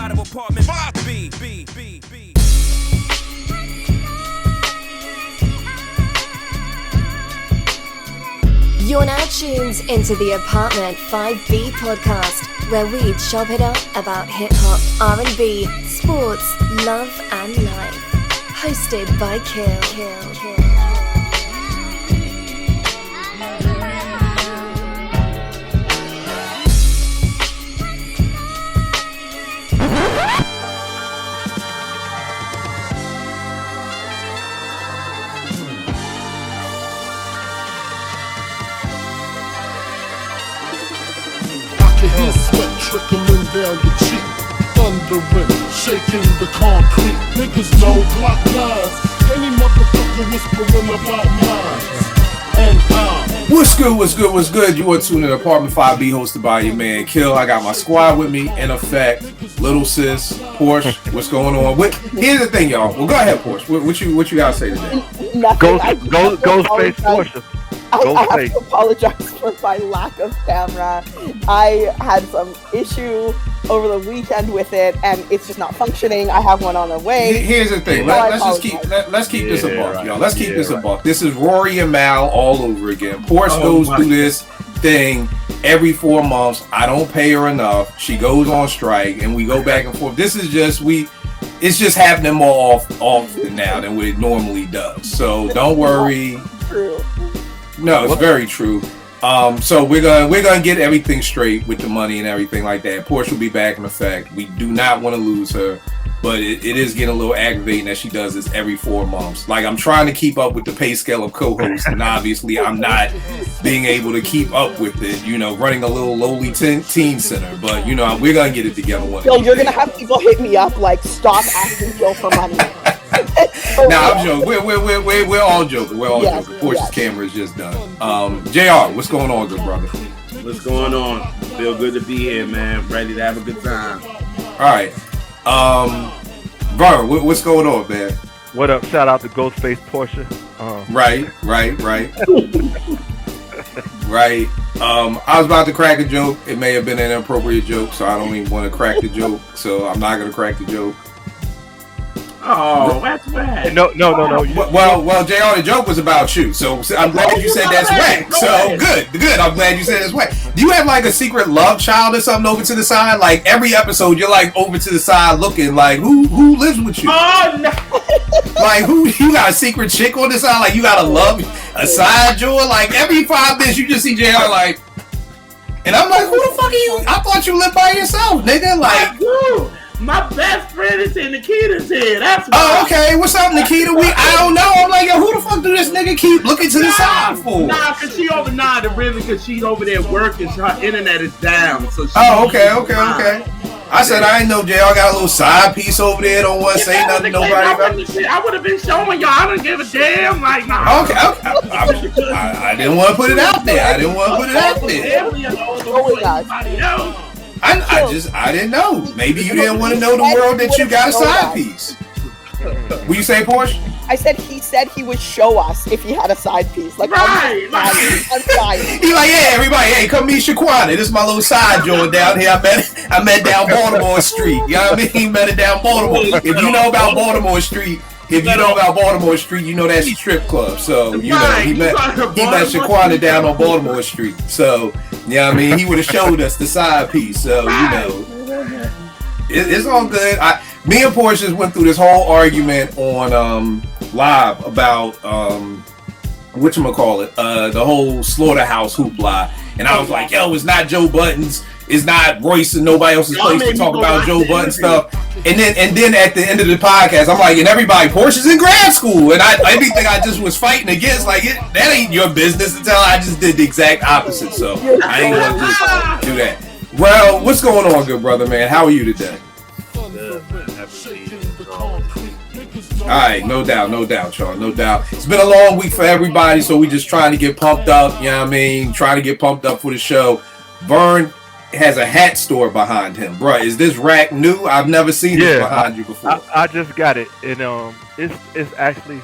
Untitled Apartment 5B. You're now tuned into the Apartment 5B podcast, where we chop it up about hip-hop, R&B, sports, love and life. Hosted by Kill. Hear sweat trickling down your cheek, thundering, shaking the concrete. Niggas know block lines, any motherfucker whispering about mines. And What's good? You are tuning in Apartment 5B, hosted by your man Kill. I got my squad with me, in effect, Little Sis, Porsche. What's going on? Here's the thing, y'all. Well, go ahead, Porsche. What you gotta say today? Nothing. Ghostface Porsche. I have to apologize for my lack of camera. I had some issue over the weekend with it, and it's just not functioning. I have one on the way. Here's the thing. Let's keep this a buck, y'all. Let's keep this a buck. This is Rory and Mal all over again. Porsche goes through this thing every 4 months. I don't pay her enough. She goes on strike, and we go back and forth. This is just it's just happening more often now than what it normally does. So don't worry. True. No, it's very true. So we're gonna get everything straight with the money and everything like that. Porsche will be back in effect. We do not want to lose her, but it is getting a little aggravating that she does this every 4 months. Like, I'm trying to keep up with the pay scale of co-hosts, and obviously I'm not being able to keep up with it. You know, running a little lowly teen center, but you know, we're gonna get it together one day. Yo, you're gonna have people hit me up like, stop asking Joe for money. Nah, I'm joking. We're all joking. We're all joking. Porsche's camera is just done. JR, what's going on, good brother? What's going on? Feel good to be here, man. Ready to have a good time. All right. Bro, what's going on, man? What up? Shout out to Ghostface Porsche. Right. Right. I was about to crack a joke. It may have been an inappropriate joke, so I don't even want to crack the joke. So I'm not gonna crack the joke. Oh, that's whack. No. Well, JR, the joke was about you, so I'm glad you said that's whack. So good. I'm glad you said that's whack. Do you have like a secret love child or something over to the side? Like every episode, you're like over to the side looking like who lives with you? Oh no! Like who? You got a secret chick on the side? Like you got a side joy? Like every 5 minutes, you just see JR like, and I'm like, who the fuck are you? I thought you lived by yourself, nigga. Like. My best friend is in Nikita's here. That's why. Oh, okay. What's up, Nikita? I don't know. I'm like, yo, who the fuck do this nigga keep looking to the side for? Nah, cause she's over there working. So her internet is down. So okay. I said I didn't know JR got a little side piece over there. Don't want to say nothing to nobody about it. I would have been showing y'all. I don't give a damn. Like, nah. Okay. I didn't want to put it out there. I didn't know. Maybe you didn't want to know the world that you got a side piece. What you say, Porsche? I said he would show us if he had a side piece. Like, right. He like, yeah, everybody, hey, come meet Shaquana. This is my little side joint down here. I met down Baltimore Street. You know what I mean? He met it down Baltimore. If you know about Baltimore Street, you know that's a strip club. So, you know, he met Shaquana down on Baltimore Street. So, you know what I mean? He would have showed us the side piece. So, you know, it's all good. Me and Porsche just went through this whole argument on live about whatchamacallit, the whole slaughterhouse hoopla. And I was like, yo, it's not Joe Budden's, it's not Royce and nobody else's place to talk about Joe Budden stuff. And then at the end of the podcast, I'm like, and everybody, Porsche's in grad school. And everything I just was fighting against, like, that ain't your business until I just did the exact opposite. So I ain't want to just do that. Well, what's going on, good brother, man? How are you today? All right, no doubt, y'all, no doubt. It's been a long week for everybody, so we just trying to get pumped up, you know what I mean? Trying to get pumped up for the show. Vern has a hat store behind him. Bruh, is this rack new? I've never seen this behind you before. I just got it, and it's actually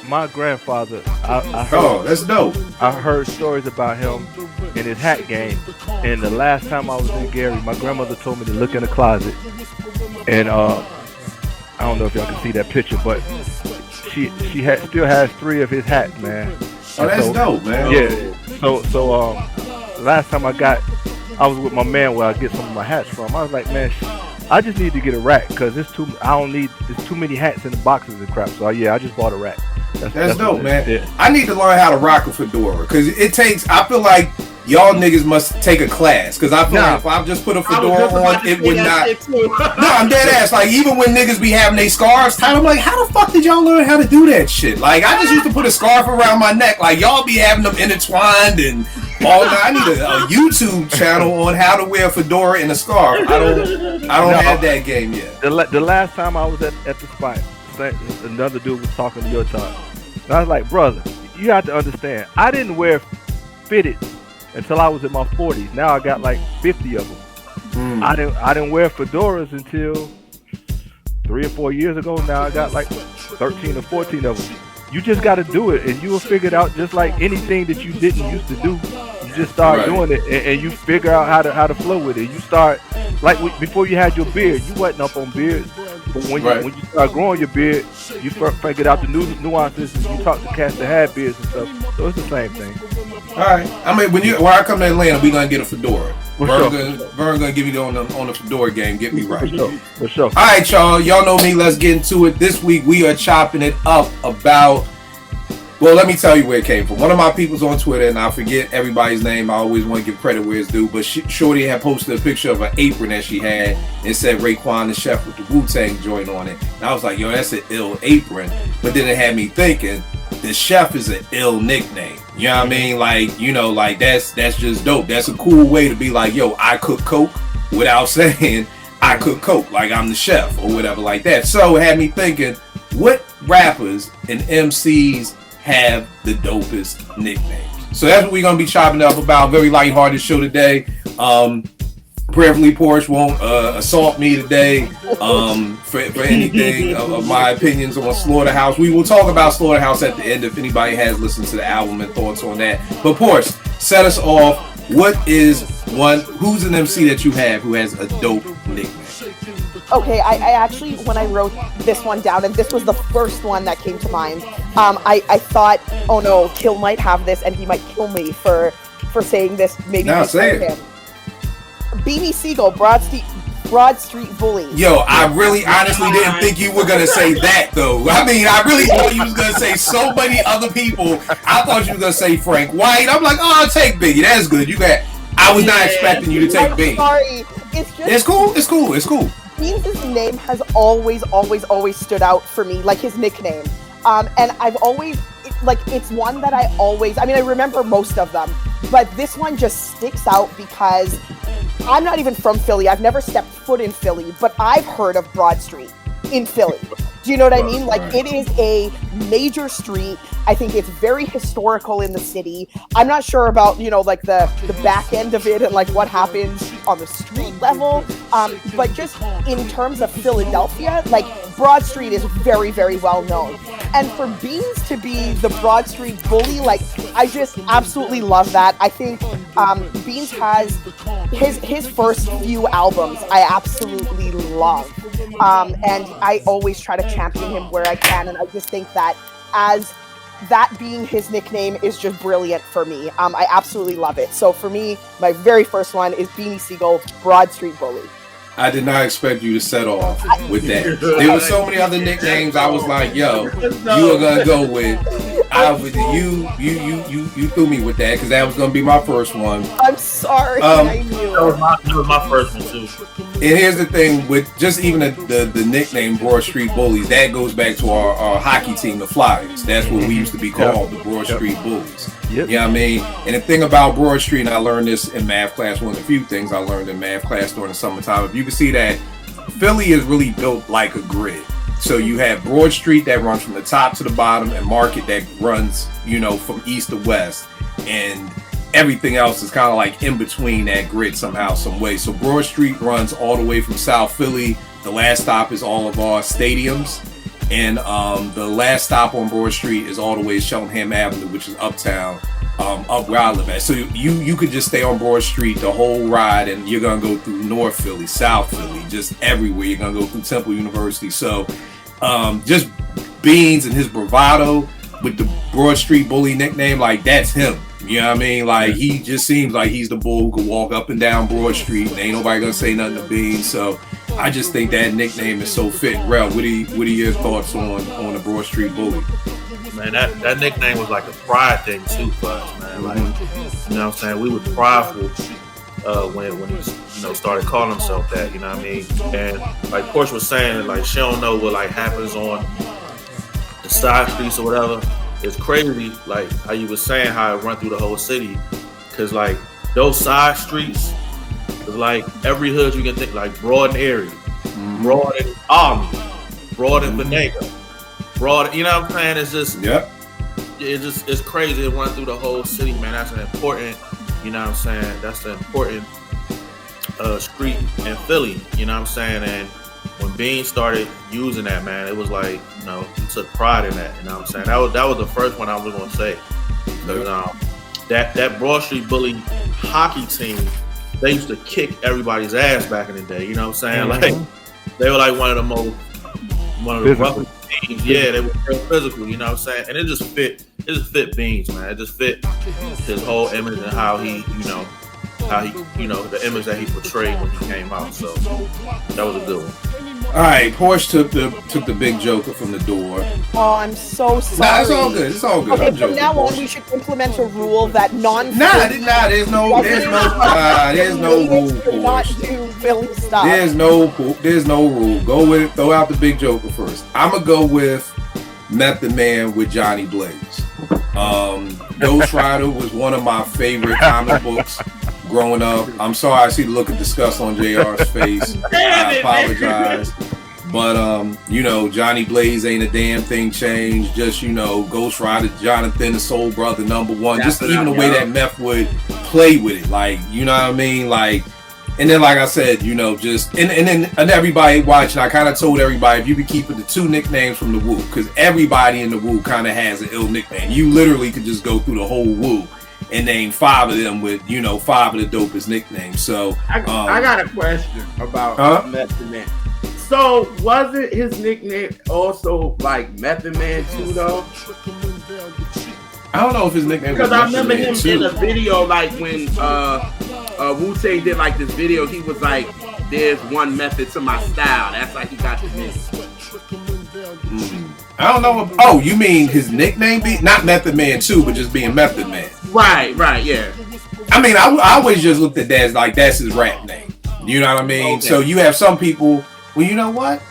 my grandfather, I heard, Oh, that's dope. I heard stories about him in his hat game. And the last time I was in Gary, my grandmother told me to look in the closet. And I don't know if y'all can see that picture, but she still has 3 of his hats, man. Oh, that's dope, man. Yeah. So last time I was with my man where I get some of my hats from. I was like, man, I just need to get a rack because there's too many hats in the boxes and crap. So yeah, I just bought a rack. That's dope, man. Yeah. I need to learn how to rock a fedora because I feel like y'all niggas must take a class because I feel like if I just put a fedora on, it would not. No, I'm dead ass. Like even when niggas be having their scarves tied, I'm like, how the fuck did y'all learn how to do that shit? Like I just used to put a scarf around my neck. Like y'all be having them intertwined and all that. I need a YouTube channel on how to wear a fedora and a scarf. I don't have that game yet. The last time I was at the spot, another dude was talking to your talk. And I was like, brother, you have to understand, I didn't wear fitted until I was in my 40s. Now I got like 50 of them. I didn't wear fedoras until 3 or 4 years ago. Now I got like 13 or 14 of them. You just got to do it, and you will figure it out just like anything that you didn't used to do. You just start doing it, and you figure out how to flow with it. You start like before you had your beard, you wasn't up on beards. But when you start growing your beard, you figured out the nuances, and you talk to cats that had beards and stuff. So it's the same thing. All right. I mean, when I come to Atlanta, we gonna get a fedora. Vern gonna give you on the fedora game. Get me right. For sure. All right, y'all. Y'all know me. Let's get into it. This week we are chopping it up about. Well, let me tell you where it came from. One of my people's on Twitter, and I forget everybody's name. I always want to give credit where it's due. But Shorty had posted a picture of an apron that she had and said Raekwon the Chef with the Wu-Tang joint on it. And I was like, yo, that's an ill apron. But then it had me thinking, the Chef is an ill nickname. You know what I mean? Like, you know, like that's just dope. That's a cool way to be like, yo, I cook coke without saying I cook coke. Like I'm the chef or whatever like that. So it had me thinking, what rappers and MCs have the dopest nicknames? So that's what we're going to be chopping up about. Very lighthearted show today. Prayerfully Porsche won't assault me today for anything of my opinions on Slaughterhouse. We will talk about Slaughterhouse at the end if anybody has listened to the album and thoughts on that. But Porsche, set us off. Who's an MC that you have who has a dope nickname? Okay, I actually, when I wrote this one down, and this was the first one that came to mind, I thought, oh no, Kill might have this, and he might kill me for saying this. Maybe now say it. Him. Beanie Siegel, Broad Street Bully. Yo, I really honestly didn't think you were gonna say that though. I mean, I really thought you was gonna say so many other people. I thought you were gonna say Frank White. I'm like, oh, I'll take Biggie. That's good. I was not expecting you to take Biggie. Sorry, it's cool. Beans' name has always stood out for me, like his nickname. And I've always, it's one that I remember most of them, but this one just sticks out because I'm not even from Philly. I've never stepped foot in Philly, but I've heard of Broad Street in Philly. Do you know what I mean? Like, it is a major street. I think it's very historical in the city. I'm not sure about, like the back end of it and like what happens on the street level. But just in terms of Philadelphia, like Broad Street is very, very well known. And for Beans to be the Broad Street Bully, like I just absolutely love that. I think Beans has his first few albums I absolutely love. And I always try to champion him where I can, and I just think that as that being his nickname is just brilliant for me. I absolutely love it. So for me, my very first one is Beanie Siegel, Broad Street Bully. I did not expect you to set off with that. There were so many other nicknames. I was like, yo, you are gonna go with. You threw me with that because that was gonna be my first one. I'm sorry. I knew. That was my first one too. And here's the thing with just even the nickname Broad Street Bullies, that goes back to our hockey team, the Flyers. That's what we used to be called, the Broad Street Bullies. Yep. You know what I mean? And the thing about Broad Street, and I learned this in math class, one of the few things I learned in math class during the summertime, if you can see that Philly is really built like a grid. So you have Broad Street that runs from the top to the bottom, and Market that runs, from east to west. And everything else is kind of like in between that grid somehow, some way. So Broad Street runs all the way from South Philly. The last stop is all of our stadiums. And the last stop on Broad Street is all the way Cheltenham Avenue, which is uptown, up where I live at. So you could just stay on Broad Street the whole ride, and you're gonna go through North Philly, South Philly, just everywhere. You're gonna go through Temple University. So just Beans and his bravado with the Broad Street Bully nickname, like that's him. You know what I mean? Like he just seems like he's the bull who can walk up and down Broad Street. And ain't nobody gonna say nothing to Beans. So I just think that nickname is so fit. Rel, what are your thoughts on the Broad Street Bully? Man, that nickname was like a pride thing too for us, man. Like, you know what I'm saying? We were prideful when he started calling himself that, you know what I mean? And like Porsche was saying, like she don't know what like happens on the side streets or whatever. It's crazy, like how you was saying how it run through the whole city, cause like those side streets is like every hood you can think, like Broad and Erie, Broad and Army, Broad and Venego, Broad. You know what I'm saying? It's just, it's crazy. It run through the whole city, man. That's an important, you know what I'm saying? That's an important street in Philly. You know what I'm saying? And when Bean started using that, man, it was like, he took pride in that. You know what I'm saying? That was the first one I was gonna say. Because, that Broad Street Bully hockey team, they used to kick everybody's ass back in the day. You know what I'm saying? Like they were like one of the roughest teams. Yeah, they were real physical. You know what I'm saying? And it just fit Beans, man. It just fit his whole image and how he, the image that he portrayed when he came out. So that was a good one. All right, Porsche took the big joker from the door. Oh, I'm so sorry. Nah, it's all good. It's all good. Okay, from now on, we should implement a rule that there's no rule, Porsche. Not do Philly stuff. There's no rule. Go with it. Throw out the big joker first. I'm gonna go with Method Man with Johnny Blaze. Ghost Rider was one of my favorite comic books growing up. I'm sorry, I see the look of disgust on JR's face. I apologize. But Johnny Blaze ain't a damn thing changed. Just Ghost Rider, Jonathan, the Soul Brother #1. Just even the way that Meth would play with it, like you know what I mean, like. And then, like I said, just and everybody watching, I kind of told everybody if you could keep it the 2 nicknames from the Wu, because everybody in the Wu kind of has an ill nickname. You literally could just go through the whole Wu and name 5 of them with 5 of the dopest nicknames. So I got a question about Method Man. So wasn't his nickname also like Method Man too, though? I don't know if his nickname was because I remember him too. in a video like when Wu-Tang did like this video. He was like, "There's one method to my style." That's like he got the name. I don't know. Oh, you mean his nickname be not Method Man 2, but just being Method Man? Right, yeah. I mean, I always just looked at that as like that's his rap name. You know what I mean? Okay. So you have some people. Well, you know what?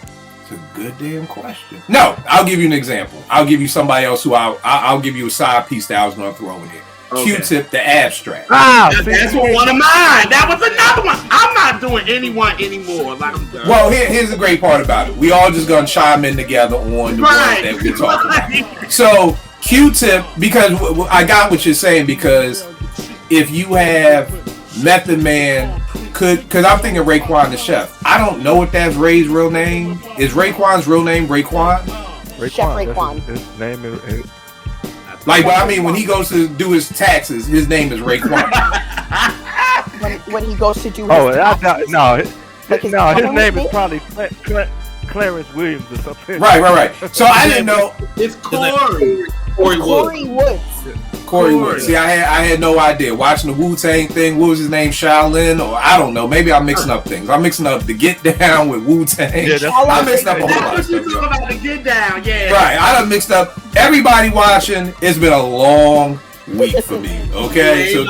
It's a good damn question. No, I'll give you an example. I'll give you somebody else who I'll give you a side piece that I was going to throw in here. Okay. Q-Tip, the abstract. That's one of mine. That was another one. I'm not doing anyone anymore. Like I'm done. Well, here's the great part about it. We all just going to chime in together on the one that we're talking about. So Q-Tip, because I got what you're saying, because if you have Method Man, because I'm thinking Raekwon the Chef. I don't know if that's Ray's real name. Is Raekwon's real name Raekwon? Chef Raekwon. His name is like, well, I mean, when he goes to do his taxes, his name is Raekwon. when he goes to do his his name is probably Clarence Williams or something. Right. So I didn't know. It's Corey Woods. Corey Woods. See, I had no idea. Watching the Wu-Tang thing, what was his name? Shaolin? Or I don't know. Maybe I'm mixing up things. I'm mixing up the Get Down with Wu-Tang. Yeah, I'm mixing up a whole lot of stuff. What you talking about the Get Down? Yeah. Right. I done mixed up. Everybody watching, it's been a long week for me. Okay, so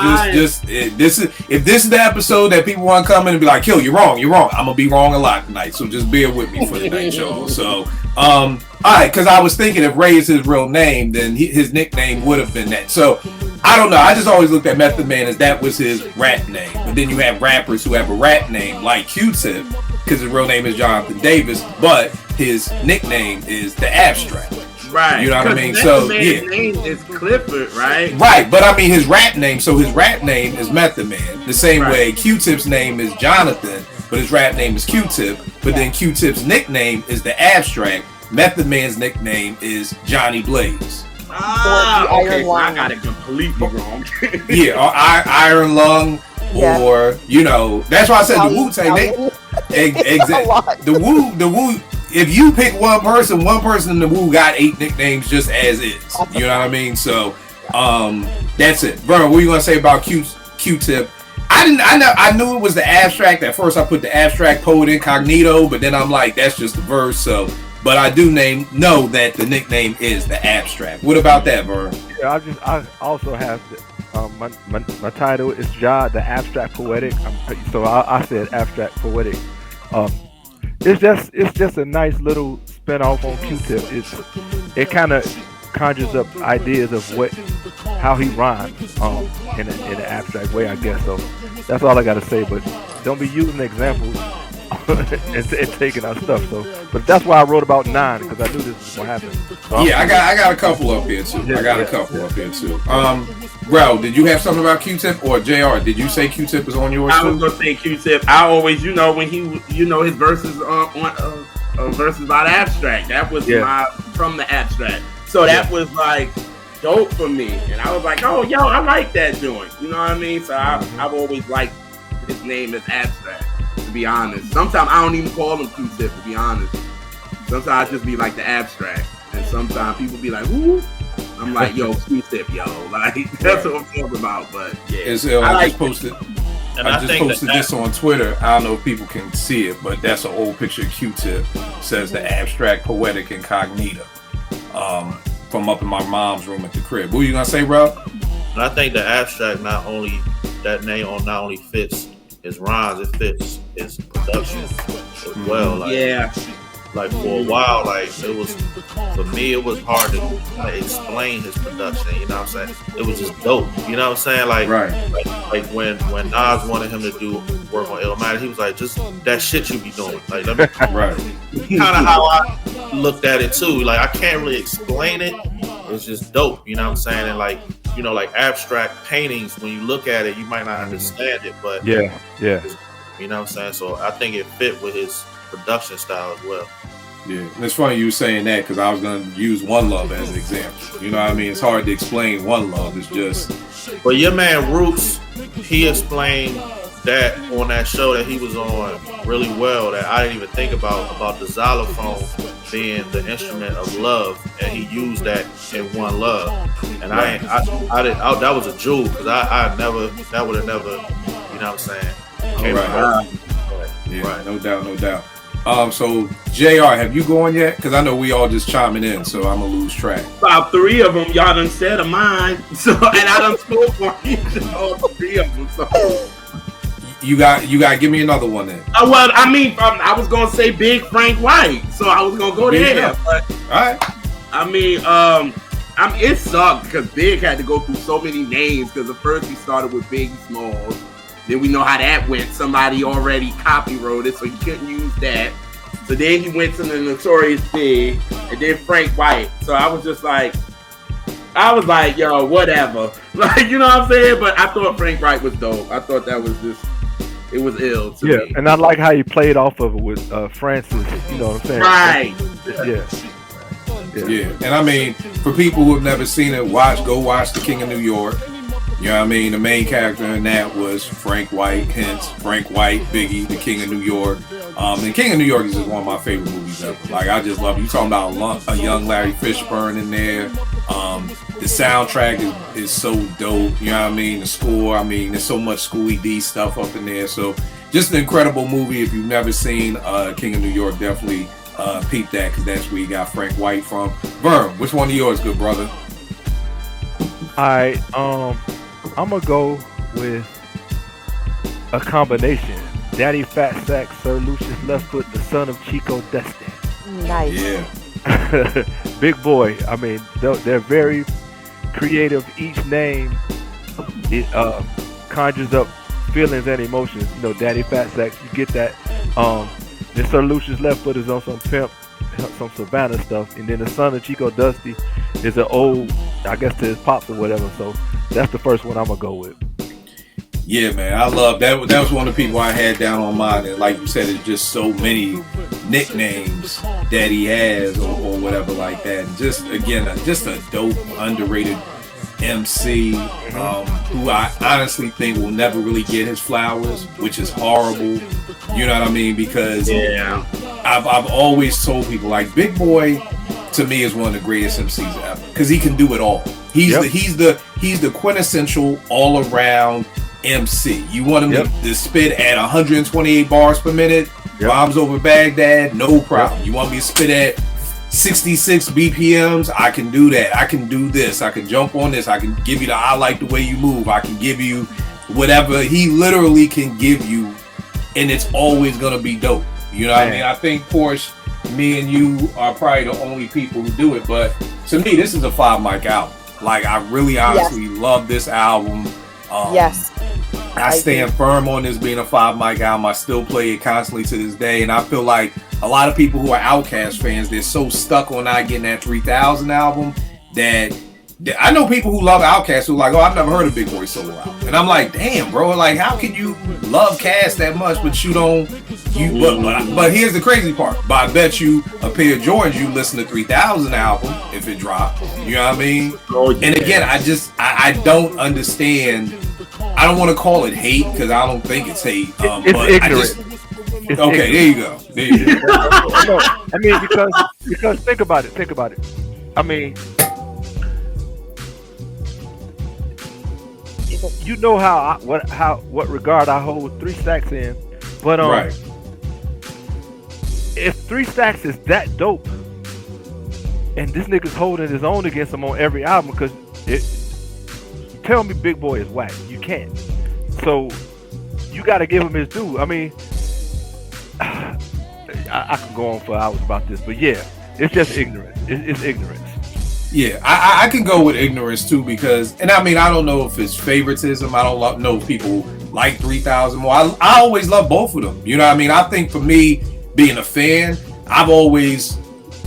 if this is the episode that people want to come in and be like, "Kill, you're wrong. I'm gonna be wrong a lot tonight." So just bear with me for the night, y'all. So, all right, because I was thinking if Ray is his real name, then his nickname would have been that. So I don't know. I just always looked at Method Man as that was his rap name. But then you have rappers who have a rap name like Q-Tip, because his real name is Jonathan Davis, but his nickname is the Abstract. Right. You know what I mean? So his name is Clifford, right? Right, but I mean his rap name. So his rap name is Method Man. The same way Q-Tip's name is Jonathan, but his rap name is Q-Tip. But then Q-Tip's nickname is the Abstract, Method Man's nickname is Johnny Blaze. Okay, so I got it completely wrong. Yeah, or Iron Lung, or that's why I said the Wu-Tang. Exactly. The Wu. If you pick one person in the Wu got 8 nicknames just as is. You know what I mean? So, that's it, bro. What are you gonna say about Q-Tip? I knew it was the abstract. At first, I put the abstract poet incognito, but then I'm like, that's just the verse. So, but I do know that the nickname is the abstract. What about that, Vern? Yeah, I also have my title is Ja, the abstract poetic. So I said abstract poetic. It's just a nice little spin off on Q-Tip. It kind of conjures up ideas of how he rhymes in an abstract way, I guess. So that's all I gotta say. But don't be using examples and taking our stuff. So, but that's why I wrote about 9, because I knew this was gonna happen. So I got a couple up here too. Bro, did you have something about Q-Tip, or JR? Did you say Q-Tip is on yours? I was gonna say Q-Tip. I always, when he, his verses on verses about abstract. That was from the abstract. So that was like dope for me, and I was like, oh, I like that joint. You know what I mean? So I've always liked his name as abstract. To be honest, sometimes I don't even call him Q-Tip. To be honest, sometimes I just be like the abstract, and sometimes people be like, who? I'm like, yo, Q-Tip, like that's what I'm talking about. But I just posted this on Twitter. I don't know if people can see it, but that's an old picture of Q-Tip. It says the abstract poetic incognito. From up in my mom's room at the crib. What are you gonna say, bro? And I think the abstract not only fits his rhymes, it fits his production as well. Like for a while, like for me it was hard to explain his production, you know what I'm saying? It was just dope, you know what I'm saying? Like when Nas wanted him to do work on Illmatic, he was like, just that shit you be doing. Like let me kinda how I looked at it too. Like I can't really explain it. It's just dope, you know what I'm saying? And like abstract paintings, when you look at it, you might not understand it, but you know what I'm saying? So I think it fit with his production style as well. Yeah, and it's funny you saying that, because I was going to use One Love as an example. You know what I mean? It's hard to explain One Love. It's just... But your man Roots, he explained that on that show that he was on really well, that I didn't even think about the xylophone being the instrument of love, and he used that in One Love. And that was a jewel, because that would have never, you know what I'm saying? No doubt. So JR, have you gone yet? Because I know we all just chiming in, so I'm gonna lose track. About 3 of them, y'all done said of mine. So, and I done spoke for all 3 of them. So you got to give me another one then. Well, I mean, I was gonna say Big Frank White, so I was gonna go there. But, all right. I mean, it sucked because Big had to go through so many names. Because at first he started with Biggie Smalls. Then we know how that went. Somebody already copywrote it, so he couldn't use that. So then he went to the Notorious Big, and then Frank White. So I was like, yo, whatever. Like, you know what I'm saying? But I thought Frank White was dope. I thought that was it was ill to me. And I like how he played off of it with Francis. You know what I'm saying? Right. Yeah. And I mean, for people who have never seen it, go watch The King of New York. You know what I mean? The main character in that was Frank White, hence Frank White, Biggie, The King of New York. And King of New York is just one of my favorite movies ever. Like, I just love it. You talking about a young Larry Fishburne in there. The soundtrack is so dope. You know what I mean? The score, I mean, there's so much Schooly D stuff up in there. So, just an incredible movie. If you've never seen King of New York, definitely peep that, because that's where you got Frank White from. Vern, which one of yours, good brother? All right, I'm gonna go with a combination. Daddy Fat Sack, Sir Lucius Left Foot, the son of Chico Dusty. Nice. Yeah. Big boy. I mean, they're very creative. Each name conjures up feelings and emotions. You know, Daddy Fat Sack, you get that. Then Sir Lucius Left Foot is on some pimp, some Savannah stuff, and then the son of Chico Dusty is an old, I guess, to his pops or whatever. So that's the first one I'm gonna go with. Yeah, man, I love that. That was one of the people I had down on mine. And like you said, it's just so many nicknames that he has or whatever like that. And just again, just a dope, underrated MC who I honestly think will never really get his flowers, which is horrible. You know what I mean? Because I've always told people like Big Boy to me is one of the greatest MCs ever because he can do it all. He's the quintessential all around MC. You want him to spit at 128 bars per minute, bombs over Baghdad, no problem. You want me to spit at 66 BPMs? I can do that. I can do this. I can jump on this. I can give you the I like the way you move. I can give you whatever he literally can give you, and it's always gonna be dope. You know what I mean? I think Porsche, me and you are probably the only people who do it, but to me, this is a 5 mic album. Like I really honestly love this album. I stand firm on this being a 5 mic album. I still play it constantly to this day, and I feel like a lot of people who are Outkast fans, they're so stuck on not getting that 3000 album that I know people who love Outkast who are like, oh, I've never heard a Big Boy solo album, and I'm like, damn, bro, like how can you love Cast that much but you don't? But here's the crazy part. But I bet you a pair of Jordans, you listen to 3000 album if it dropped. You know what I mean? And again, I don't understand. I don't want to call it hate because I don't think it's hate. It's but ignorant. It's okay, ignorant. there you go. No, I mean because think about it. I mean, you know what regard I hold 3 Stacks in, but right. If 3 Stacks is that dope, and this nigga's holding his own against him on every album, because tell me Big Boy is whack. You can't. So you got to give him his due. I mean, I can go on for hours about this, but yeah, it's just ignorance. It's ignorance. Yeah, I can go with ignorance too because, and I mean, I don't know if it's favoritism. I don't know if people like 3000 more. I always love both of them. You know what I mean? I think for me, being a fan, I've always,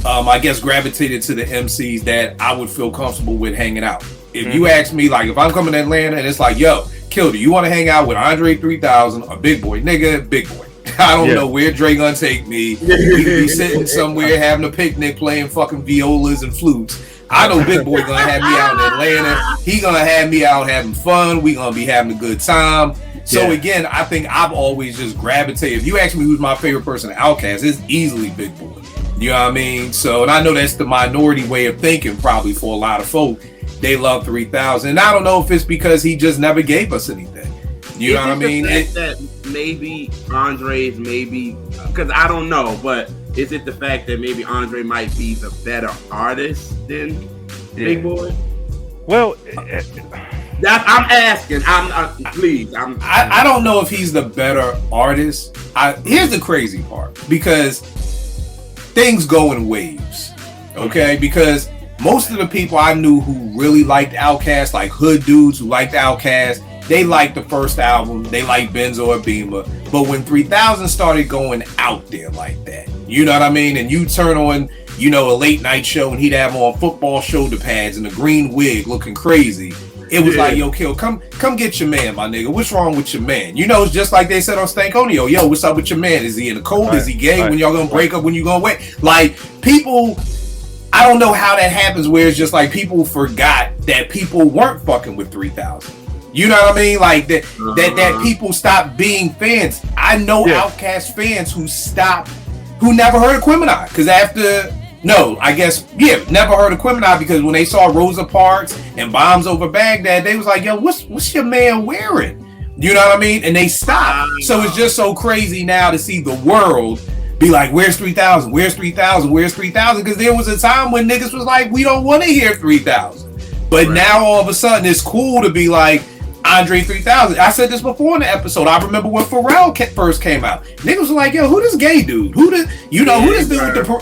I guess, gravitated to the MCs that I would feel comfortable with hanging out. If you ask me, like, if I'm coming to Atlanta and it's like, yo, Kill, do you want to hang out with Andre 3000 or Big Boy? Nigga, Big Boy. I don't know where Dre gonna take me. We could be sitting somewhere having a picnic playing fucking violas and flutes. I know Big Boy gonna have me out in Atlanta. He gonna have me out having fun. We gonna be having a good time. So again, I think I've always just gravitated. If you ask me who's my favorite person in Outkast, it's easily Big Boy. You know what I mean? So, and I know that's the minority way of thinking probably for a lot of folk. They love 3000. And I don't know if it's because he just never gave us anything. You know what I mean? That maybe Andre's because I don't know, but is it the fact that maybe Andre might be the better artist than Big Boy? Well, I'm asking. Please. I don't know if he's the better artist. Here's the crazy part, because things go in waves. Okay, because most of the people I knew who really liked Outkast, like hood dudes who liked Outkast, they liked the first album. They liked Benzo or Beamer. But when 3000 started going out there like that, you know what I mean? And you turn on, you know, a late night show and he'd have on football shoulder pads and a green wig looking crazy. It was like, yo, Kill, come get your man, my nigga. What's wrong with your man? You know, it's just like they said on Stankonio. Yo, what's up with your man? Is he in the cold? Is he gay? When y'all gonna break up? When you gonna wait? Like, people, I don't know how that happens where it's just like people forgot that people weren't fucking with 3000. You know what I mean? Like that people stopped being fans. I know Outkast fans who never heard of Quimini. Because never heard of Quimini because when they saw Rosa Parks and Bombs Over Baghdad, they was like, yo, what's your man wearing? You know what I mean? And they stopped. So it's just so crazy now to see the world be like, where's 3000? Where's 3000? Where's 3000? Because there was a time when niggas was like, we don't want to hear 3000. But now all of a sudden it's cool to be like, Andre 3000. I said this before in the episode. I remember when Pharrell first came out. Niggas was like, yo, who this gay dude? Who this dude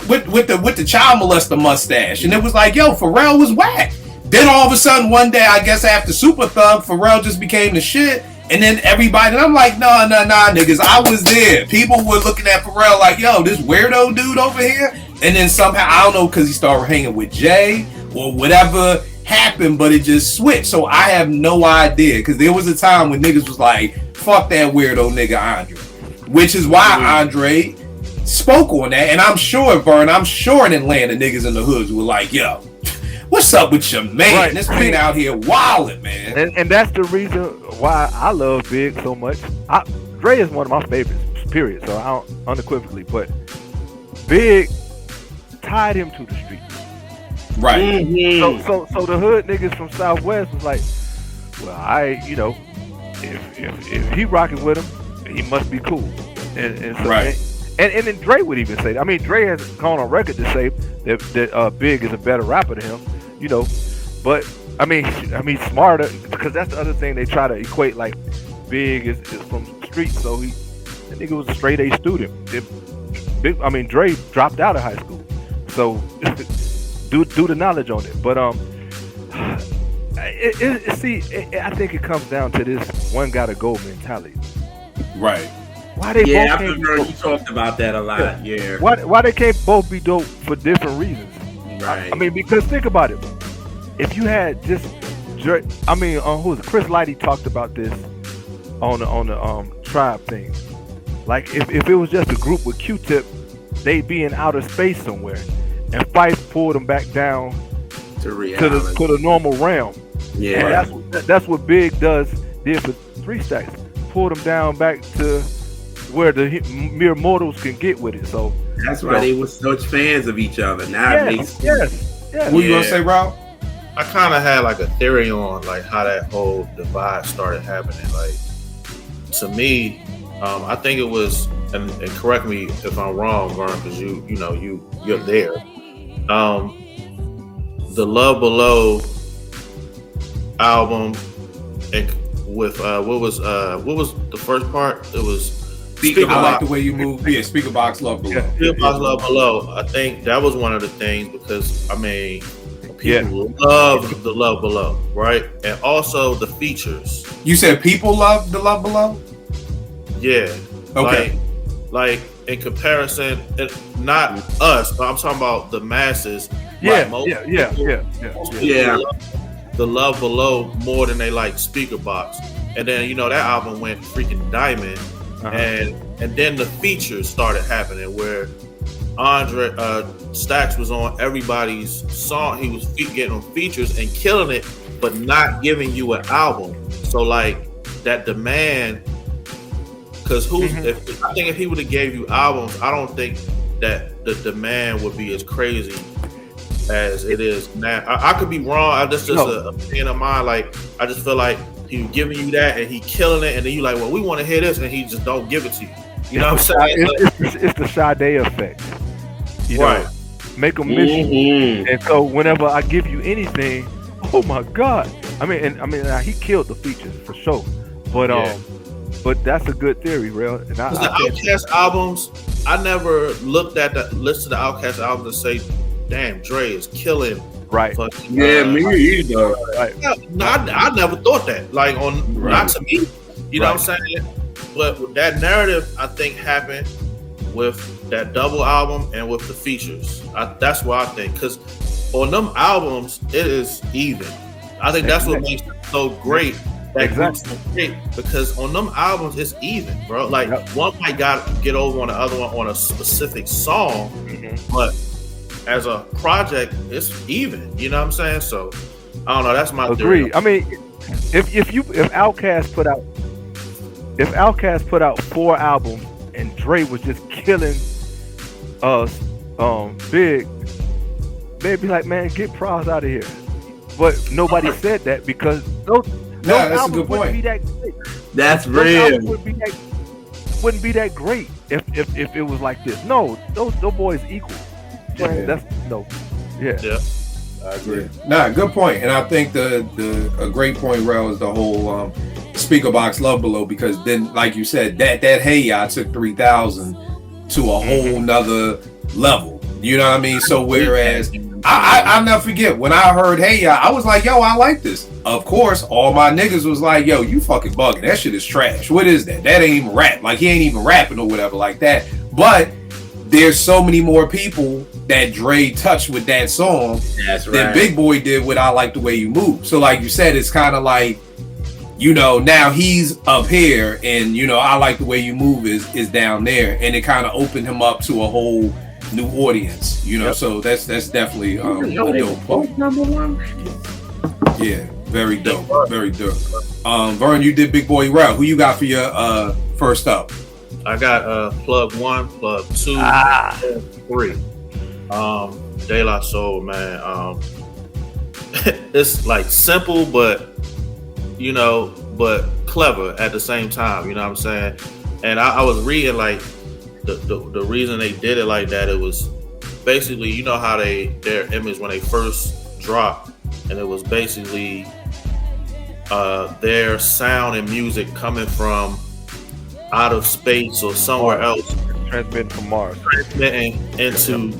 with the child molester mustache? And it was like, yo, Pharrell was whack. Then all of a sudden one day, I guess after Super Thug, Pharrell just became the shit. And then everybody, and I'm like, nah, niggas. I was there. People were looking at Pharrell like, yo, this weirdo dude over here. And then somehow, I don't know, because he started hanging with Jay or whatever happened, but it just switched. So I have no idea, because there was a time when niggas was like, fuck that weirdo nigga Andre, which is why Andre spoke on that. And I'm sure, Vern, I'm sure in Atlanta niggas in the hoods were like, yo, what's up with your man? Right. This man out here wilding, man. And that's the reason why I love Big so much. Dre is one of my favorites, period. So I don't unequivocally, but Big tied him to the street. Right. So the hood niggas from Southwest was like, well, if he rocking with him, he must be cool. And so, right. And then Dre would even say, I mean, Dre has gone on record to say that Big is a better rapper than him, you know. But I mean, smarter, because that's the other thing they try to equate. Like, Big is from the street, so that nigga was a straight A student. Dre dropped out of high school, so do the knowledge on it. But I think it comes down to this one gotta go mentality. Right. Why they both I can't remember you talked about that a lot. Yeah. Why they can't both be dope for different reasons? Right. I mean, because think about it. If you had just, who was it? Chris Lighty talked about this on the Tribe thing. Like if it was just a group with Q-Tip, they'd be in outer space somewhere, and Phife pulled them back down to the normal realm. Yeah. And that's what Big did for 3 Stacks. Pulled them down back to where the mere mortals can get with it. So that's why they were such fans of each other. Now it makes sense. What you gonna say, Rob? I kind of had like a theory on like how that whole divide started happening. Like, to me, I think it was, and correct me if I'm wrong, Vern, because you're there. The Love Below album, and with what was the first part? It was Speaker I like the way you move. Yeah, Speaker Box Love Below. Speaker Box Love Below. I think that was one of the things, because I mean, people love the Love Below, right? And also the features. You said people love the Love Below? Yeah. Okay. Like in comparison, not us, but I'm talking about the masses. Yeah. Like the Love Below more than they like Speaker Box. And then that album went freaking diamond. And then the features started happening where Andre Stacks was on everybody's song. He was getting on features and killing it, but not giving you an album. So like that demand, because I think if he would have gave you albums, I don't think that the demand would be as crazy as it is now. I could be wrong. That's just a opinion of mine. Like, I just feel like he was giving you that and he killing it, and then you like, well, we want to hear this, and he just don't give it to you. You know what I'm saying? It's the Sade effect. Right. Make them miss you. And so whenever I give you anything, oh my God. I mean, he killed the features for sure. But that's a good theory, real. And the Outkast albums, I never looked at listen to the Outkast albums and say, damn, Dre is killing. Right. Me either. Right. No, I never thought that. Like not to me. You know what I'm saying? But that narrative, I think, happened with that double album and with the features. That's what I think. Because on them albums, it is even. I think that's what makes it so great. Exactly. So great, because on them albums, it's even, bro. Like one might get over on the other one on a specific song, but as a project, it's even. You know what I'm saying? So I don't know. That's my theory. I mean, if Outkast put out 4 albums and Dre was just killing Big, they'd be like, man, get Pros out of here. But nobody said that because those that's albums a good point. Wouldn't be that great. That's those real. Wouldn't be that great if it was like this. No, those boys equal. Yeah. Yeah. I agree. Nah, good point. And I think a great point, Rel, is the whole Speaker Box Love Below, because then, like you said, that Hey Ya took 3000 to a whole nother level. You know what I mean? So whereas I'll never forget when I heard Hey Ya, I was like, yo, I like this. Of course, all my niggas was like, yo, you fucking bugging. That shit is trash. What is that? That ain't even rap. Like, he ain't even rapping or whatever like that. But there's so many more people that Dre touched with that song than Big Boy did with I Like the Way You Move. So like you said, it's kind of like, you know, now he's up here and, you know, I Like the Way You Move is down there. And it kind of opened him up to a whole new audience, you know. So that's definitely a dope part. Number one. Yeah, very dope. Very dope. Vern, you did Big Boy Route. Who you got for your first up? I got plug 1, plug 2, plug 3. De La Soul, man. It's like simple, but you know, but clever at the same time. You know what I'm saying? And I was reading like the reason they did it like that. It was basically, you know how their image when they first dropped, and it was basically their sound and music coming from out of space or somewhere else, transmitting from Mars, transmitting into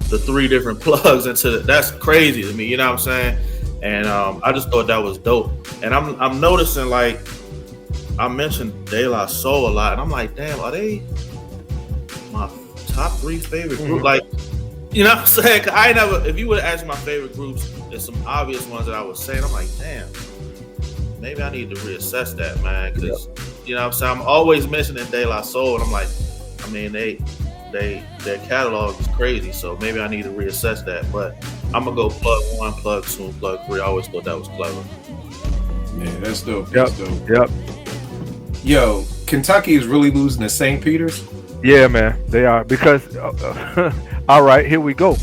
the 3 different plugs into that's crazy to me, you know what I'm saying? And I just thought that was dope. And I'm noticing, like, I mentioned De La Soul a lot, and I'm like, damn, are they my top 3 favorite group? Like, you know what I'm saying? 'Cause I never, if you would have asked my favorite groups, there's some obvious ones that I was saying. I'm like, damn, maybe I need to reassess that, man. Because you know what I'm saying, I'm always mentioning De La Soul, and I'm like, I mean, their catalog is crazy, so maybe I need to reassess that. But I'm gonna go plug 1, plug 2, and plug 3. I always thought that was clever. Yeah, that's dope. Yep. That's dope. Yep. Yo, Kentucky is really losing to St. Peter's. Yeah, man, they are, because all right, here we go.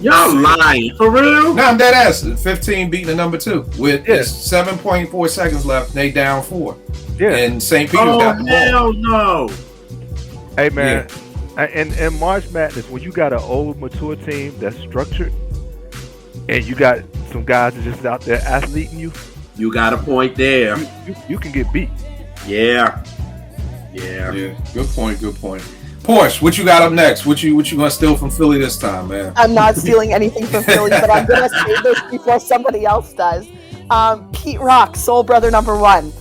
Y'all lying for real? No, I'm dead ass. 15 beating the number 2 with 7.4 seconds left. They down 4. Yeah, and St. Peter's got the ball. Hell no. Hey man, and March Madness, when you got an old mature team that's structured, and you got some guys that just out there athleting you, you got a point there. You can get beat. Yeah. Good point. Porsche, what you got up next? What you gonna steal from Philly this time, man? I'm not stealing anything from Philly, but I'm gonna save this before somebody else does. Pete Rock, Soul Brother number 1.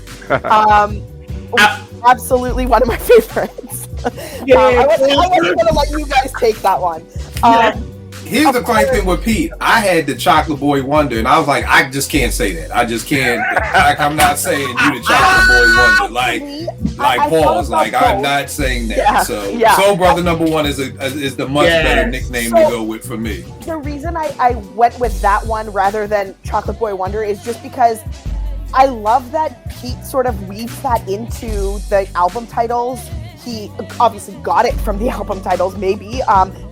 Absolutely one of my favorites. I wasn't gonna let you guys take that one. Here's the funny thing with Pete. I had the Chocolate Boy Wonder, and I was like, I just can't say that. I just can't. Like, I'm not saying you the Chocolate Boy Wonder. Like pause. Like, I'm not saying that. Soul Brother number 1 is the much better nickname to go with for me. The reason I went with that one rather than Chocolate Boy Wonder is just because I love that Pete sort of weaves that into the album titles. He obviously got it from the album titles, maybe,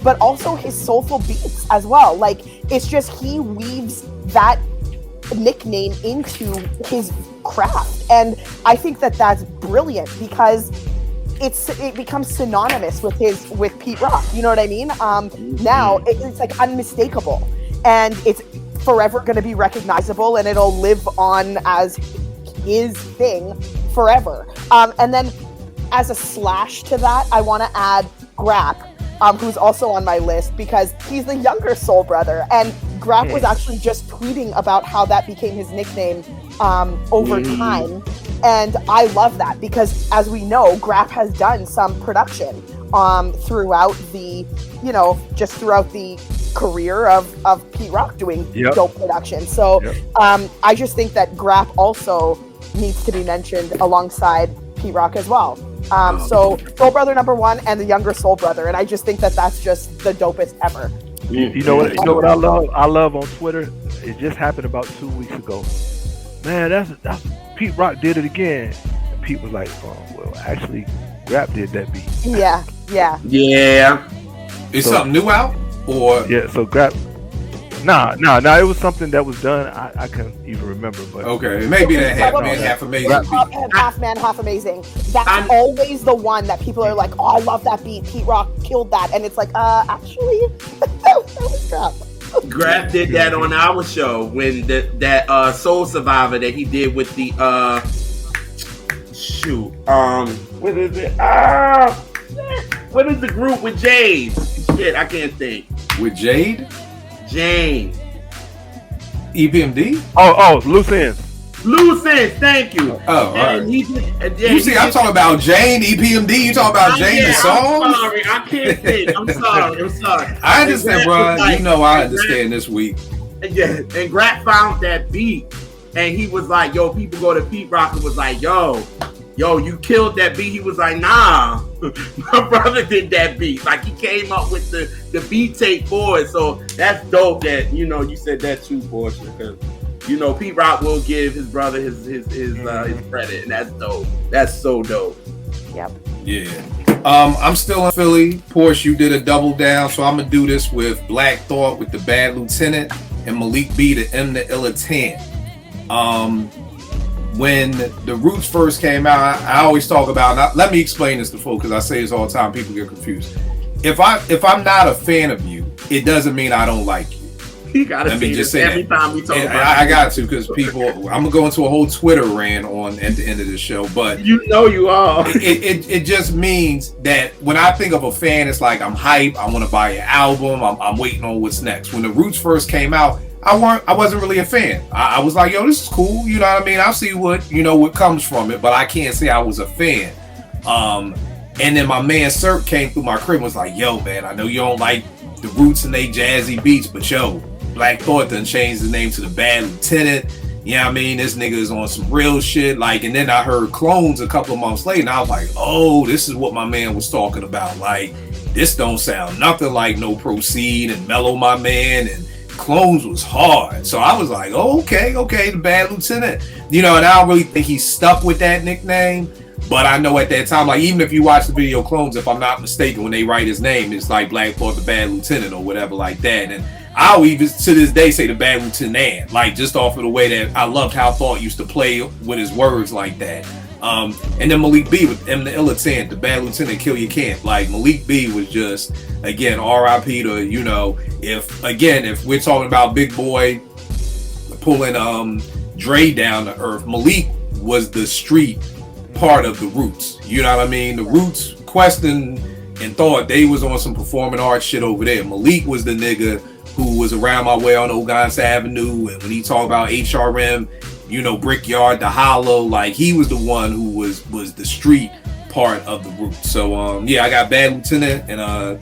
but also his soulful beats as well. Like, it's just he weaves that nickname into his craft, and I think that that's brilliant because it becomes synonymous with Pete Rock. You know what I mean? Now it's like unmistakable, and it's forever going to be recognizable, and it'll live on as his thing forever. And then, as a slash to that, I want to add Grap, who's also on my list because he's the younger Soul Brother. And Grap was actually just tweeting about how that became his nickname over time. And I love that because, as we know, Grap has done some production throughout the career of Pete Rock doing dope production. So I just think that Grap also needs to be mentioned alongside Pete Rock as well. So Soul Brother number 1 and the younger Soul Brother, and I just think that that's just the dopest ever. You know what I love? I love on Twitter. It just happened about 2 weeks ago. Man, that's Pete Rock did it again. And Pete was like, "Oh well, actually, Grap did that beat." Yeah. Is something new out or so Grap. Nah. It was something that was done. I can't even remember, but okay, maybe that Half Man, Half Amazing. Half Man, Half Amazing. That's always the one that people are like, "Oh, I love that beat. Pete Rock killed that," and it's like, actually, that was Grap. Grap did that on our show when that Soul Survivor that he did with the what is it? What is the group with Jade? Shit, I can't think. With Jade? Jane. EPMD? Oh, Loose Ends. Loose Ends, thank you. Oh, all right. And You see, I'm talking about Jane, EPMD. You talking about Jane the song? I'm sorry, I can't sing. I'm sorry. I understand, bro. You know I understand this week. Yeah, and Grat found that beat, and he was like, "Yo, people go to Pete Rock and was like, yo, you killed that beat." He was like, "Nah, my brother did that beat." Like he came up with the beat tape for it. So that's dope. That you said that too, Portia, because Pete Rock will give his brother his credit, and that's dope. That's so dope. Yep. Yeah. I'm still in Philly. Porsche, you did a double down, so I'm gonna do this with Black Thought with the Bad Lieutenant and Malik B the M the Illa 10. When the Roots first came out, I always talk about. Let me explain this to folks because I say this all the time. People get confused. If I'm not a fan of you, it doesn't mean I don't like you. You gotta say this every time we talk about it. I got to because people. I'm gonna go into a whole Twitter rant at the end of the show, but you are. It just means that when I think of a fan, it's like I'm hype. I want to buy your album. I'm waiting on what's next. When the Roots first came out, I wasn't really a fan. I was like, yo, this is cool. You know what I mean? I'll see what comes from it, but I can't say I was a fan. And then my man Sirk came through my crib and was like, yo, man, I know you don't like the Roots and they jazzy beats, but yo, Black Thought done changed the name to the Bad Lieutenant. You know what I mean? This nigga is on some real shit. Like, and then I heard Clones a couple of months later, and I was like, oh, this is what my man was talking about. Like, this don't sound nothing like No Proceed and Mellow My Man, and Clones was hard. So I was like, oh, okay, the Bad Lieutenant. And I don't really think he's stuck with that nickname. But I know at that time, like, even if you watch the video Clones, if I'm not mistaken, when they write his name, it's like Black Thought the Bad Lieutenant or whatever like that. And I'll even to this day say the Bad Lieutenant, like just off of the way that I loved how Thought used to play with his words like that. And then Malik B with M the Illa 10, the Bad Lieutenant, Kill You Can't. Like Malik B was just, again, R.I.P. to, if we're talking about Big Boy pulling Dre down to earth, Malik was the street part of the Roots. You know what I mean? The Roots, Questin and Thought, they was on some performing arts shit over there. Malik was the nigga who was around my way on Oganza Avenue, and when he talked about HRM, Brickyard, the Hollow, like he was the one who was the street part of the Roots. So I got Bad Lieutenant and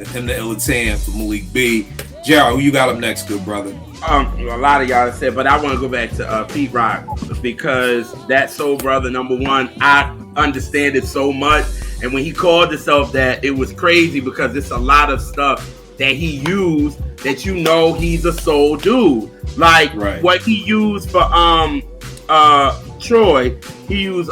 him the Illa 10 for Malik B. Gerald, who you got up next, good brother? A lot of y'all said, but I want to go back to Pete Rock because that Soul Brother #1, I understand it so much. And when he called himself that, it was crazy because it's a lot of stuff that he used that he's a soul dude. Like what he used for Troy, he used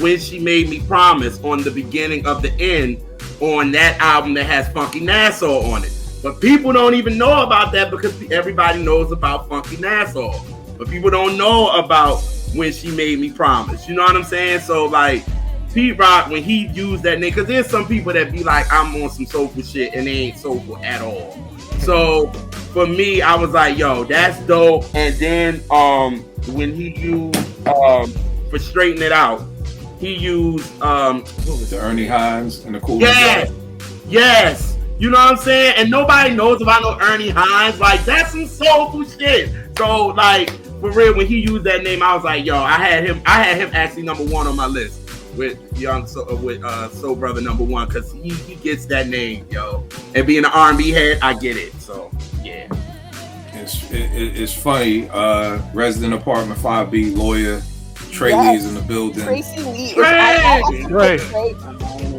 When She Made Me Promise on the beginning of the end on that album that has Funky Nassau on it. But people don't even know about that because everybody knows about Funky Nassau. But people don't know about When She Made Me Promise. You know what I'm saying? So like Pete Rock, when he used that name, because there's some people that be like, I'm on some soulful shit and they ain't soulful at all. So for me, I was like, yo, that's dope. And then when he used for Straighten It Out, he used what was the Ernie Hines and the Cool. Yes. You know what I'm saying? And nobody knows about no Ernie Hines. Like, that's some soulful shit. So, like, for real, when he used that name, I was like, yo, I had him actually #1 on my list with Soul Brother #1 because he gets that name, yo. And being an R&B head, I get it. So, yeah. It's funny. Resident Apartment 5B lawyer Trey Lee is in the building. Tracy Lee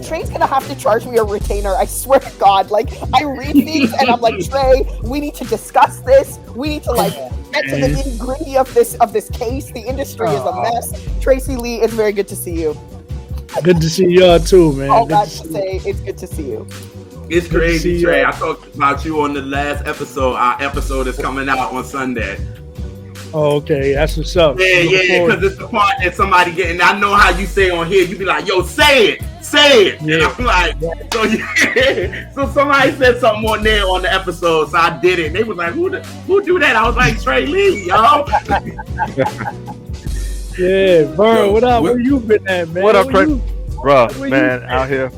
Trey's gonna have to charge me a retainer. I swear to God. Like, I read things and I'm like, Trey, we need to discuss this. We need to get to the nitty-gritty of this case. The industry is a mess. Tracy Lee, it's very good to see you. Good to see y'all too, man. All that to say, it's good to see you. It's crazy, Trey. I talked about you on the last episode. Our episode is coming out on Sunday. Oh, okay, that's what's up. Yeah, because it's the part that somebody getting. I know how you say on here. You be like, "Yo, say it." Yeah. And I'm like, so somebody said something on there on the episode, so I did it. They was like, "Who do that?" I was like, "Trey Lee, yo." Yeah, Vern, what up? Where you been at, man? What up, Trey? Bro, man, out here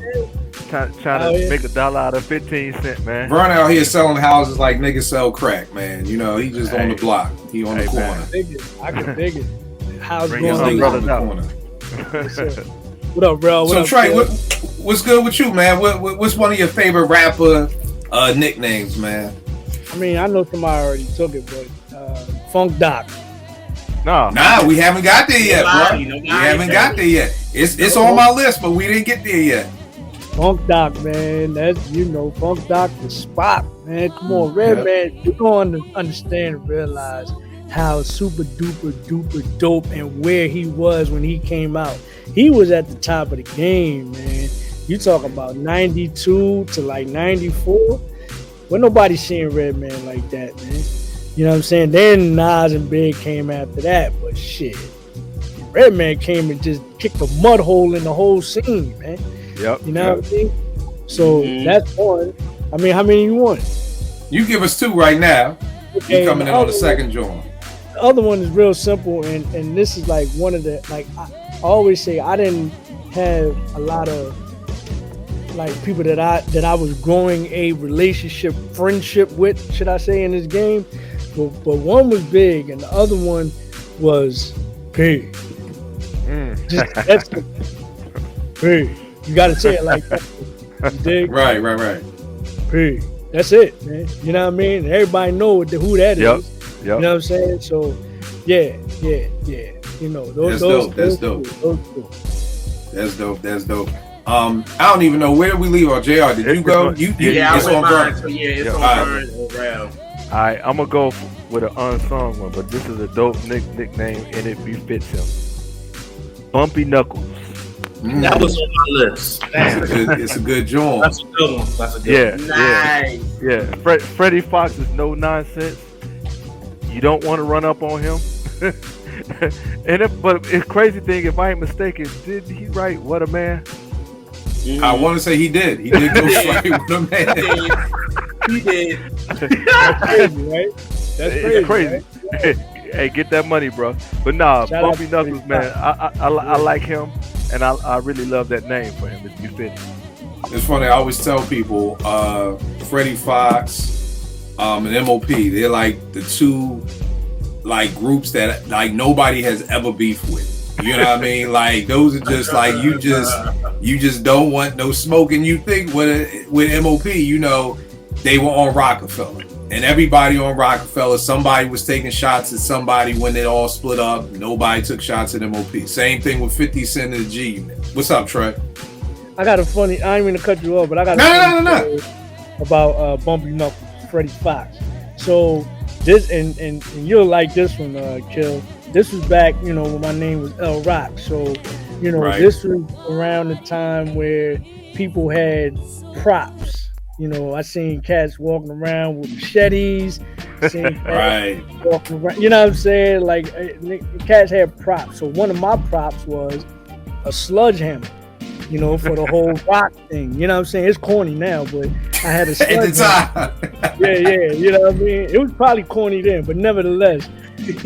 trying to make $1 out of 15 cents, man. Vern out here selling houses like niggas sell crack, man. He just on the block. He on the corner. I can dig it. How's Bring your going? brothers out. What up, bro? So Trey, what's good with you, man? What's one of your favorite rapper nicknames, man? I mean, I know somebody already took it, but Funk Doc. Nah, we haven't got there yet, bro. We haven't got there yet. It's on my list, but we didn't get there yet. Funk Doc, man. That's, Funk Doc the spot, man. Come on, Redman. You don't understand and realize how super duper dope and where he was when he came out. He was at the top of the game, man. You talk about 92 to like 94. Well, nobody's seeing Redman like that, man. You know what I'm saying? Then Nas and Big came after that, but shit. Redman came and just kicked a mud hole in the whole scene, man. Yep. You know what I mean? So that's one. I mean, how many you want? You give us two right now. Okay, you coming in on the second joint. The other one is real simple, and this is like one of the, like, I always say I didn't have a lot of like people that I was growing a relationship, friendship with, should I say, in this game. But one was Big and the other one was P. Just that's P. You gotta say it like that. You dig? Right. P. That's it, man. You know what I mean? Everybody know who that is. Yep. You know what I'm saying? So yeah. You know, That's dope. That's dope. I don't even know, where did we leave our JR? Did you go? It's on Burn. So it's on Burn. All right, I'm gonna go with an unsung one, but this is a dope nickname and it befits him. Bumpy Knuckles. That was on my list. It's a good joint. That's a good one. That's a good one. Nice. Yeah. Freddie Fox is no nonsense. You don't want to run up on him. But the crazy thing, if I ain't mistaken, did he write What a Man? I want to say he did. He did go straight with a man. He did. That's crazy, right? That's crazy. Right? Hey, get that money, bro. But nah, Shout Bumpy out to Knuckles, Freddie man. I like him, and I really love that name for him. It's befitting. It's funny. I always tell people, Freddie Fox, and MOP. They're like the two, like, groups that like nobody has ever beefed with. You know what I mean? Like, those are just like you just don't want no smoke. And you think with MOP, you know, they were on Rockefeller, and everybody on Rockefeller, somebody was taking shots at somebody when it all split up. Nobody took shots at MOP. Same thing with 50 Cent and the G Unit. What's up, Trey? I got a funny. I ain't mean to cut you off, but I got no. About Bumpy Knuckles, Freddie Fox. So this and you'll like this one, Kill. This was back, you know, when my name was L Rock. So, you know, This was around the time where people had props. You know, I seen cats walking around with machetes. Seen cats walking around, you know what I'm saying? Like, cats had props. So one of my props was a sludge hammer, you know, for the whole rock thing. You know what I'm saying? It's corny now, but I had a sludge hammer. Yeah, you know what I mean? It was probably corny then, but nevertheless,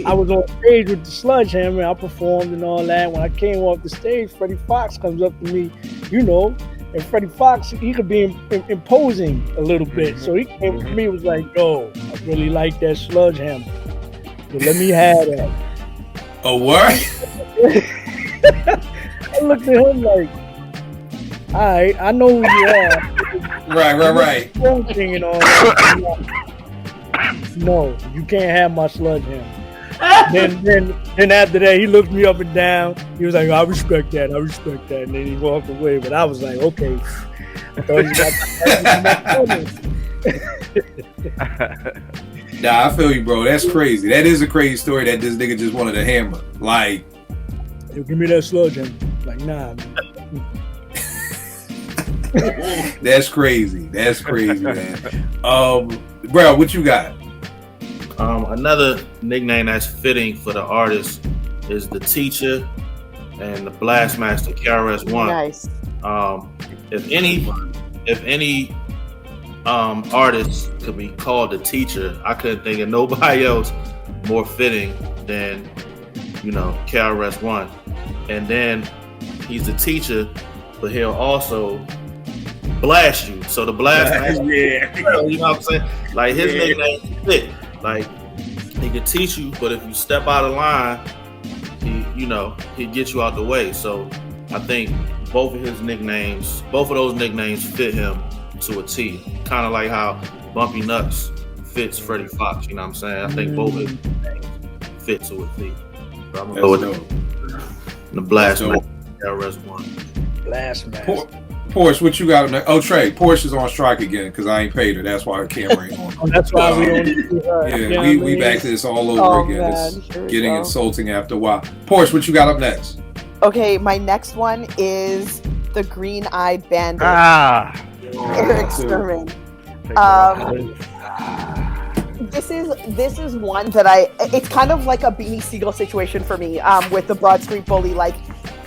I was on stage with the sludge hammer. I performed and all that. When I came off the stage, Freddie Fox comes up to me, you know, and Freddie Fox, he could be imposing a little bit. So he came to me and was like, yo, I really like that sludge hammer. So let me have that. A what? I looked at him like, all right, I know who you are. Right. And all that. No, you can't have my sludge hammer. Then after that, he looked me up and down. He was like, I respect that. And then he walked away. But I was like, okay. I thought he got Nah, I feel you, bro. That's crazy. That is a crazy story that this nigga just wanted a hammer. Like, yo, give me that sludge hammer. Like, nah, man. That's crazy, man. Bro, what you got? Another nickname that's fitting for the artist is the Teacher and the Blastmaster KRS-One. Nice. If any artist could be called the Teacher, I couldn't think of nobody else more fitting than, you know, KRS-One. And then he's the teacher, but he'll also blast you. So the blast, you know what I'm saying? Like, his nickname fit. Like, he can teach you, but if you step out of line, you know, he'd get you out the way. So I think both of those nicknames fit him to a T. Kind of like how Bumpy Nuts fits Freddie Fox, you know what I'm saying? I think both of his nicknames fit to a T. So I'm gonna go with the Blast Man. LRS1. Blast Man. Porsche, what you got? Oh, Trey, Porsche is on strike again because I ain't paid her. That's why her camera ain't on. That's why we we back to this all over again. It's getting insulting after a while. Porsche, what you got up next? Okay, my next one is the Green-Eyed Bandit. Eric Sermon. This is one that it's kind of like a Beanie Siegel situation for me with the Broad Street Bully. Like,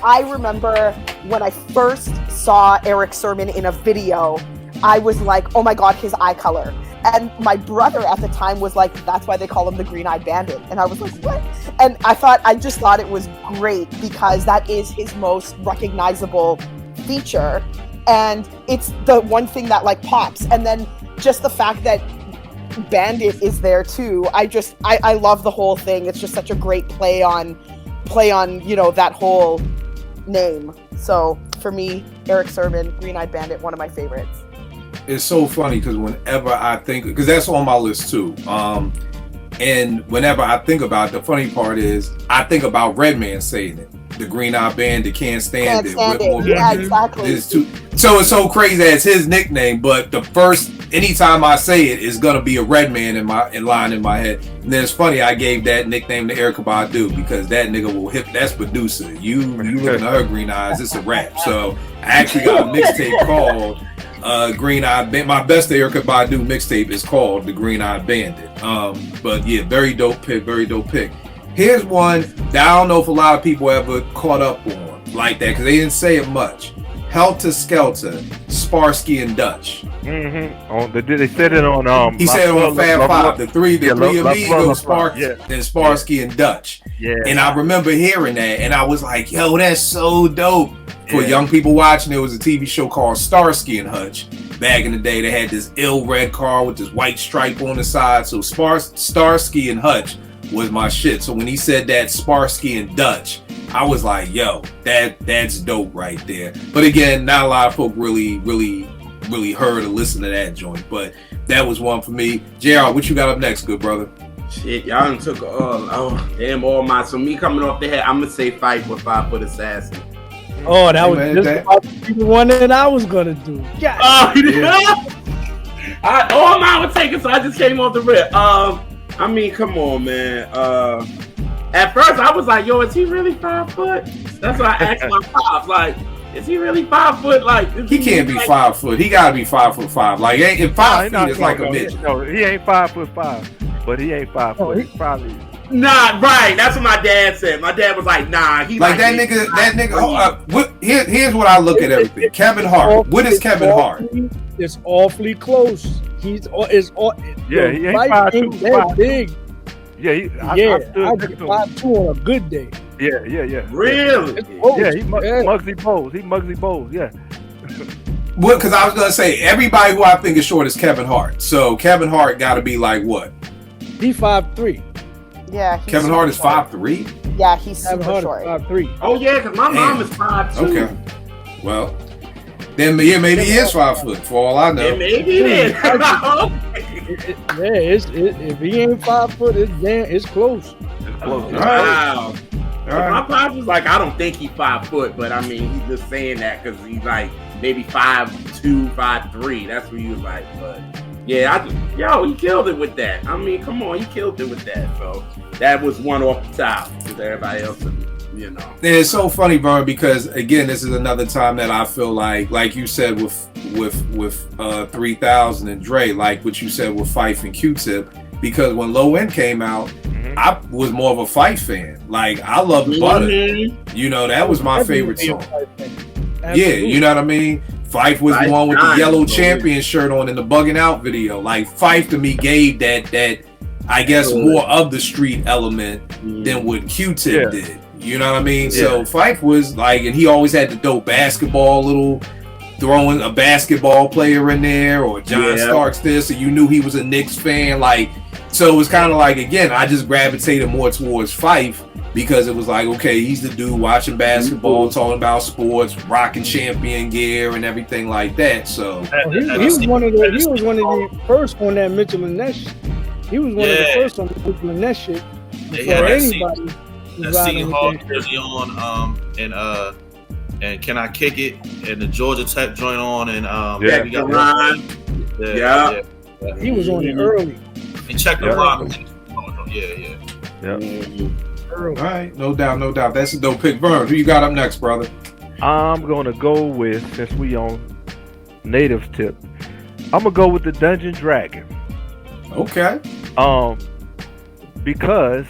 I remember when I first saw Eric Sermon in a video, I was like, oh my God, his eye color. And my brother at the time was like, that's why they call him the Green-Eyed Bandit. And I was like, what? And I just thought it was great because that is his most recognizable feature. And it's the one thing that like pops. And then just the fact that Bandit is there too. I love the whole thing. It's just such a great play on, you know, that whole name. So for me, Eric Sermon, Green-Eyed Bandit, one of my favorites. It's so funny because whenever I think, because that's on my list too. And whenever I think about it, the funny part is I think about Redman saying it. The Green-Eyed Bandit can't stand it. Yeah, exactly. So it's so crazy that it's his nickname, but anytime I say it, it's gonna be a Redman in line in my head. And then it's funny, I gave that nickname to Erykah Badu because that nigga will hit. That's producer. You looking at her green eyes, it's a rap. So I actually got a mixtape called Green-Eyed Bandit. My best Erykah Badu mixtape is called The Green-Eyed Bandit. But yeah, very dope pick. Here's one that I don't know if a lot of people ever caught up on like that because they didn't say it much. Helter Skelter, Sparsky and Dutch. They said it on. He said on Fab Five, the three amigos, then Sparsky and Dutch. Yeah. And I remember hearing that, and I was like, "Yo, that's so dope." For young people watching, there was a TV show called Starsky and Hutch. Back in the day, they had this ill red car with this white stripe on the side. So Starsky and Hutch was my shit. So when he said that Sparsky and Dutch, I was like, yo, that's dope right there. But again, not a lot of folk really heard or listened to that joint. But that was one for me. JR, what you got up next, good brother? Shit, y'all done took all mine. So me coming off the head, I'm gonna say Fight with 5 Foot Assassin. Oh, that was just about the one that I was gonna do. All mine were taken, so I just came off the rip. I mean, come on, man. At first, I was like, "Yo, is he really 5 foot?" That's why I asked my pops, like, "Is he really 5 foot?" Like, he can't be 5 foot. He gotta be 5'5". Like, if 5 feet is like a midget. No, he ain't 5'5", but he ain't 5 foot. He's probably. Nah, right. That's what my dad said. My dad was like, "Nah, he like that nigga. That nigga. Here's what I look at everything. Kevin Hart. What is Kevin Hart? It's awfully close. He ain't 5'2", that big. Yeah, I get 5'2" on a good day. Yeah. Really? Yeah, he Muggsy Bowles. Yeah. Well, because I was gonna say everybody who I think is short is Kevin Hart. So Kevin Hart got to be like what? He 5'3". Yeah. Kevin Hart is 5'3". Yeah, he's super short. 5'3". Oh yeah, because my mom is 5'2". Okay. Well, then maybe he is 5 foot for all I know. Yeah, maybe it is. If he ain't 5 foot, it's close. It's close. Wow. My pops was like, I don't think he's 5 foot, but I mean, he's just saying that because he's like maybe 5'2", 5'3". That's what he was like. But yeah, he killed it with that. I mean, come on, he killed it with that. So that was one off the top because everybody else, you know. And it's so funny, Vern, because again, this is another time that I feel like you said with 3000 and Dre, like what you said with Phife and Q-Tip, because when Low End came out, I was more of a Phife fan. Like I loved Butter. You know, that was my favorite song. Yeah, you know what I mean? Phife was the one with the yellow champion shirt on in the Bugging Out video. Like Phife to me gave that I guess more of the street element than what Q-Tip did. You know what I mean? Yeah. So Phife was like, and he always had the dope basketball, little throwing a basketball player in there or John Starks this, so you knew he was a Knicks fan. Like, so it was kind of like, again, I just gravitated more towards Phife because it was like, okay, he's the dude watching basketball, talking about sports, rocking champion gear and everything like that. So he was one of the first on that Mitchell and Ness. He was one of the first on Mitchell and Ness shit. Yeah, anybody. That Seton Hall jersey on, and Can I Kick It, and the Georgia Tech joint on, and he was on it early. He checked the line. All right, no doubt. That's a dope pick. Vern, who you got up next, brother? I'm gonna go with, since we on native tip, I'm gonna go with the Dungeon Dragon. Okay. Because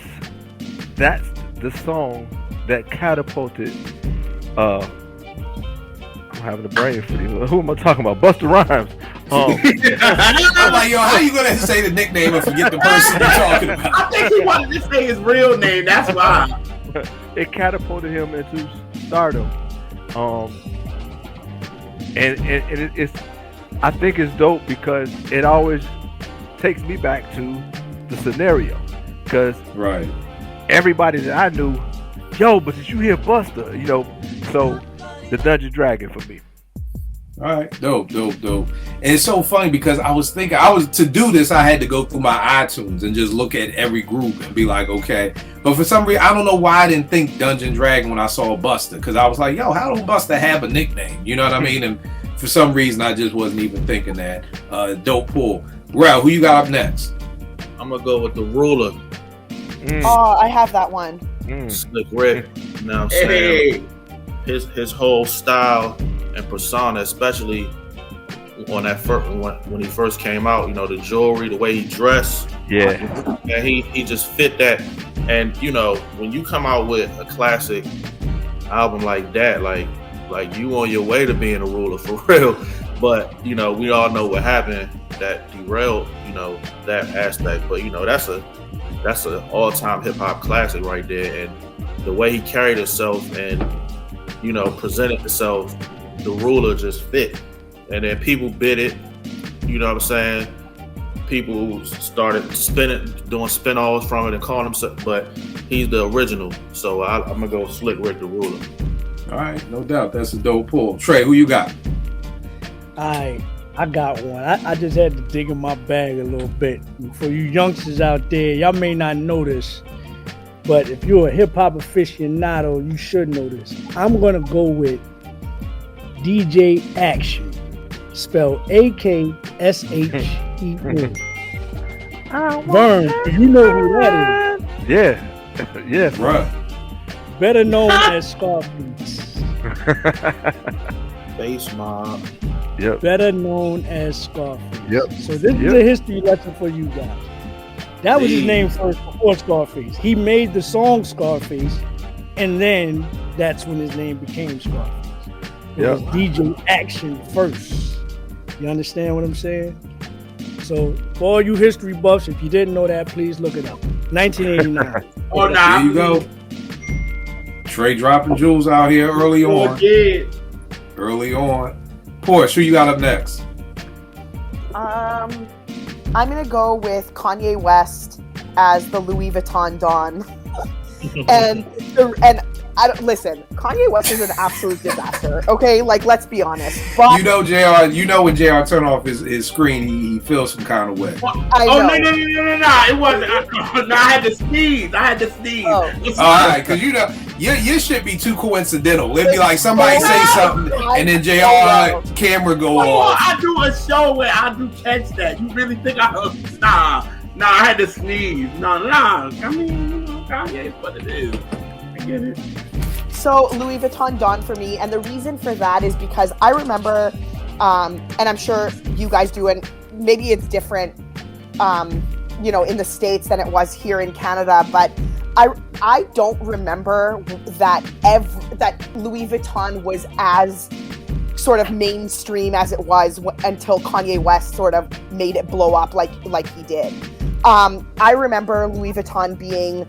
that's the song that catapulted. I'm having a brain for you. Who am I talking about? Busta Rhymes. I'm like, yo, how you gonna say the nickname and forget the person you're talking about? I think he wanted to say his real name. That's why. It catapulted him into stardom. And it's, I think it's dope because it always takes me back to the scenario. Because everybody that I knew, yo, but did you hear Busta? You know, so the Dungeon Dragon for me. All right, dope. And it's so funny because I was thinking, to do this, I had to go through my iTunes and just look at every group and be like, okay. But for some reason, I don't know why I didn't think Dungeon Dragon when I saw Busta, because I was like, yo, how don't Busta have a nickname? You know what I mean? And for some reason, I just wasn't even thinking that. Dope pull. Rel, who you got up next? I'm gonna go with the Ruler. Oh, I have that one. Slick Rick. You know what I'm saying? His whole style and persona, especially on that when he first came out, you know, the jewelry, the way he dressed, and he just fit that. And you know, when you come out with a classic album like that, like you on your way to being a ruler for real. But you know, we all know what happened that derailed, you know, that aspect. But you know, that's an all-time hip hop classic right there. And the way he carried himself and, you know, presented himself, the Ruler just fit. And then people bid it, you know what I'm saying? People started doing spin-offs from it and calling himself, but he's the original. So I'm gonna go Slick Rick the Ruler. All right, no doubt. That's a dope pull. Trey, who you got? I got one. I just had to dig in my bag a little bit. For you youngsters out there, y'all may not know this, but if you're a hip-hop aficionado, you should know this. I'm going to go with DJ Action, spelled AKSHEO. Vern, you know who that is. Yeah. Yes. Right. Better known as Scarface. Face Mob. Yep. Better known as Scarface. Yep. So this is a history lesson for you guys. That was his name first before Scarface. He made the song Scarface, and then that's when his name became Scarface. It was DJ Action first. You understand what I'm saying? So for all you history buffs, if you didn't know that, please look it up. 1989. Oh, nah. There you go. Trey dropping jewels out here early on. Early on. Porsche, who you got up next? I'm gonna go with Kanye West as the Louis Vuitton Don, and I don't listen. Kanye West is an absolute disaster. Okay, like let's be honest. But you know, JR. You know when JR turn off his screen, he feels some kind of way. No! It wasn't. No, I had to sneeze. Oh, all right, because you know your shit be too coincidental. It'd be like somebody say something and then JR camera go off. I do a show where I do catch that. You really think Nah, I had to sneeze. Nah. I mean, Kanye is what it is. I get it. So Louis Vuitton Don for me, and the reason for that is because I remember, and I'm sure you guys do, and maybe it's different, you know, in the States than it was here in Canada, but I don't remember that Louis Vuitton was as sort of mainstream as it was until Kanye West sort of made it blow up like he did. I remember Louis Vuitton being,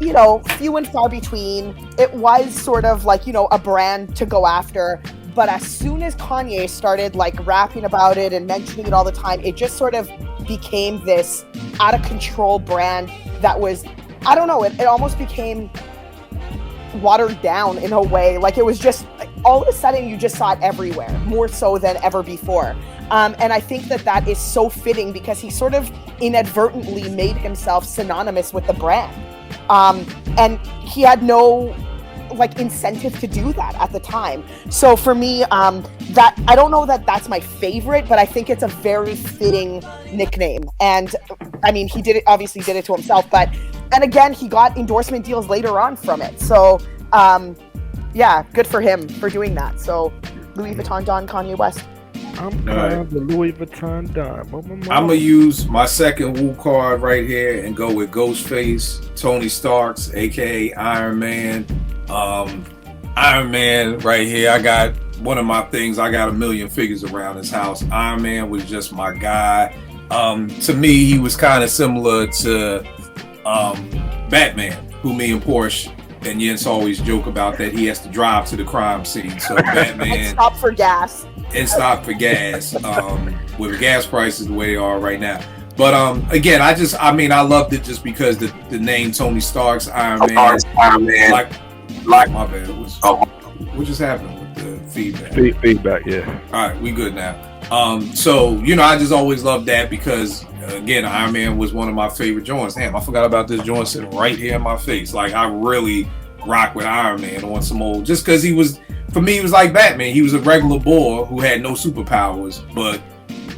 you know, few and far between. It was sort of like, you know, a brand to go after. But as soon as Kanye started like rapping about it and mentioning it all the time, it just sort of became this out of control brand that was, I don't know, it almost became watered down in a way. Like, it was just, all of a sudden, you just saw it everywhere, more so than ever before. And I think that is so fitting because he sort of inadvertently made himself synonymous with the brand. And he had no incentive to do that at the time. So for me, that I don't know that that's my favorite, but I think it's a very fitting nickname. And I mean, he obviously did it to himself, and again, he got endorsement deals later on from it. So yeah, good for him for doing that. So Louis Vuitton Don, Kanye West. I'm the Louis Vuitton Don. I'm gonna use my second Wu card right here and go with Ghostface, Tony Starks, aka Iron Man. Iron Man right here. I got one of my things. I got 1 million figures around this house. Iron Man was just my guy. To me, he was kind of similar to Batman, who me and Porsche and Jens always joke about that he has to drive to the crime scene. So Batman and stop for gas. With gas prices the way they are right now. But again, I loved it just because the name Tony Stark's Iron Man. Like my bad. What just happened with the feedback? Feedback, yeah. All right, we good now. So I just always loved that because again, Iron Man was one of my favorite joints. Damn, I forgot about this joint sitting right here in my face. Like, I really rock with Iron Man on some old, just because he was, for me, he was like Batman. He was a regular boy who had no superpowers, but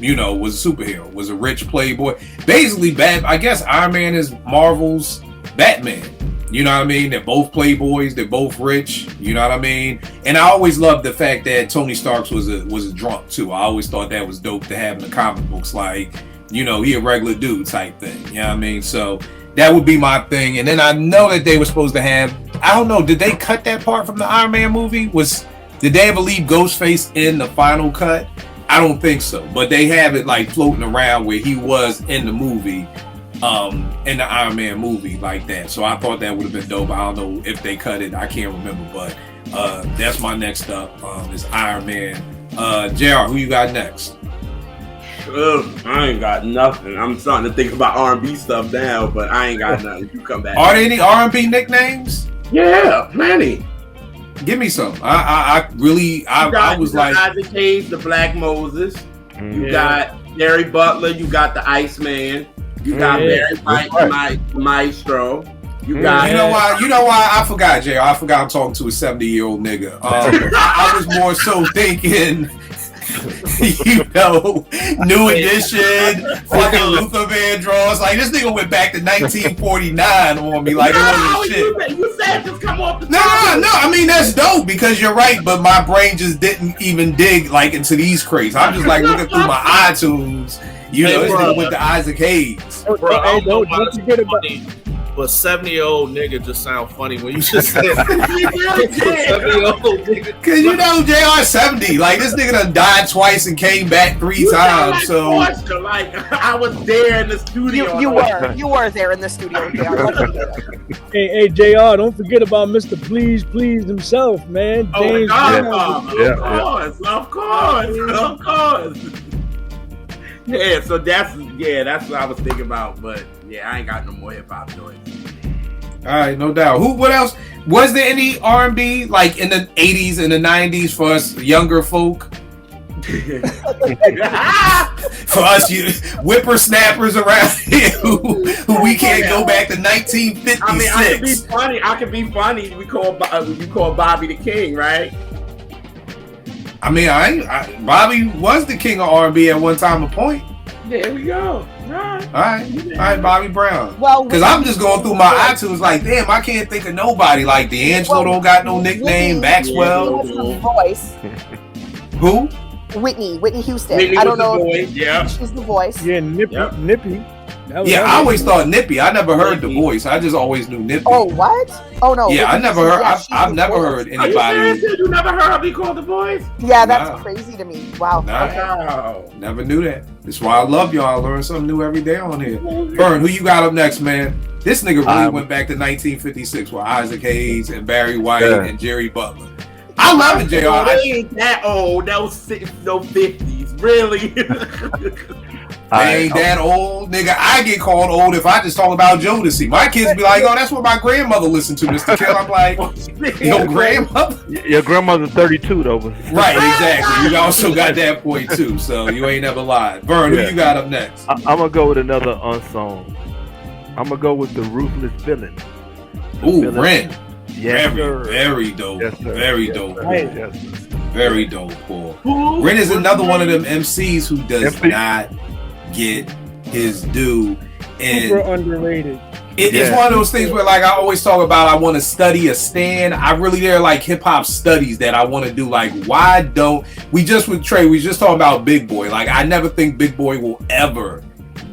was a superhero, was a rich playboy. Basically, I guess Iron Man is Marvel's Batman. You know what I mean? They're both playboys. They're both rich. You know what I mean? And I always loved the fact that Tony Stark was a drunk too. I always thought that was dope to have in the comic books. Like, he a regular dude type thing. You know what I mean? So that would be my thing. And then I know that they were supposed to have, I don't know, did they cut that part from the Iron Man movie? Did they ever leave Ghostface in the final cut? I don't think so. But they have it like floating around where he was in the movie. In the Iron Man movie like that. So I thought that would have been dope. I don't know if they cut it. I can't remember. But that's my next up is Iron Man. JR, who you got next? I ain't got nothing. I'm starting to think about R&B stuff now, but I ain't got nothing. You come back. Are there any R&B nicknames? Yeah, plenty. Give me some. I was like Isaac Hayes, the Black Moses. You got Gary Butler. You got the Iceman. You got Barry White, Maestro. You got. You know why? I forgot, JR. I forgot I'm talking to a 70-year-old nigga. I was more so thinking, New Edition, fucking Luther Vandross. Like, this nigga went back to 1949 on me. Like, it wasn't shit. You said just come off the No. I mean, that's dope because you're right, but my brain just didn't even dig like into these crates. I'm just like looking through my iTunes. This nigga went to Isaac Hayes. Bro, don't forget about it. But 70-year-old nigga just sound funny when you just said 70-year-old nigga. Cause JR 70. Like, this nigga done died twice and came back 3 times. So like I was there in the studio. You were there in the studio, JR. Hey, JR, don't forget about Mr. Please himself, man. James Of course. Yeah, so that's what I was thinking about, but yeah, I ain't got no more hip hop joints. All right, no doubt. What else? Was there any R&B like in the 80s and the 90s for us younger folk? For us whippersnappers around here who we can't go back to 1956. I mean, I can be funny. We call Bobby the King, right? I mean, Bobby was the king of R&B at one time, a point. There we go. All right, Bobby Brown. Well, because I'm just going through my iTunes like, damn, I can't think of nobody. Like, D'Angelo don't got no nickname. Maxwell. The voice. Who? Whitney Houston. Whitney I don't know. Yeah. She's the voice. Yeah, Nippy. I always thought Nippy. I never heard the voice. I just always knew Nippy. Oh, what? Oh no. Yeah, I never heard. I've never heard anybody. Are you serious? You never heard her be called the voice? Yeah, that's crazy to me. Wow. Wow. Never knew that. That's why I love y'all. I learn something new every day on here. Vern, who you got up next, man? This nigga really went back to 1956 with Isaac Hayes and Barry White and Jerry Butler. I love it, JR. They ain't that old. That was no 50s, really. They ain't that old, nigga. I get called old if I just talk about Jodeci. My kids be like, "Oh, that's what my grandmother listened to, Mr. Kill." I'm like, "Your grandmother? Your grandmother's 32 though." Right, exactly. You also got that point too, so you ain't never lied. Vern, who you got up next? I'm gonna go with another unsung. I'm gonna go with the Ruthless Villain. Ooh, Ren. Yes, very dope. Yes, sir. Very Yes, dope. sir. Yes, sir. Very dope, Paul. Ren is another one of them MCs who does not get his due. And super underrated. It's one of those things where, like, I always talk about, I want to study a stand. I really, there are like hip hop studies that I want to do. Like, why don't we just with Trey? We just talking about Big Boy. Like, I never think Big Boy will ever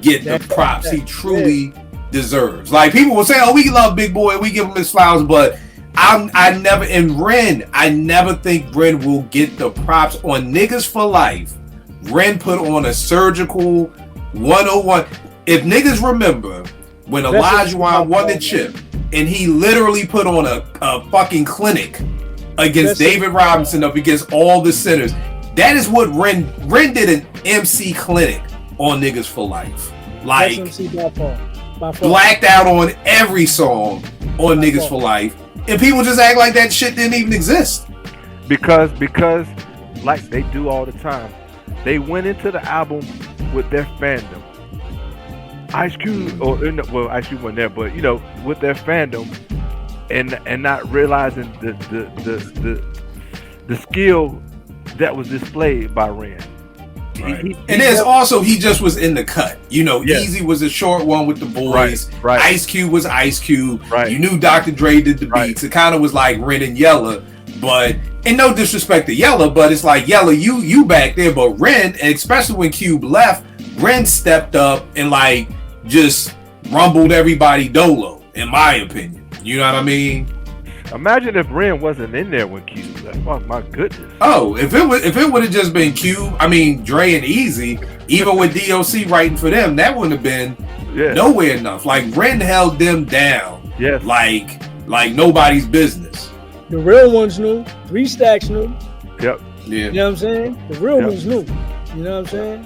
get the props he truly deserves. Like, people will say, "Oh, we love Big Boy, we give him his flowers," but I never, and Ren, I never think Ren will get the props on Niggas for Life. Ren put on a surgical 101. If niggas remember when Elijah won the chip and he literally put on a fucking clinic against David Robinson up against all the sinners, that is what Ren did, an MC clinic on Niggas for Life. Like, blacked out on every song on Niggas for Life. And people just act like that shit didn't even exist. Because like they do all the time, they went into the album with their fandom. Ice Cube, Ice Cube wasn't there, but with their fandom, and not realizing the skill that was displayed by Ren. Right. And there's also, he just was in the cut. Easy was a short one with the boys. Right. Ice Cube was Ice Cube. Right. You knew Dr. Dre did the beats. It kind of was like Ren and Yella, but, and no disrespect to Yella, but it's like, Yella, you back there, but Ren, and especially when Cube left, Ren stepped up and like just rumbled everybody dolo, in my opinion. You know what I mean? Imagine if Ren wasn't in there when Cube left. Oh my goodness. Oh, if it would have just been Cube, Dre and Easy, even with DOC writing for them, that wouldn't have been nowhere enough. Like, Ren held them down. Yes. Like nobody's business. The real ones knew. 3 Stacks knew. Yep. Yeah. You know what I'm saying? The real ones knew. You know what I'm saying?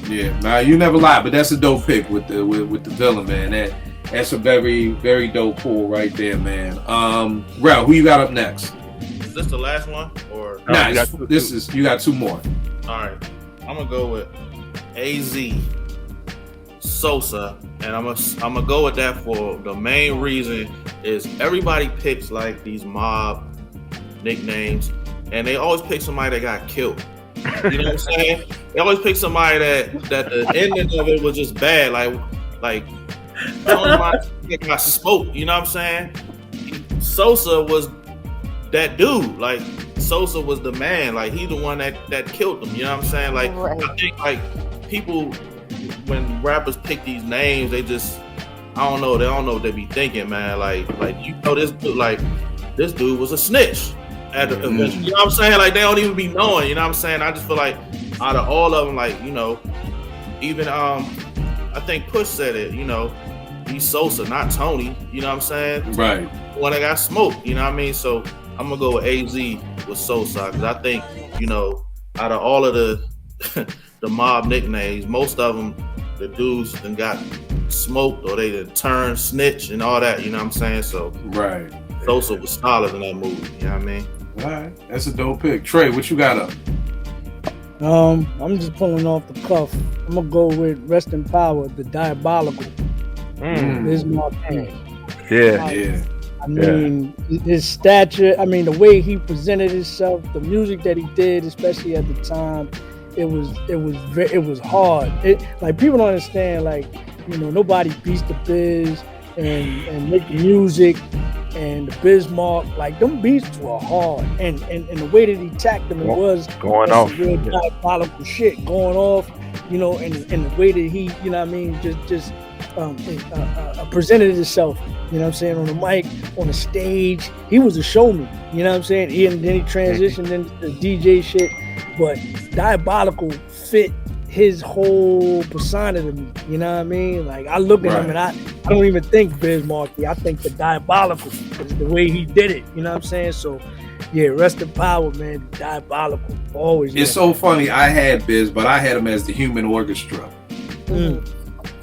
Yeah. Nah, you never lie, but that's a dope pick with the villain, man. That's a very, very dope pull right there, man. Rel, who you got up next? Is this the last one? Or nah, you got 2 more. Alright. I'm gonna go with AZ Sosa, and I'm gonna go with that for the main reason is everybody picks like these mob nicknames, and they always pick somebody that got killed. You know what I'm saying? They always pick somebody that the ending of it was just bad, like got smoked. You know what I'm saying? Sosa was that dude. Like, Sosa was the man. Like, he the one that killed them. You know what I'm saying? Like, I think like people, when rappers pick these names, they just, I don't know. They don't know what they be thinking, man. Like this dude was a snitch at the event. You know what I'm saying? Like, they don't even be knowing. You know what I'm saying? I just feel like out of all of them, like, even I think Push said it. He's Sosa, not Tony. You know what I'm saying? Right. When I got smoked. You know what I mean? So I'm gonna go with AZ with Sosa, because I think out of all of the the mob nicknames, most of them, the dudes then got smoked or they done turned snitch and all that. You know what I'm saying? So right. Sosa was solid in that movie. You know what I mean? All right, that's a dope pick. Trey, what you got up? I'm just pulling off the cuff. I'm gonna go with Rest in Power, the Diabolical. This is my thing. Yeah. I mean, his stature. I mean, the way he presented himself, the music that he did, especially at the time, it was hard. Like, people don't understand. Like, nobody beats the Biz and make music and the Bismarck. Like, them beats were hard, and the way that he tacked them, it was going off, real diabolical shit going off. And the way that he, just presented himself, you know what I'm saying, on the mic, on the stage. He was a showman, you know what I'm saying? And then he transitioned into the DJ shit, but Diabolical fit his whole persona to me, you know what I mean? Like, I look at him and I don't even think Bismarck, I think the Diabolical is the way he did it, you know what I'm saying? So Yeah, rest in power, man. Diabolical. Always. It's so funny. I had Biz, but I had him as the Human Orchestra.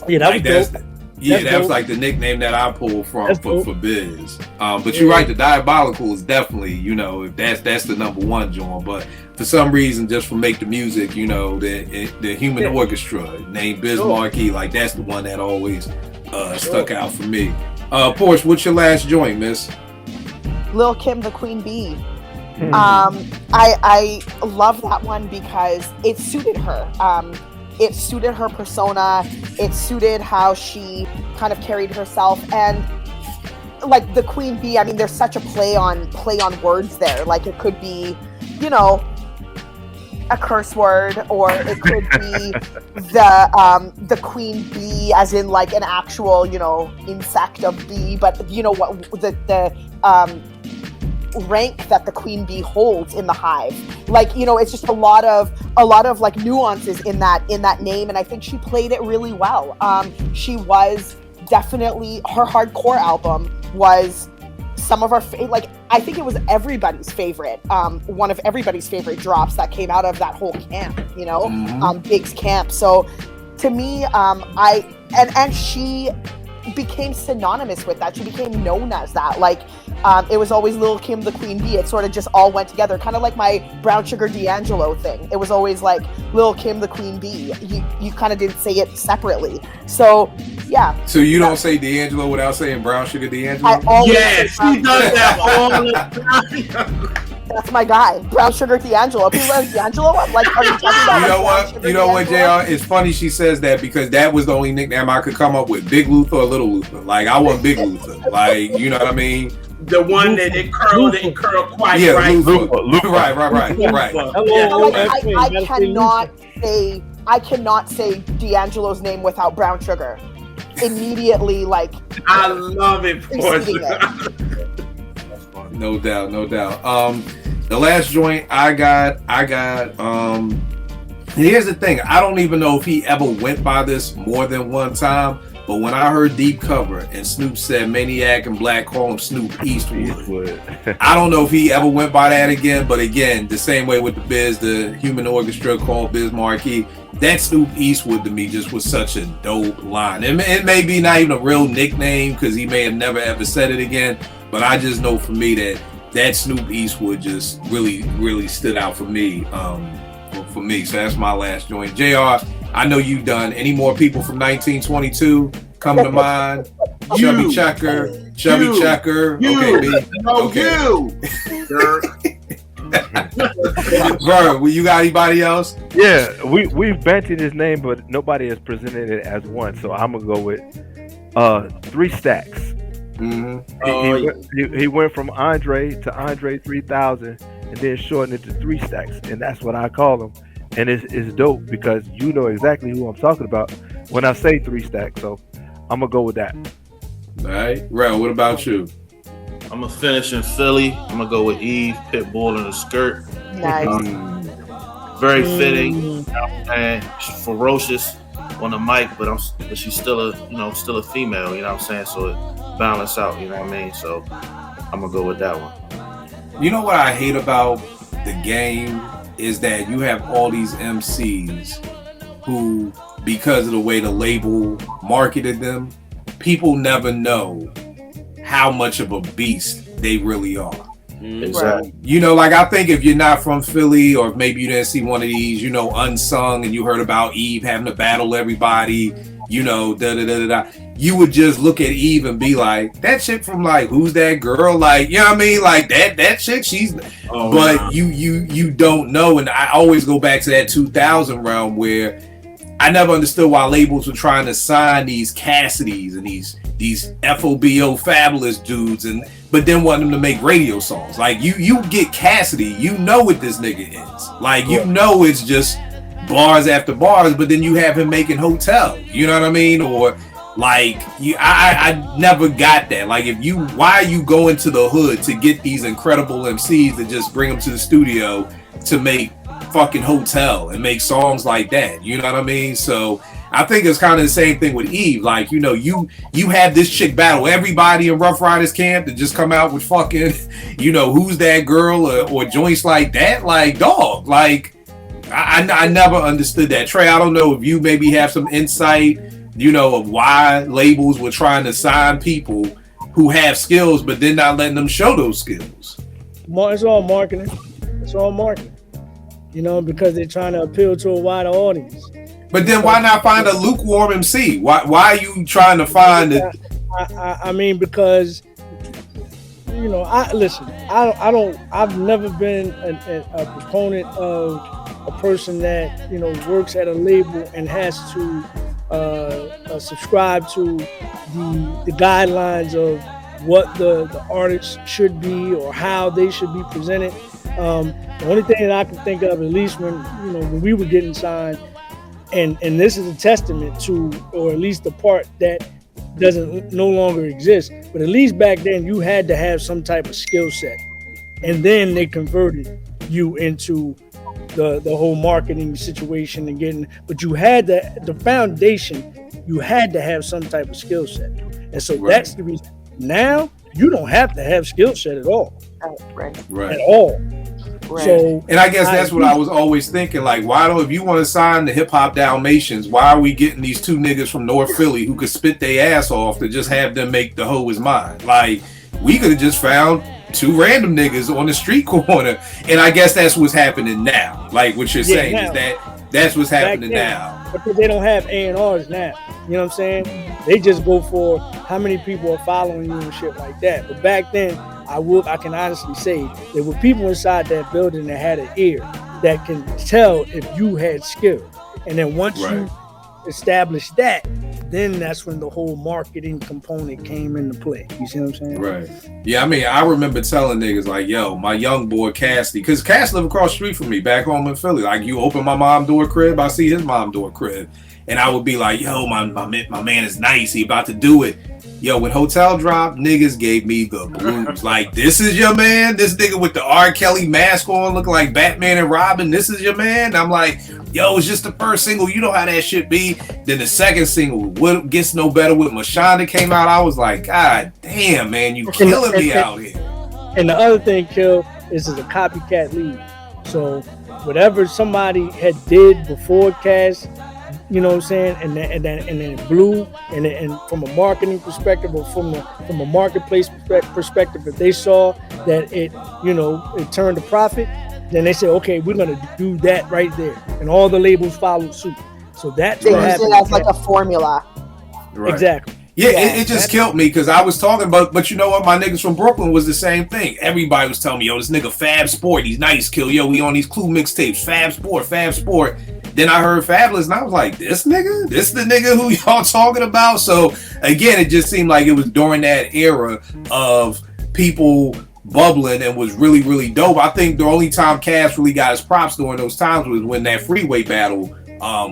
Yeah, that was dope. That was like the nickname that I pulled from for Biz. But you're right, the Diabolical is definitely, if that's the number one joint. But for some reason, just for Make the Music, the Human Orchestra named Biz Markie, like that's the one that always stuck out for me. Porsche, what's your last joint, miss? Lil' Kim, the Queen Bee. I love that one because it suited her. It suited her persona. It suited how she kind of carried herself, and like the Queen Bee. I mean, there's such a play on words there. Like it could be, a curse word, or it could be the Queen Bee, as in like an actual, insect of bee. But what the rank that the Queen Bee holds in the hive, like it's just a lot of like nuances in that name, and I think she played it really well. She was definitely, her hardcore album was some of our I think it was everybody's favorite, one of everybody's favorite drops that came out of that whole camp, Big's camp. So to me, and she became synonymous with that. She became known as that. Like, it was always Lil' Kim, the Queen Bee. It sort of just all went together, kind of like my Brown Sugar D'Angelo thing. It was always like Lil' Kim, the Queen Bee. You kind of didn't say it separately. So yeah. So you don't say D'Angelo without saying Brown Sugar D'Angelo? Yes, he does that all the time. That's my guy, Brown Sugar D'Angelo. People like D'Angelo. I'm like, are you talking about? You know what, JR? It's funny she says that because that was the only nickname I could come up with: Big Luther or Little Luther. Like I want Big Luther. Like, you know what I mean? The one that it curled quite right. Luther. Right. I cannot say D'Angelo's name without Brown Sugar. Immediately, like I love it. No doubt. The last joint I got. Here's the thing. I don't even know if he ever went by this more than one time. But when I heard Deep Cover and Snoop said Maniac and Black call him Snoop Eastwood, I don't know if he ever went by that again. But again, the same way with the Biz, the Human Orchestra called Biz Markie. That Snoop Eastwood to me just was such a dope line. It may be not even a real nickname because he may have never ever said it again. But I just know for me that Snoop Eastwood just really, really stood out for me. So that's my last joint. JR, I know you've done. Any more people from 1922 come to mind? Chubby Checker. Okay, B. Okay. Bro, you got anybody else? Yeah, we've mentioned his name, but nobody has presented it as one. So I'm gonna go with 3 Stacks. He went from Andre to Andre 3000, and then shortened it to 3 Stacks, and that's what I call him. And it's dope because you know exactly who I'm talking about when I say 3 Stacks. So I'm gonna go with that. All right, Rel, what about you? I'm gonna finish in Philly. I'm gonna go with Eve, Pitbull in a skirt. Nice. Very fitting, and she's ferocious on the mic, but she's still a female. You know what I'm saying? So it balance out. You know what I mean? So I'm gonna go with that one. You know what I hate about the game is that you have all these MCs who, because of the way the label marketed them, people never know how much of a beast they really are. Exactly. Like I think if you're not from Philly, or maybe you didn't see one of these, Unsung, and you heard about Eve having to battle everybody, you would just look at Eve and be like, that chick from like, who's that girl? Like, you know what I mean? Like that chick, she's, you don't know. And I always go back to that 2000 realm where I never understood why labels were trying to sign these Cassidys and these FOBO fabulous dudes, but then want them to make radio songs. Like you get Cassidy, you know what this nigga is. Like, it's just bars after bars, but then you have him making Hotel. You know what I mean? Or like, I never got that. Like, why are you going to the hood to get these incredible MCs to just bring them to the studio to make fucking Hotel and make songs like that? You know what I mean? So I think it's kind of the same thing with Eve. Like, you know, you have this chick battle everybody in Rough Riders camp to just come out with fucking, you know, who's that girl or joints like that. Like, dog, like, I never understood that. Trey, I don't know if you maybe have some insight, you know, of why labels were trying to sign people who have skills, but then not letting them show those skills. It's all marketing. It's all marketing. You know, because they're trying to appeal to a wider audience. But then why not find a lukewarm MC? Why are you trying to find it? I mean, because, you know, I've never been a proponent of a person that, you know, works at a label and has to subscribe to the guidelines of what the artists should be or how they should be presented. The only thing that I can think of, at least when we were getting signed, and this is a testament to, or at least the part that doesn't no longer exist, but at least back then you had to have some type of skill set, and then they converted you into the whole marketing situation and getting, but you had the foundation, you had to have some type of skill set, and so that's the reason. Now you don't have to have skill set at all, at all. Right. So, and I guess that's what I was always thinking. Like, why don't, if you want to sign the Hip Hop Dalmatians, why are we getting these two niggas from North Philly who could spit their ass off to just have them make the hoe is mine? Like, we could have just found two random niggas on the street corner. And I guess that's what's happening now. Like, what you're saying is that's what's happening now. Because they don't have A&Rs now. You know what I'm saying? They just go for how many people are following you and shit like that. But back then, I can honestly say there were people inside that building that had an ear that can tell if you had skill. And then once you establish that, then that's when the whole marketing component came into play. You see what I'm saying? Right. Yeah, I mean, I remember telling niggas like, yo, my young boy Casty, because Cass lived across the street from me back home in Philly. Like, you open my mom door crib, I see his mom door crib. And I would be like, yo, my man is nice. He about to do it. Yo, when Hotel dropped, niggas gave me the blues. Like, this is your man? This nigga with the R. Kelly mask on looking like Batman and Robin, this is your man? And I'm like, yo, it's just the first single. You know how that shit be. Then the second single, What Gets No Better with Mashonda came out. I was like, God damn, man, you killing me out here. And the other thing, Kill, is a copycat lead. So whatever somebody had did before Cass, you know what I'm saying, and then it blew, and from a marketing perspective or from a marketplace perspective, if they saw that it turned a profit, then they said, okay, we're gonna do that right there, and all the labels followed suit. So that's what happened. They use it as like a formula. Right. Exactly. Yeah, it just killed me because I was talking about, but you know what, my niggas from Brooklyn was the same thing. Everybody was telling me, yo, this nigga Fab Sport, he's nice, Kill. Yo, we on these Clue mixtapes, Fab Sport. Then I heard Fabulous, and I was like, this the nigga who y'all talking about? So again, it just seemed like it was during that era of people bubbling and was really, really dope. I think the only time Cass really got his props during those times was when that Freeway battle,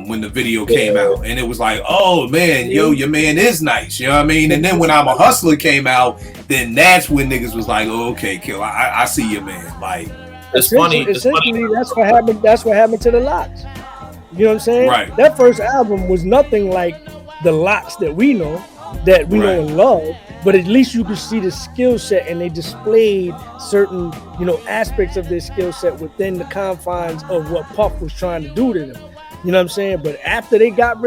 when the video came out, and it was like, oh man, yo, your man is nice, you know what I mean? And then when I'm a Hustler came out, then that's when niggas was like, oh, okay, Kill, I see your man. Like, it's funny. Essentially, that's what happened. That's what happened to the Lox. You know what I'm saying? Right. That first album was nothing like the Lox that we know, know and love, but at least you could see the skill set, and they displayed certain, aspects of their skill set within the confines of what Puff was trying to do to them. You know what I'm saying? But after they got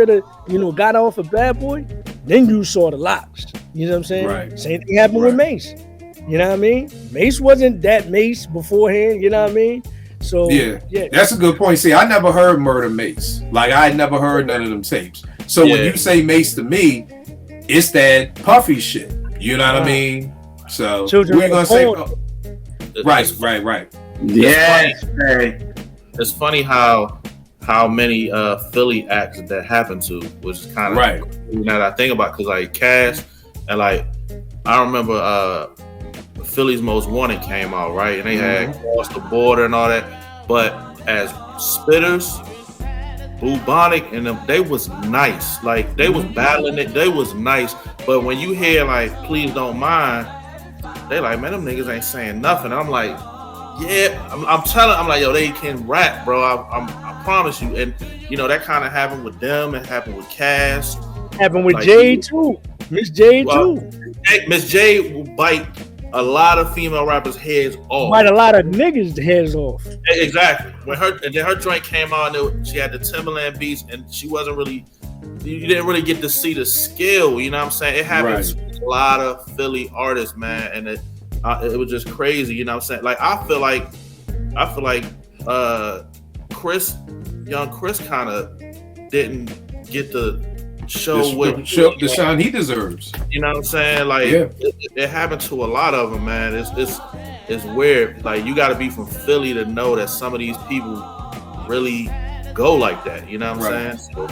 off of Bad Boy, then you saw the Lox. You know what I'm saying? Right. Same thing happened with Mace. You know what I mean? Mace wasn't that Mace beforehand, you know what I mean? So yeah, that's a good point. See, I never heard Murder Mace. Like, I had never heard none of them tapes. So when you say Mace to me, it's that Puffy shit. You know what I mean? So we're gonna say, right. Yeah, it's funny how many Philly acts that happened to, which is kind of right. Now that I think about, because like Cass and like I remember Philly's Most Wanted came out, right, and they had Cross the Border and all that, but as spitters, Bubonic and them, they was nice. Like, they was battling it, they was nice. But when you hear like Please Don't Mind, they like, man, them niggas ain't saying nothing. And I'm like, Yeah, I'm telling. I'm like, yo, they can rap, bro. I promise you. And you know that kind of happened with them. It happened with Cass. Happened with Jay too. Miss J too. Miss J will bite a lot of female rappers' heads off. Bite a lot of niggas' heads off. Exactly. When her joint came on, she had the Timberland beats, and she wasn't really. You didn't really get to see the skill. You know what I'm saying? It happens to a lot of Philly artists, man, and it was just crazy. You know what I'm saying? Like I feel like young Chris kind of didn't get the show the shine he deserves. You know what I'm saying? Like it happened to a lot of them, man. It's weird. Like you got to be from Philly to know that some of these people really go like that. You know what I'm saying? So,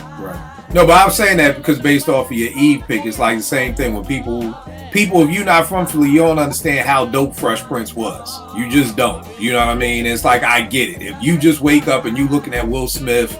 No, but I'm saying that because based off of your Eve pick, it's like the same thing when people, if you're not from Philly, you don't understand how dope Fresh Prince was. You just don't. You know what I mean? It's like, I get it. If you just wake up and you looking at Will Smith,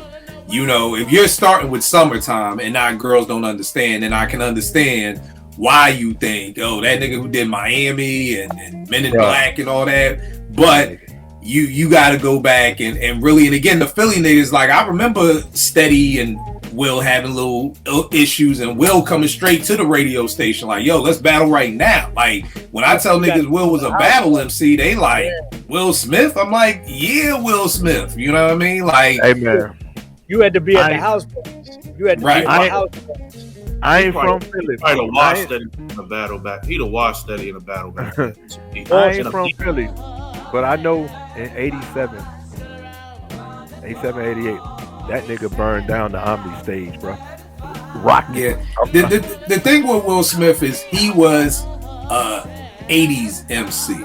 you know, if you're starting with Summertime and not Girls Don't Understand, then I can understand why you think, oh, that nigga who did Miami and Men in Black and all that. But you got to go back and really, and again, the Philly niggas, like, I remember Steady and Will having little issues and Will coming straight to the radio station like, yo, let's battle right now. Like, when I tell niggas Will was a battle MC, they like, Will Smith? I'm like, yeah, Will Smith. You know what I mean? Like, hey, man. You had to be at the house. You had to be at the house. I ain't from Philly. He'd have watched Steady in a battle back. He'd have watched Steady in a battle back. I ain't from Philly, but I know in 87, 88, that nigga burned down the Omni stage, bro. Rocking. Yeah. The thing with Will Smith is he was 80s MC.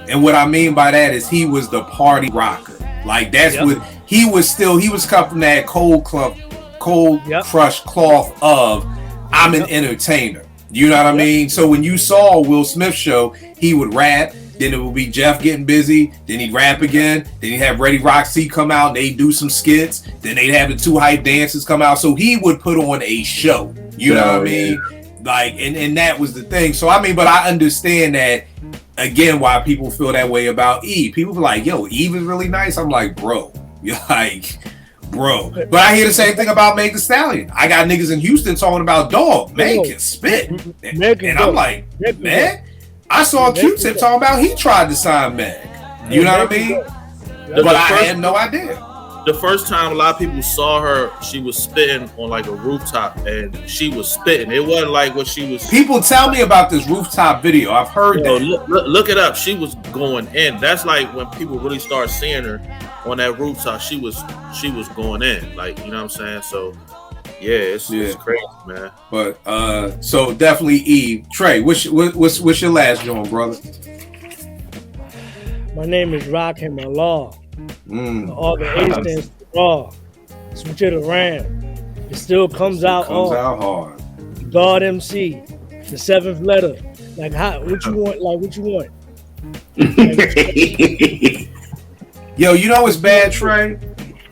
And what I mean by that is he was the party rocker. Like that's what he was cut from that cold crush cloth of I'm an entertainer. You know what I mean? So when you saw Will Smith show, he would rap, then it would be Jeff getting busy, then he'd rap again, then he'd have Ready Roxy come out, and they'd do some skits, then they'd have the two hype dancers come out. So he would put on a show. You know what I mean? Like, and that was the thing. So I mean, but I understand that again why people feel that way about Eve. People be like, yo, Eve is really nice. I'm like, bro. You're like, bro. But I hear the same thing about Meg Thee Stallion. I got niggas in Houston talking about dog. Meg can spit. And I'm like, man, I saw Q-Tip talking about he tried to sign Meg. You know what I mean? But I had no idea. The first time a lot of people saw her, she was spitting on like a rooftop, and she was spitting. It wasn't like what she was. People tell me about this rooftop video. I've heard that. Look it up. She was going in. That's like when people really start seeing her on that rooftop. She was going in. Like, you know what I'm saying? So yeah, it's crazy, man. But so definitely Eve. Trey, what's your last joint, brother? My name is Rakim Allah. All the A stands for raw. Switch it around. It still comes out hard. God MC. The seventh letter. Like what you want? Like what you want? Yo, you know what's bad, Trey?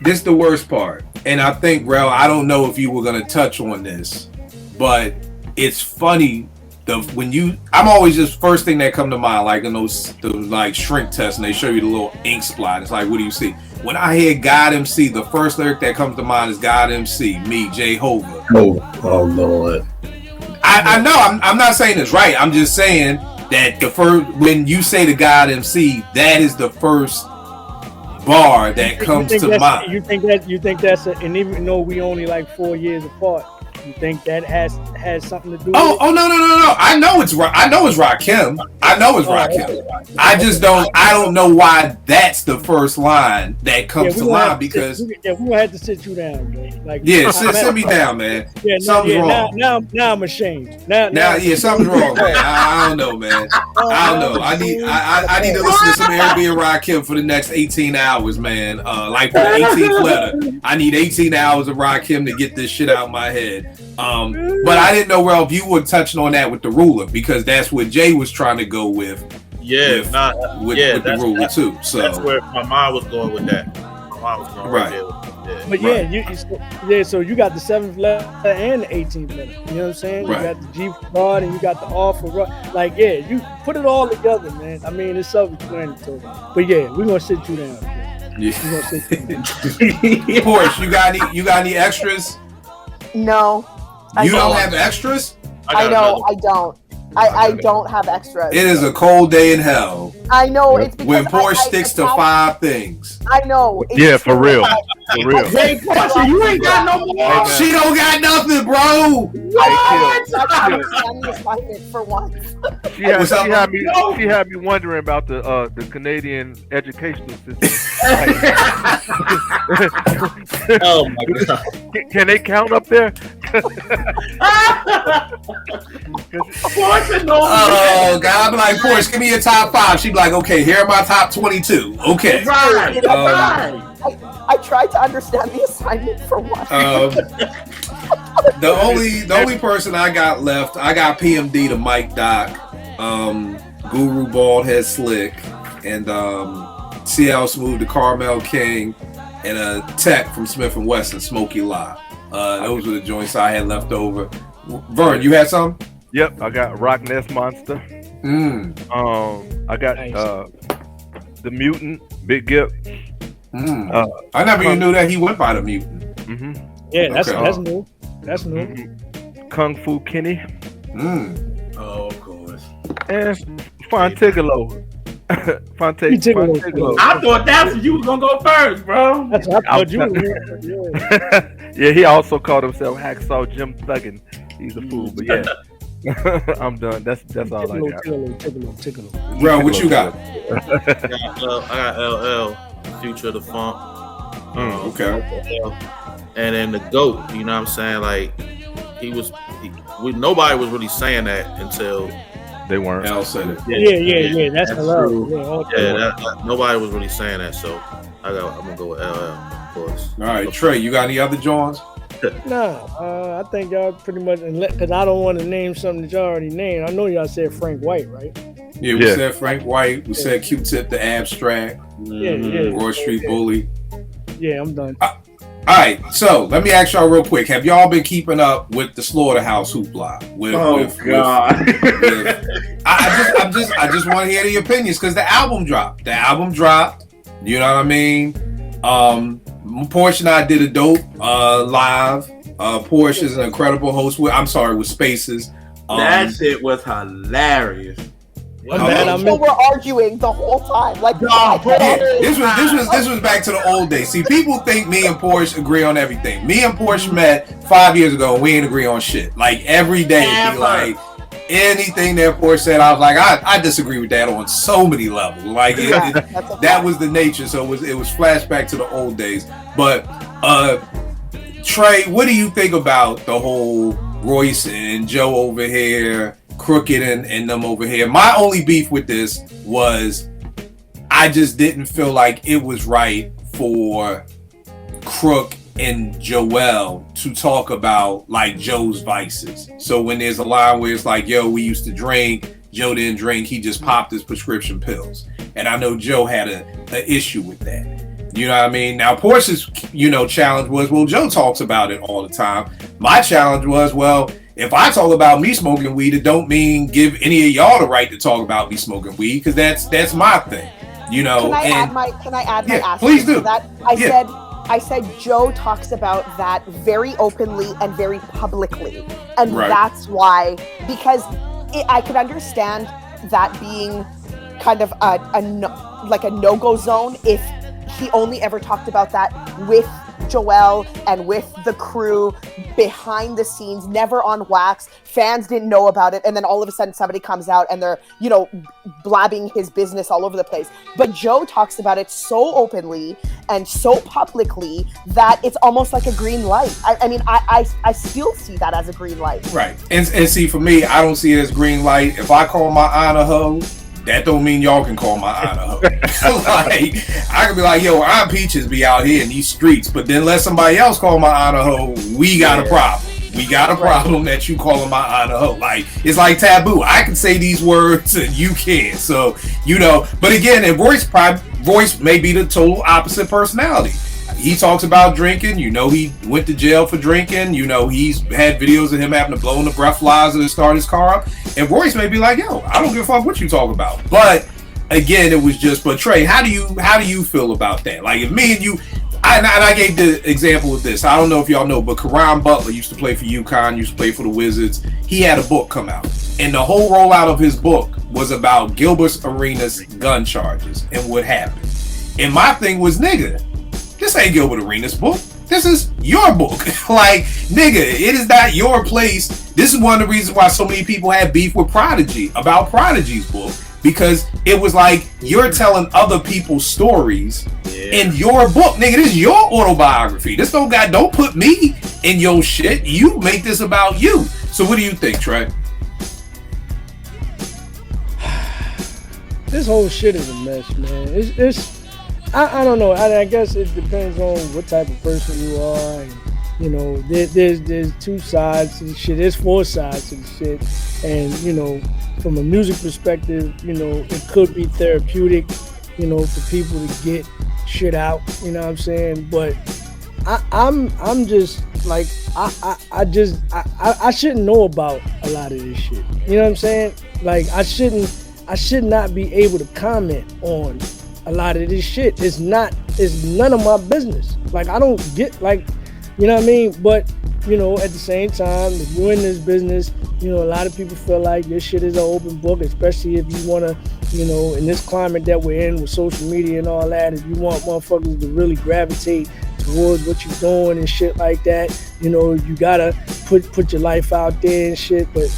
This is the worst part. And I think, Rel, I don't know if you were gonna touch on this, but it's funny. I'm always just first thing that come to mind, like in those like shrink tests, and they show you the little ink splat. It's like, what do you see? When I hear God MC, the first lyric that comes to mind is God MC, me, Jehovah. Oh Lord. I know. I'm not saying it's right. I'm just saying that the first when you say the God MC, that is the first bar that comes to mind. You think that's and even though we only like 4 years apart. You think that has something to do with it? Oh no. I know it's Rakim. I know it's Rakim. I don't know why that's the first line that comes to mind because we're gonna have to sit you down, man. Like sit me down, man. Something's wrong. Now I'm ashamed. Now something's wrong, man. I don't know, man. I don't know. I need to listen to some Airbnb Rakim for the next 18 hours, man. Like for the 18th letter, I need 18 hours of Rakim to get this shit out of my head. But I didn't know, Ralph, you were touching on that with the ruler because that's what Jay was trying to go with. With the ruler too. So that's where my mind was going with that. My mind was going right there. But so you got the 7th letter and the 18th letter. You know what I'm saying? Right. You got the G for God and you got the R for rock. Like, you put it all together, man. I mean, it's self-explanatory. But we're gonna sit you down. Yeah. We're gonna sit you down. Porsche, you got any extras? No. You don't have extras? I know, I don't. I don't have extras. It is a cold day in hell. I know, it's because when Porsche sticks to 5 things. I know. Yeah, for real. For real. Hey, Porsche, you ain't got no more. She don't got nothing, bro. For once. She had me wondering about the Canadian educational system. Oh my god! Can they count up there? Oh God! I'm like, Porsche, give me your top 5. She'd be like, okay, here are my top 22. Okay. Right. I tried to understand the assignment for once. The only person I got left, I got PMD to Mike Doc, Guru Baldhead Slick, and CL Smooth to Carmel King, and a Tech from Smith & Wesson, Smokey Lie. Those were the joints I had left over. Vern, you had some? Yep, I got Rock Nest Monster. I got the Mutant, Big Gip. I never even knew that he went by the Mutant. Yeah, that's new. That's new. Kung Fu Kenny. Oh, of course. And Fontigolo. Fontigolo. I thought that's what you was gonna go first, bro. That's what I thought you were. Yeah, he also called himself Hacksaw Jim Thuggin. He's a fool, but yeah. I'm done. That's all I got. Tickle. Bro, what you got? I got LL, Future of the Funk. Okay. And then the GOAT, you know what I'm saying? Like, nobody was really saying that until they weren't. Al said it. Yeah. That's true. Nobody was really saying that, so I'm gonna go with LL, of course. All right, Trey, you got any other Johns? No, I think y'all pretty much, because I don't want to name something that y'all already named. I know y'all said Frank White, right? Yeah, we said Frank White. We said Q-Tip, the Abstract. Roy Street Bully. Yeah, I'm done. All right, so let me ask y'all real quick. Have y'all been keeping up with the Slaughterhouse hoopla? God. I just want to hear the opinions because the album dropped. You know what I mean? Porsche and I did a dope live. Porsche is an incredible host with Spaces. That shit was hilarious. We're arguing the whole time. Like, this was back to the old days. See, people think me and Porsche agree on everything. Me and Porsche met 5 years ago and we ain't agree on shit. Like every day, be like anything that Porsche said, I was like, I disagree with that on so many levels. Like that was the nature. So it was flashback to the old days. But Trey, what do you think about the whole Royce and Joe over here, Crooked and them over here? My only beef with this was I just didn't feel like it was right for Crook and Joel to talk about like Joe's vices. So when there's a line where it's like, yo, we used to drink, Joe didn't drink, he just popped his prescription pills. And I know Joe had an issue with that. You know what I mean? Now Porsche's, challenge was, well, Joe talks about it all the time. My challenge was, well, if I talk about me smoking weed, it don't mean give any of y'all the right to talk about me smoking weed, because that's my thing. Can I add my aspect please do. to that? I said Joe talks about that very openly and very publicly. And that's why, because I could understand that being kind of a no-go zone if he only ever talked about that with Joel and with the crew behind the scenes, never on wax. Fans didn't know about it, and then all of a sudden somebody comes out and they're blabbing his business all over the place. But Joe talks about it so openly and so publicly that it's almost like a green light. I still see that as a green light. Right. And see, for me, I don't see it as green light. If I call my aunt a hoe, that don't mean y'all can call my aunt a hoe. Like, I can be like, yo, Aunt Peaches be out here in these streets, but then let somebody else call my aunt a hoe, we got a problem. We got a problem that you calling my aunt a hoe. Like, it's like taboo. I can say these words and you can't. So, but again, and Royce may be the total opposite personality. he talks about drinking. You know, he went to jail for drinking. You know, he's had videos of him having to blow in the breathalyzer to start his car up. And Royce may be like, yo, I don't give a fuck what you talk about. But again, it was just, but Trey, how do you feel about that? Like, if me and you, I gave the example of this. I don't know if y'all know, but Karan Butler used to play for UConn, used to play for the Wizards. He had a book come out. And the whole rollout of his book was about Gilbert Arenas gun charges and what happened. And my thing was, nigga, this ain't Gilbert Arenas' book. This is your book. Like, nigga, it is not your place. This is one of the reasons why so many people had beef with Prodigy about Prodigy's book. Because it was like, you're telling other people's stories in your book. Nigga, this is your autobiography. This don't put me in your shit. You make this about you. So what do you think, Trey? This whole shit is a mess, man. I don't know. I guess it depends on what type of person you are. And, you know, there's two sides to the shit. There's four sides to the shit. And, you know, from a music perspective, you know, it could be therapeutic, you know, for people to get shit out, you know what I'm saying? But I'm just like, I shouldn't know about a lot of this shit. You know what I'm saying? Like, I should not be able to comment on a lot of this shit. It's none of my business. Like, I don't get, like, you know what I mean? But, you know, at the same time, if you're in this business, you know, a lot of people feel like your shit is an open book, especially if you want to, you know, in this climate that we're in with social media and all that, if you want motherfuckers to really gravitate towards what you're doing and shit like that, you know, you gotta put your life out there and shit. But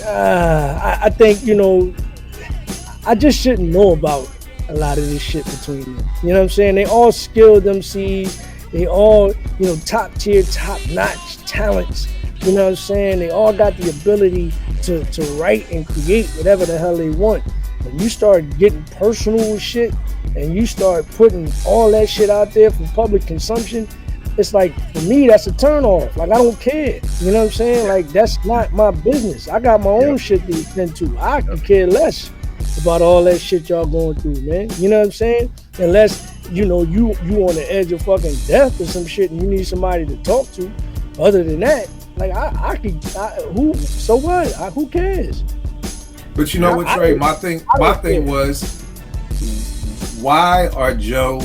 I think, you know, I just shouldn't know about a lot of this shit between them. You know what I'm saying? They all skilled MCs. They all, you know, top tier, top notch talents. You know what I'm saying? They all got the ability to write and create whatever the hell they want. When you start getting personal with shit and you start putting all that shit out there for public consumption, it's like, for me, that's a turn off. Like, I don't care. You know what I'm saying? Like, that's not my business. I got my own shit to attend to. I could care less about all that shit y'all going through, man. You know what I'm saying? Unless, you know, you on the edge of fucking death or some shit and you need somebody to talk to. Other than that, like, so what? Who cares? But you know what, Trey? My thing was, why are Joe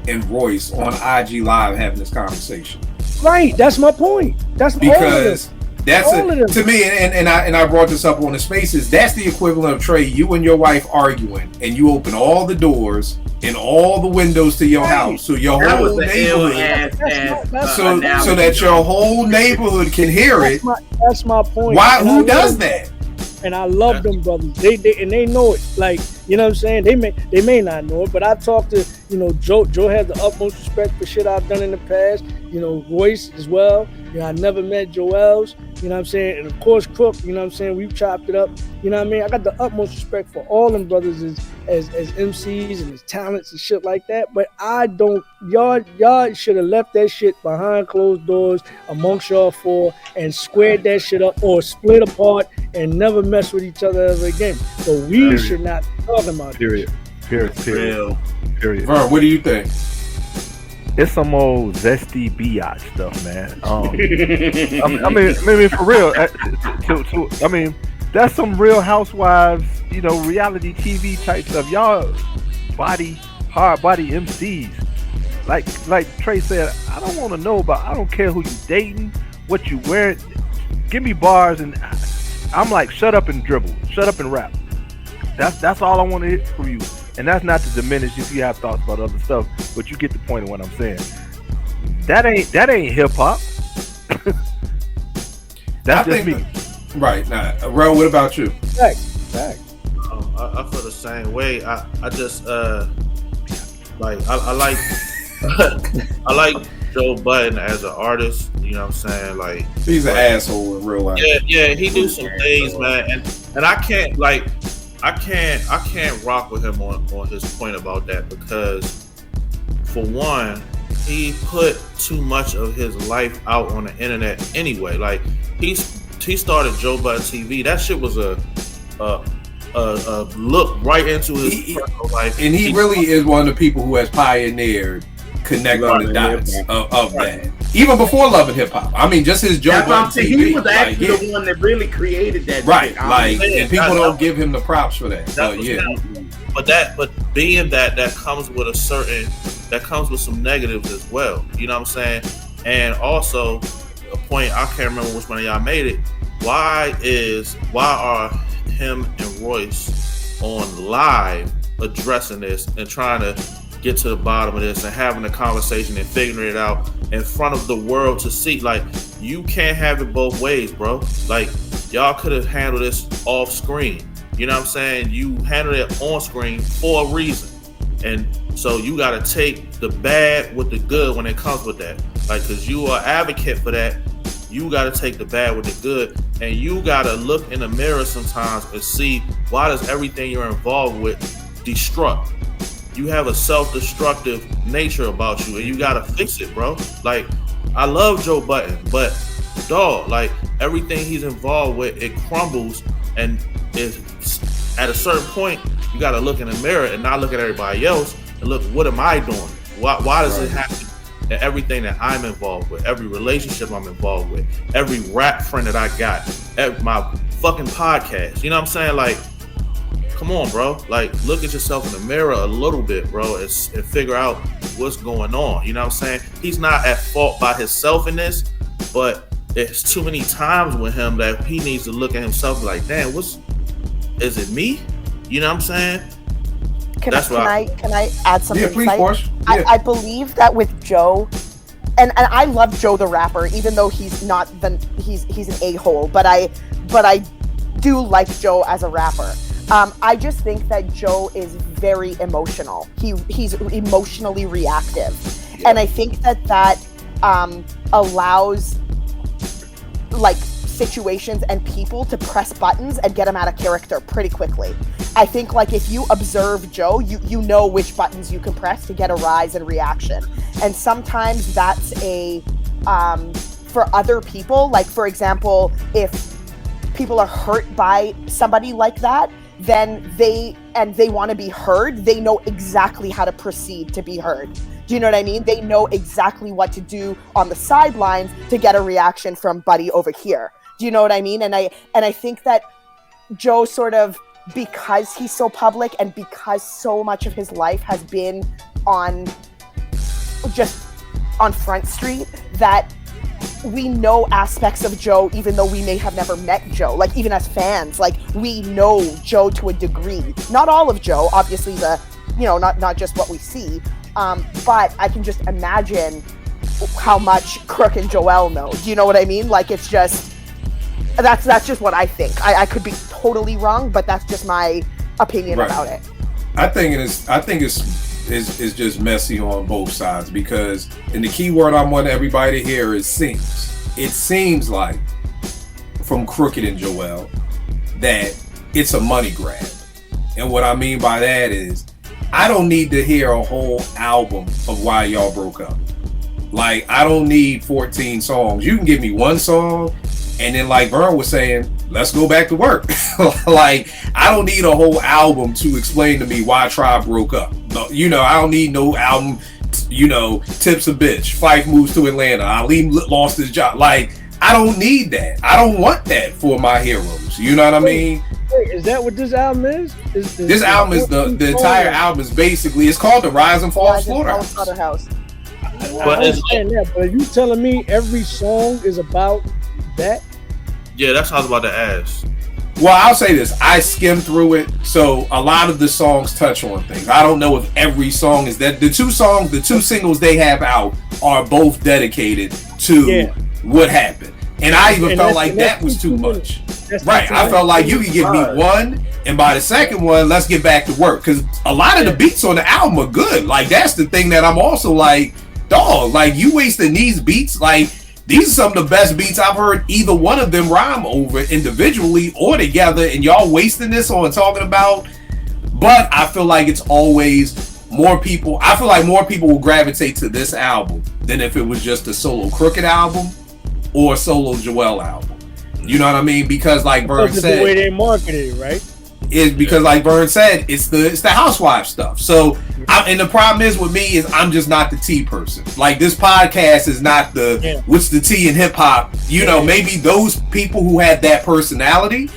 and Royce on IG Live having this conversation? Right, that's my point. That's because that's to me, and I brought this up on the Spaces. That's the equivalent of, Trey, you and your wife arguing, and you open all the doors and all the windows to your house, so your whole neighborhood, so that your whole neighborhood can hear it. That's my point. Why? Who does that? And I love them brothers. They know it. Like, you know what I'm saying? They may not know it, but I talked to, you know, Joe. Joe has the utmost respect for shit I've done in the past. You know, Royce as well. You know, I never met Joel's. You know what I'm saying? And of course, Crook. You know what I'm saying? We've chopped it up. You know what I mean? I got the utmost respect for all them brothers as MCs and as talents and shit like that. But I don't. Y'all should have left that shit behind closed doors amongst y'all four and squared that shit up or split apart and never mess with each other ever again. So we should not be talking about Period. Vern, what do you think? It's some old zesty biatch stuff, man. I mean, for real. I mean, that's some Real Housewives, you know, reality TV type stuff. Y'all hard body MCs. Like Trey said, I don't want to know about. I don't care who you dating, what you wearing. Give me bars, and I'm like, shut up and dribble, shut up and rap. That's all I want to hear from you. And that's not to diminish if you have thoughts about other stuff, but you get the point of what I'm saying. That ain't hip hop. That's just me. Right. Nah. Ro, what about you? Fact. I feel the same way. I just like I like I like Joe Budden as an artist. You know what I'm saying? Like, he's an asshole in real life. Yeah. He do some things, man, and I can't rock with him on his point about that, because for one, he put too much of his life out on the internet anyway. Like, he started Joe Budden TV. That shit was a look right into his personal life. And he really is one of the people who has pioneered connect on the dots of that. Even before Love and Hip Hop. I mean, just his Joe Budden TV. He was actually the one that really created that. Right, and people don't give him the props for that. But being that comes with comes with some negatives as well. You know what I'm saying? And also a point, I can't remember which one of y'all made it. Why are him and Royce on live addressing this and trying to get to the bottom of this and having a conversation and figuring it out in front of the world to see? Like, you can't have it both ways, bro. Like, y'all could have handled this off screen. You know what I'm saying? You handled it on screen for a reason. And so you got to take the bad with the good when it comes with that. Like, because you are advocate for that. You got to take the bad with the good. And you got to look in the mirror sometimes and see, why does everything you're involved with destruct? You have a self-destructive nature about you, and you got to fix it, bro. Like, I love Joe Budden, but dog, like, everything he's involved with, it crumbles, and is at a certain point, you got to look in the mirror and not look at everybody else and look, what am I doing? Why does it happen? And everything that I'm involved with, every relationship I'm involved with, every rap friend that I got, my fucking podcast, you know what I'm saying? Like, come on, bro. Like, look at yourself in the mirror a little bit, bro, and figure out what's going on. You know what I'm saying? He's not at fault by himself in this, but it's too many times with him that he needs to look at himself and be like, damn, is it me? You know what I'm saying? Can I add something? Yeah, please, Porsche. Yeah. I believe that with Joe, and I love Joe the rapper, even though he's not he's an a-hole, but I do like Joe as a rapper. I just think that Joe is very emotional. He's emotionally reactive, and I think that allows like situations and people to press buttons and get him out of character pretty quickly. I think like if you observe Joe, you know which buttons you can press to get a rise in reaction, and sometimes that's for other people. Like, for example, if people are hurt by somebody like that, then they want to be heard, they know exactly how to proceed to be heard. Do you know what I mean? They know exactly what to do on the sidelines to get a reaction from Buddy over here. Do you know what I mean? And I think that Joe sort of, because he's so public and because so much of his life has been on Front Street, that we know aspects of Joe, even though we may have never met Joe. Like, even as fans, like, we know Joe to a degree. Not all of Joe, obviously, not just what we see. But I can just imagine how much Crook and Joel know. Do you know what I mean? Like, it's just, that's just what I think. I could be totally wrong, but that's just my opinion about it. I think it's just messy on both sides, because, and the key word I want everybody to hear is seems. It seems like from Crooked and Joel that it's a money grab. And what I mean by that is, I don't need to hear a whole album of why y'all broke up. Like, I don't need 14 songs. You can give me one song, and then, like Vern was saying, let's go back to work. Like, I don't need a whole album to explain to me why Tribe broke up. You know, I don't need no album, Tip's a bitch, Fife moves to Atlanta, Ali lost his job. Like, I don't need that. I don't want that for my heroes. You know what I mean? Wait, is that what this album is? This album is the entire album is basically, it's called The Rise and Fall of Slaughterhouse. But are you telling me every song is about that? Yeah, that's what I was about to ask. Well, I'll say this. I skimmed through it, so a lot of the songs touch on things. I don't know if every song is that. The two singles they have out are both dedicated to what happened. And I even felt like that was too much. Right. I felt like you could give me one, and by the second one, let's get back to work. Because a lot of the beats on the album are good. Like, that's the thing that I'm also like, dog, like, you wasting these beats, like, these are some of the best beats I've heard either one of them rhyme over individually or together, and y'all wasting this on talking about. But I feel like it's always more people. I feel like more people will gravitate to this album than if it was just a solo Crooked album or a solo Joel album. You know what I mean? Because like Bird said, the way they marketed it, right? is because, like Vern said, it's the housewife stuff. So, and the problem is with me is I'm just not the tea person. Like this podcast is not the what's the tea in hip hop. You know, maybe those people who have that personality,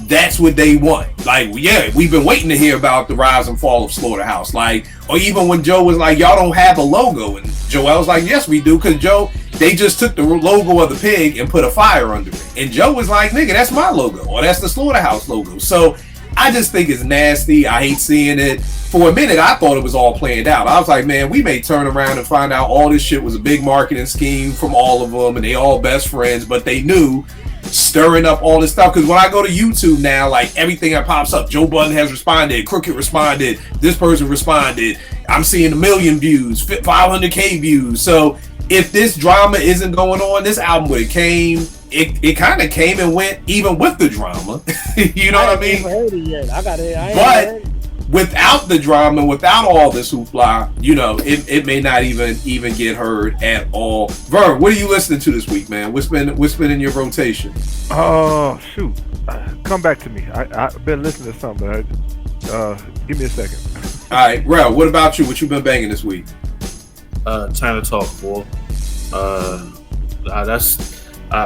that's what they want. Like, yeah, we've been waiting to hear about the rise and fall of Slaughterhouse. Like, or even when Joe was like, y'all don't have a logo, and Joel was like, yes, we do, because Joe, they just took the logo of the pig and put a fire under it. And Joe was like, nigga, that's my logo, or that's the Slaughterhouse logo. So I just think it's nasty. I hate seeing it. For a minute, I thought it was all planned out. I was like, man, we may turn around and find out all this shit was a big marketing scheme from all of them, and they all best friends, but they knew stirring up all this stuff. Because when I go to YouTube now, like everything that pops up, Joe Budden has responded, Crooked responded, this person responded, I'm seeing 1 million views, 500K views. So if this drama isn't going on, this album would have came. It kind of came and went even with the drama. You know what I mean? Heard it yet. I got it. But without the drama, without all this hoopla, you know, it may not even get heard at all. Vern, what are you listening to this week, man? What's been in your rotation? Oh shoot, come back to me. I've been listening to something. Give me a second. All right, Rel, what about you? What you been banging this week? China Talk 4.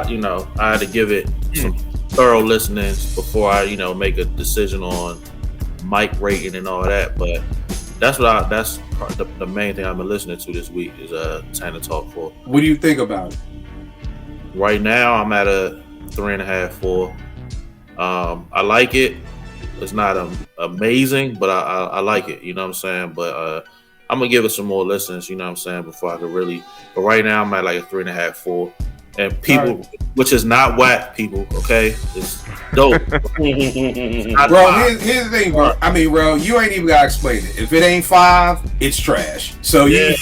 You know, I had to give it some thorough listenings before I, you know, make a decision on mic rating and all that. But that's the main thing I've been listening to this week is China Talk 4. What do you think about it? Right now, I'm at a 3.5, 4. I like it. It's not amazing, but I like it. You know what I'm saying? But I'm gonna give it some more listens. You know what I'm saying? Before I could really. But right now, I'm at like a 3.5, 4. And people, which is not whack, people, okay? It's dope. Bro, here's the thing, bro. I mean, bro, you ain't even gotta explain it. If it ain't 5, it's trash. So you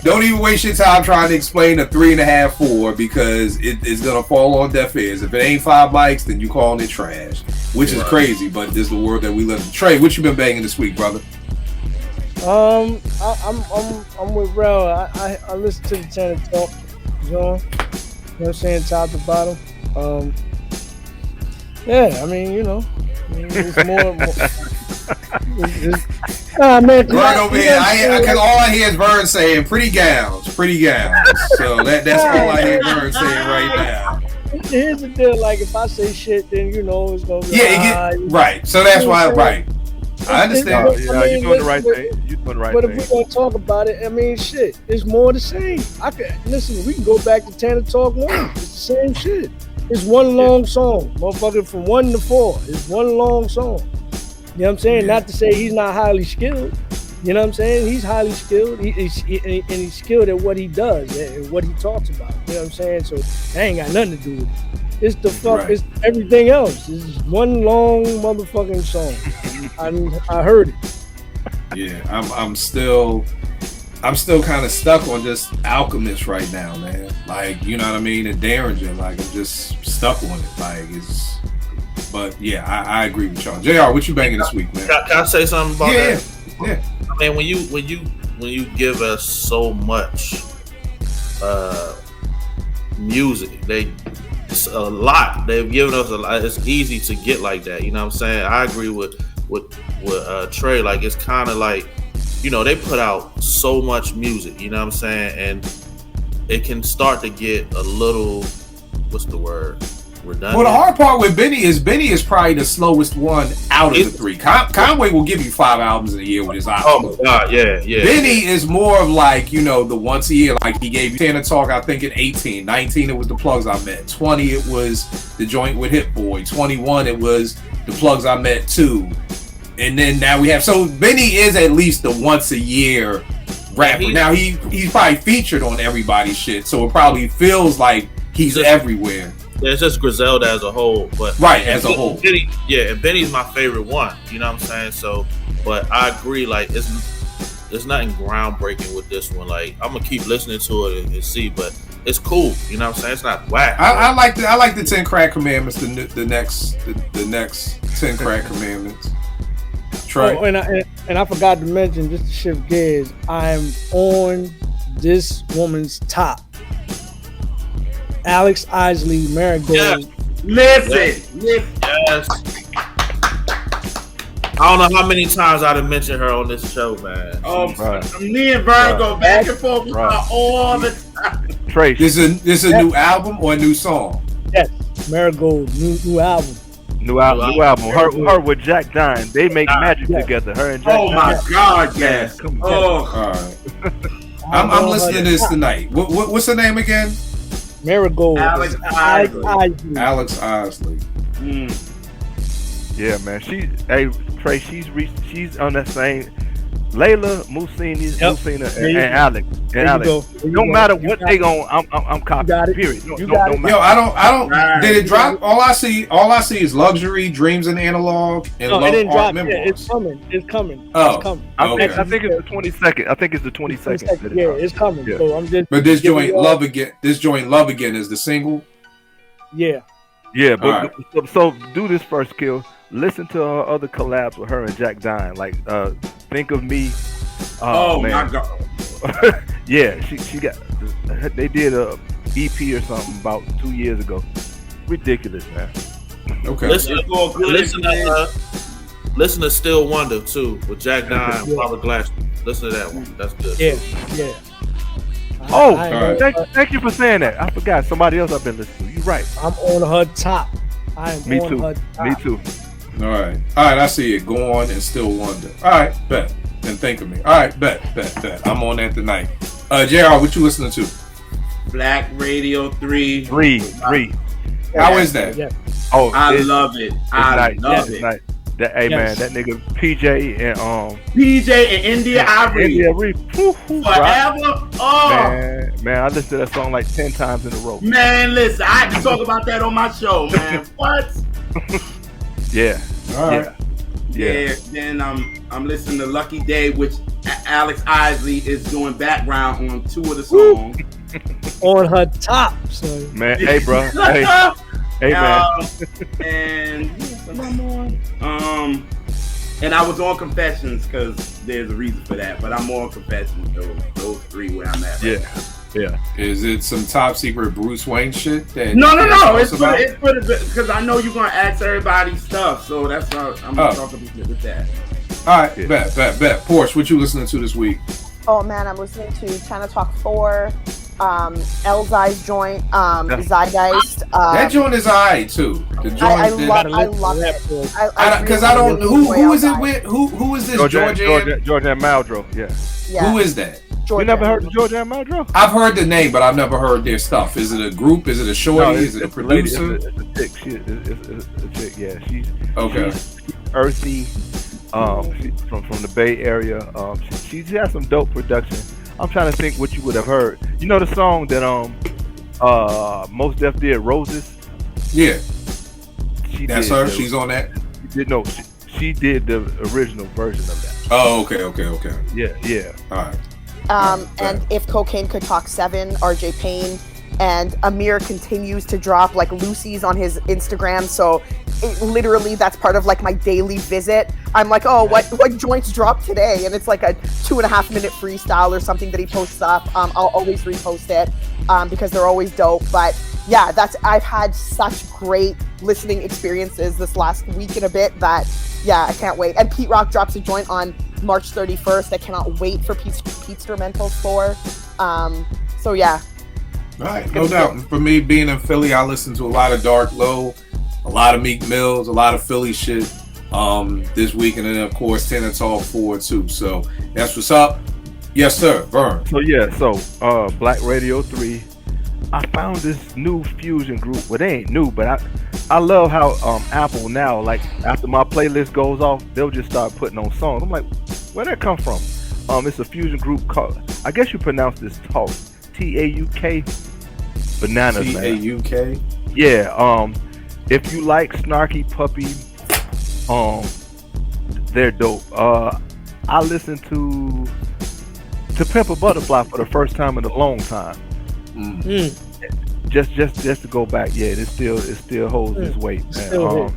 don't even waste your time trying to explain a 3.5, 4 because it's gonna fall on deaf ears. If it ain't 5 mics, then you calling it trash, which is crazy. But this is the world that we live in. Trey, what you been banging this week, brother? I'm with Rel. I listen to the China Talk, John. You know what I'm saying, top to bottom. Yeah, I mean, you know, it's more. Man, right over here, because all I hear is Vern saying "pretty gals." So that's all I hear Vern saying right now. Here's the deal: like if I say shit, then you know it's gonna be right. So that's why, right. I understand. You're doing the right thing. But if we're gonna talk about it, I mean, shit, it's more the same. Listen. We can go back to Tanner Talk 1. It's the same shit. It's one long song, motherfucker. From 1 to 4, it's one long song. You know what I'm saying? Not to say he's not highly skilled. You know what I'm saying? He's highly skilled. He's skilled at what he does and what he talks about. You know what I'm saying? So that ain't got nothing to do with it. It's the fuck. Right. It's everything else. It's one long motherfucking song. I heard it. Yeah, I'm still kind of stuck on just Alchemist right now, man. Like, you know what I mean? And Derringer, like I'm just stuck on it. Like it's, but yeah, I agree with y'all. JR, what you banging this week, man? Can I say something about that? Yeah. I mean, when you give us so much music, it's a lot. They've given us a lot. It's easy to get like that. You know what I'm saying? I agree with Trey. Like it's kind of like, you know, they put out so much music. You know what I'm saying? And it can start to get a little, what's the word? Redundant. Well, the hard part with Benny is probably the slowest one out of the 3. Conway will give you 5 albums in a year with his album. Oh my God, yeah. Benny is more of like, you know, the once a year. Like he gave you Tanner Talk, I think in 18. 19, it was the Plugs I Met. 20, it was the joint with Hit Boy. 21, it was the Plugs I Met 2. And then now we have, so Benny is at least the once a year rapper. Now he's probably featured on everybody's shit, so it probably feels like he's everywhere. Yeah, it's just Griselda as a whole, but as a whole. Benny, and Benny's my favorite one. You know what I'm saying? So, but I agree. Like, it's nothing groundbreaking with this one. Like, I'm gonna keep listening to it and see, but it's cool. You know what I'm saying? It's not whack. I like the 10 Crack Commandments. The next 10 Crack Commandments. Try. Oh, and I forgot to mention, just to shift gears, I'm on this woman's top. Alex Isley, Marigold. Yes. Listen. Yes. I don't know how many times I'd have mentioned her on this show, man. Me and Vern go back and forth all the time. Trace. This is a new album or a new song? Yes, Marigold, new album. New album. Her with Jack Dine. They make magic together. Her and Jack Dine. Oh my God, yes. All right. I'm listening to this tonight. What's the name again? Marigold. Alex Isley. Alex Isley. Yeah, man. Trey. She's on that same. Layla, Musina, and Alex. No matter what they gon', I'm copying. Period. No matter. Yo, I don't. Did it drop? All I see is Luxury, Dreams, and Analog, and Love Art Memoirs. Yeah, it's coming. Oh, it's coming. I think it's the 22nd. I think it's the 22nd. Yeah, it's coming. Yeah. So I'm just. But this joint Love Again is the single. Yeah. Yeah, but so do this first, Kill. Listen to her other collabs with her and Jack Dine, like Think of Me. Oh man. My God. Yeah, she got. They did a EP or something about 2 years ago. Ridiculous, man. Okay. Listen to Still Wonder too with Jack Dine and Robert Glasper. Listen to that one. That's good. Yeah. Thank you for saying that. I forgot somebody else I've been listening to. You're right. I'm on her top. Me too. All right. I see it. Go on and Still Wonder. All right, bet. And Think of Me. All right, bet. I'm on that tonight. JR, what you listening to? Black Radio 3. How is that? Yeah. Oh, I love it. I love it. Man, that nigga PJ and India Ivory. Forever. Oh man, I listened to that song like 10 times in a row. Man, listen, I had to talk about that on my show, man. What? Yeah. All right. Yeah. Then I'm listening to Lucky Day, which Alex Isley is doing background on 2 of the songs. On her top, son. Man, hey, bro. Hey, man. And some more. And I was on Confessions because there's a reason for that, but I'm on Confessions. Those 3 where I'm at. Yeah. Is it some top secret Bruce Wayne shit? No. It's for because I know you're gonna ask everybody stuff, so that's why I'm gonna talk about with that. All right, bet. Porsche, what you listening to this week? Oh man, I'm listening to China Talk 4, Elzai's joint, Zeitgeist. That joint is alright too. The joint I love it. Because I don't. Who is it with? Who is this? Georgia and Maldro. Yeah. Who is that? You never heard of Georgia and Maldro? I've heard the name, but I've never heard their stuff. Is it a group? Is it a shorty? Is it a producer? It's a chick. It's a chick. Yeah, she's earthy. She's from the Bay Area. She has some dope production. I'm trying to think what you would have heard. You know the song that Mos Def did, Roses? Yeah. That's her? She's on that? She did the original version of that. Oh, okay. Yeah. All right. And If Cocaine Could Talk 7, RJ Payne, and Amir continues to drop like Lucy's on his Instagram, so literally that's part of like my daily visit. I'm like, oh, what joints dropped today? And it's like a 2.5 minute freestyle or something that he posts up. I'll always repost it because they're always dope. But yeah, I've had such great listening experiences this last week and a bit that yeah, I can't wait. And Pete Rock drops a joint on March 31st. I cannot wait for Pete's Instrumental 4. So yeah. All right, no doubt. For me, being in Philly, I listen to a lot of Dark Low, a lot of Meek Mills, a lot of Philly shit this week, and then of course Tenor Talk 4 too. So that's what's up. Yes, sir. Vern. So Black Radio 3. I found this new fusion group. Well, they ain't new, but I love how Apple now, like after my playlist goes off, they'll just start putting on songs. I'm like, where'd that come from? It's a fusion group called, I guess you pronounce this Talk, Tauk. Bananas, man. Tauk. Yeah. If you like Snarky Puppy, they're dope. I listened to Pimp a Butterfly for the first time in a long time. Just to go back, yeah, it still holds its weight, man.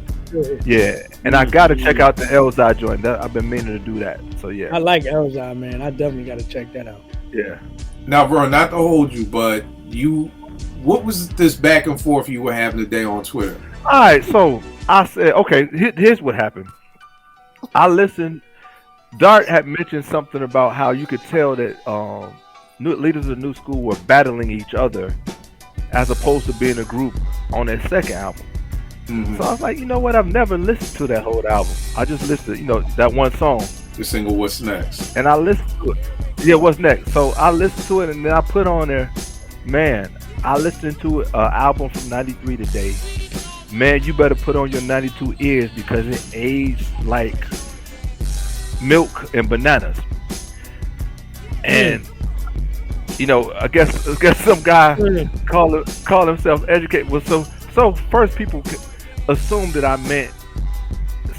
Yeah, and I gotta check out the Elzai joint. I've been meaning to do that. So yeah, I like Elzai, man. I definitely gotta check that out. Yeah. Now, bro, not to hold you, but what was this back and forth you were having today on Twitter? All right, so I said, okay, here's what happened. I listened. Dart had mentioned something about how you could tell that new leaders of New School were battling each other as opposed to being a group on their second album. Mm-hmm. So I was like, you know what? I've never listened to that whole album. I just listened, that one song. The single "What's Next," and I listened to it. Yeah, what's next? So I listened to it, and then I put on there. Man, I listened to an album from '93 today. Man, you better put on your '92 ears because it aged like milk and bananas. And I guess some guy call himself educated. Well, so first people assumed that I meant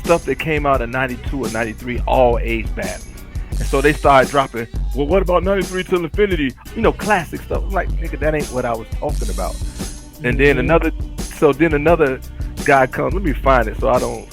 stuff that came out in '92 or '93 all aged badly, and so they started dropping. Well, what about '93 till infinity? Classic stuff. I'm like, nigga, that ain't what I was talking about. And then another guy comes. Let me find it so I don't.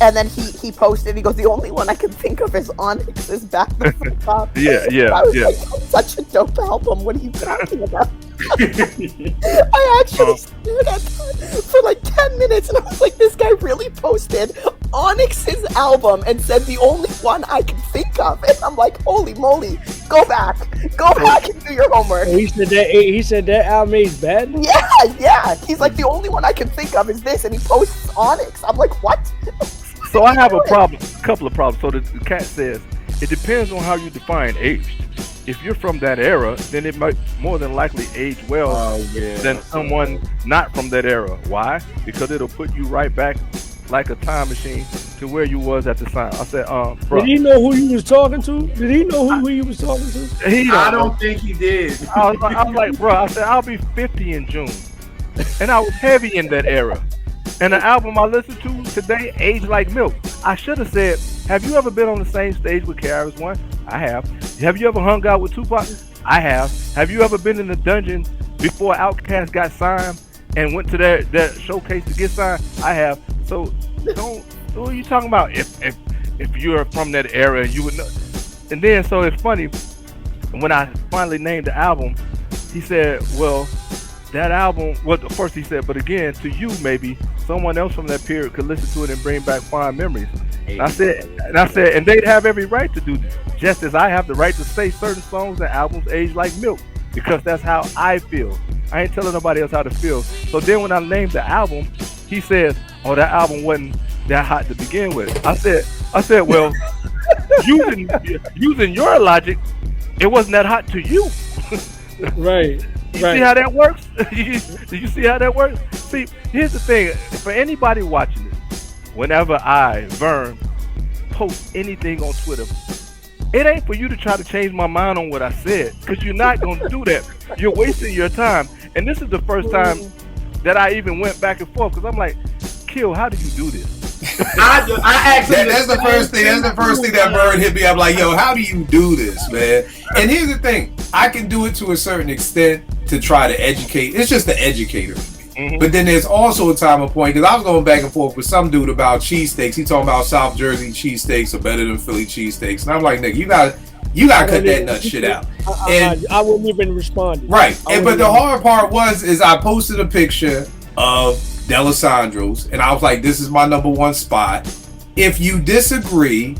And then he posted. He goes, "The only one I can think of is Onyx's Back to the Top." Yeah. I was like, "That's such a dope album. What are you talking about?" I actually stared at that for like 10 minutes, and I was like, "This guy really posted Onyx's album and said the only one I can think of." And I'm like, "Holy moly! Go back and do your homework." He said that album is bad. Yeah. He's like, "The only one I can think of is this," and he posts Onyx. I'm like, "What?" So I have a couple of problems. So the cat says it depends on how you define aged. If you're from that era, then it might more than likely age well than someone not from that era. Why? Because it'll put you right back like a time machine to where you was at the time. I said, bro. Did he know who he was talking to? Did he know who he was talking to? I don't think he did. I was like, bro, I said, I'll be 50 in June. And I was heavy in that era. And the album I listened to today, aged like milk. I should have said, have you ever been on the same stage with KRS-One? I have. Have you ever hung out with Tupac? I have. Have you ever been in the dungeon before Outkast got signed and went to that showcase to get signed? I have. So what are you talking about? If you're from that era, you would know. And then so it's funny when I finally named the album, he said, well, that album, well, first he said, but again, to you, maybe someone else from that period could listen to it and bring back fond memories. And I said, and they'd have every right to do this, just as I have the right to say certain songs and albums age like milk, because that's how I feel. I ain't telling nobody else how to feel. So then when I named the album, he says, oh, that album wasn't that hot to begin with. I said, well, using your logic, it wasn't that hot to you. Right. You see how that works? Do you see how that works? See, here's the thing. For anybody watching this, whenever I, Vern, post anything on Twitter, it ain't for you to try to change my mind on what I said, because you're not going to do that. You're wasting your time. And this is the first time that I even went back and forth, because I'm like, Kill, how do you do this? I actually that's the first thing. That's the first thing that Bird hit me up like, yo, how do you do this, man? And here's the thing: I can do it to a certain extent to try to educate. It's just the educator. Mm-hmm. But then there's also a time and point, because I was going back and forth with some dude about cheesesteaks. He talking about South Jersey cheesesteaks are better than Philly cheesesteaks, and I'm like, nigga, you gotta cut that nut shit out. I wouldn't even respond. Right, but the hard part is I posted a picture of D'Alessandro's, and I was like, this is my number one spot. If you disagree,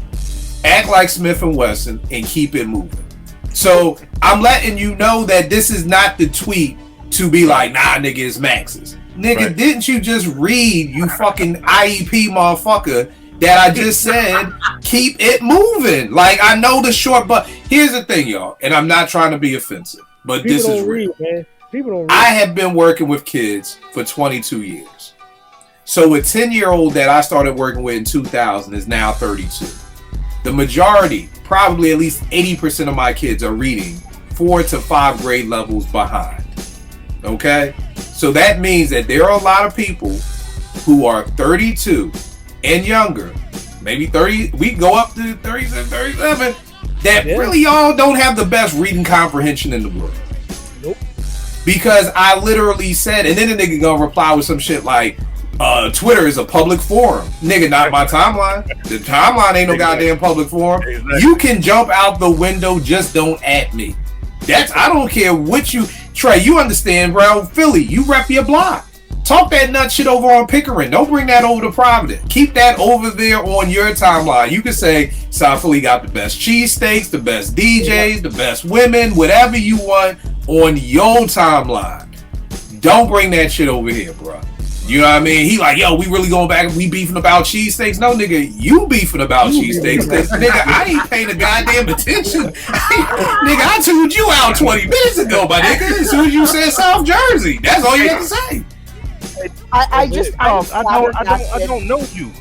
act like Smith & Wesson and keep it moving. So I'm letting you know that this is not the tweet to be like, nah, nigga, it's Max's. Nigga, right. Didn't you just read, you fucking IEP motherfucker, that I just said, keep it moving? Like, I know the short, but here's the thing, y'all, and I'm not trying to be offensive, but people this is real. Man. People don't read. I have been working with kids for 22 years. So a 10-year-old that I started working with in 2000 is now 32. The majority, probably at least 80% of my kids are reading 4 to 5 grade levels behind. Okay? So that means that there are a lot of people who are 32 and younger, maybe 30, we go up to 37, 37, that really all don't have the best reading comprehension in the world. Nope. Because I literally said, and then the nigga gonna reply with some shit like, Twitter is a public forum. Nigga, not my timeline. The timeline ain't no goddamn public forum. Exactly. You can jump out the window, just don't at me. I don't care what you, Trey, you understand, bro. Philly, you rep your block. Talk that nut shit over on Pickering. Don't bring that over to Providence. Keep that over there on your timeline. You can say South Philly got the best cheesesteaks, the best DJs, the best women, whatever you want on your timeline. Don't bring that shit over here, bro. You know what I mean? He like, yo, we really going back and we beefing about cheesesteaks? No, nigga, you beefing about cheesesteaks. Nigga, I ain't paying a goddamn attention. Nigga, I tuned you out 20 minutes ago, my nigga. As soon as you said South Jersey, that's all you had to say. I don't know you.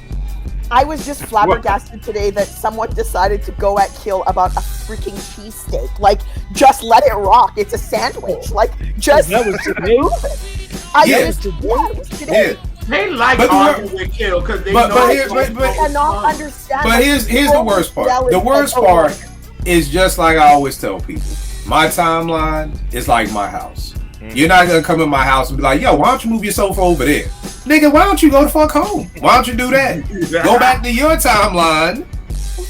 I was just flabbergasted today that someone decided to go at Kill about a freaking cheesesteak. Like, just let it rock. It's a sandwich. Like, just move it. It was today. They like arguing with Kill because they know. Here's the worst part. The worst part is just like I always tell people. My timeline is like my house. You're not gonna come in my house and be like, yo, why don't you move your sofa over there? Nigga, why don't you go the fuck home? Why don't you do that? Go back to your timeline,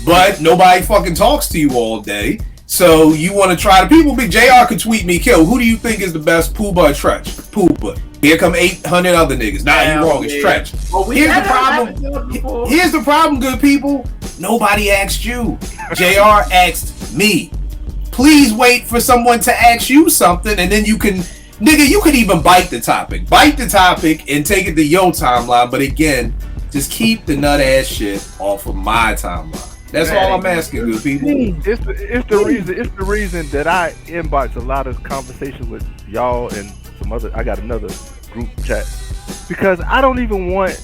but nobody fucking talks to you all day. So you want to try to people be JR could tweet me, Kill, who do you think is the best Pooba or Tretch? Pooba. Here come 800 other niggas. Nah, you wrong, it's Tretch. Here's the problem. Here's the problem, good people. Nobody asked you. JR asked me. Please wait for someone to ask you something and then you can nigga, you could even bite the topic. Bite the topic and take it to your timeline. But again, just keep the nut ass shit off of my timeline. That's all I'm asking, good people. It's the reason that I inbox a lot of conversation with y'all and some other. I got another group chat because I don't even want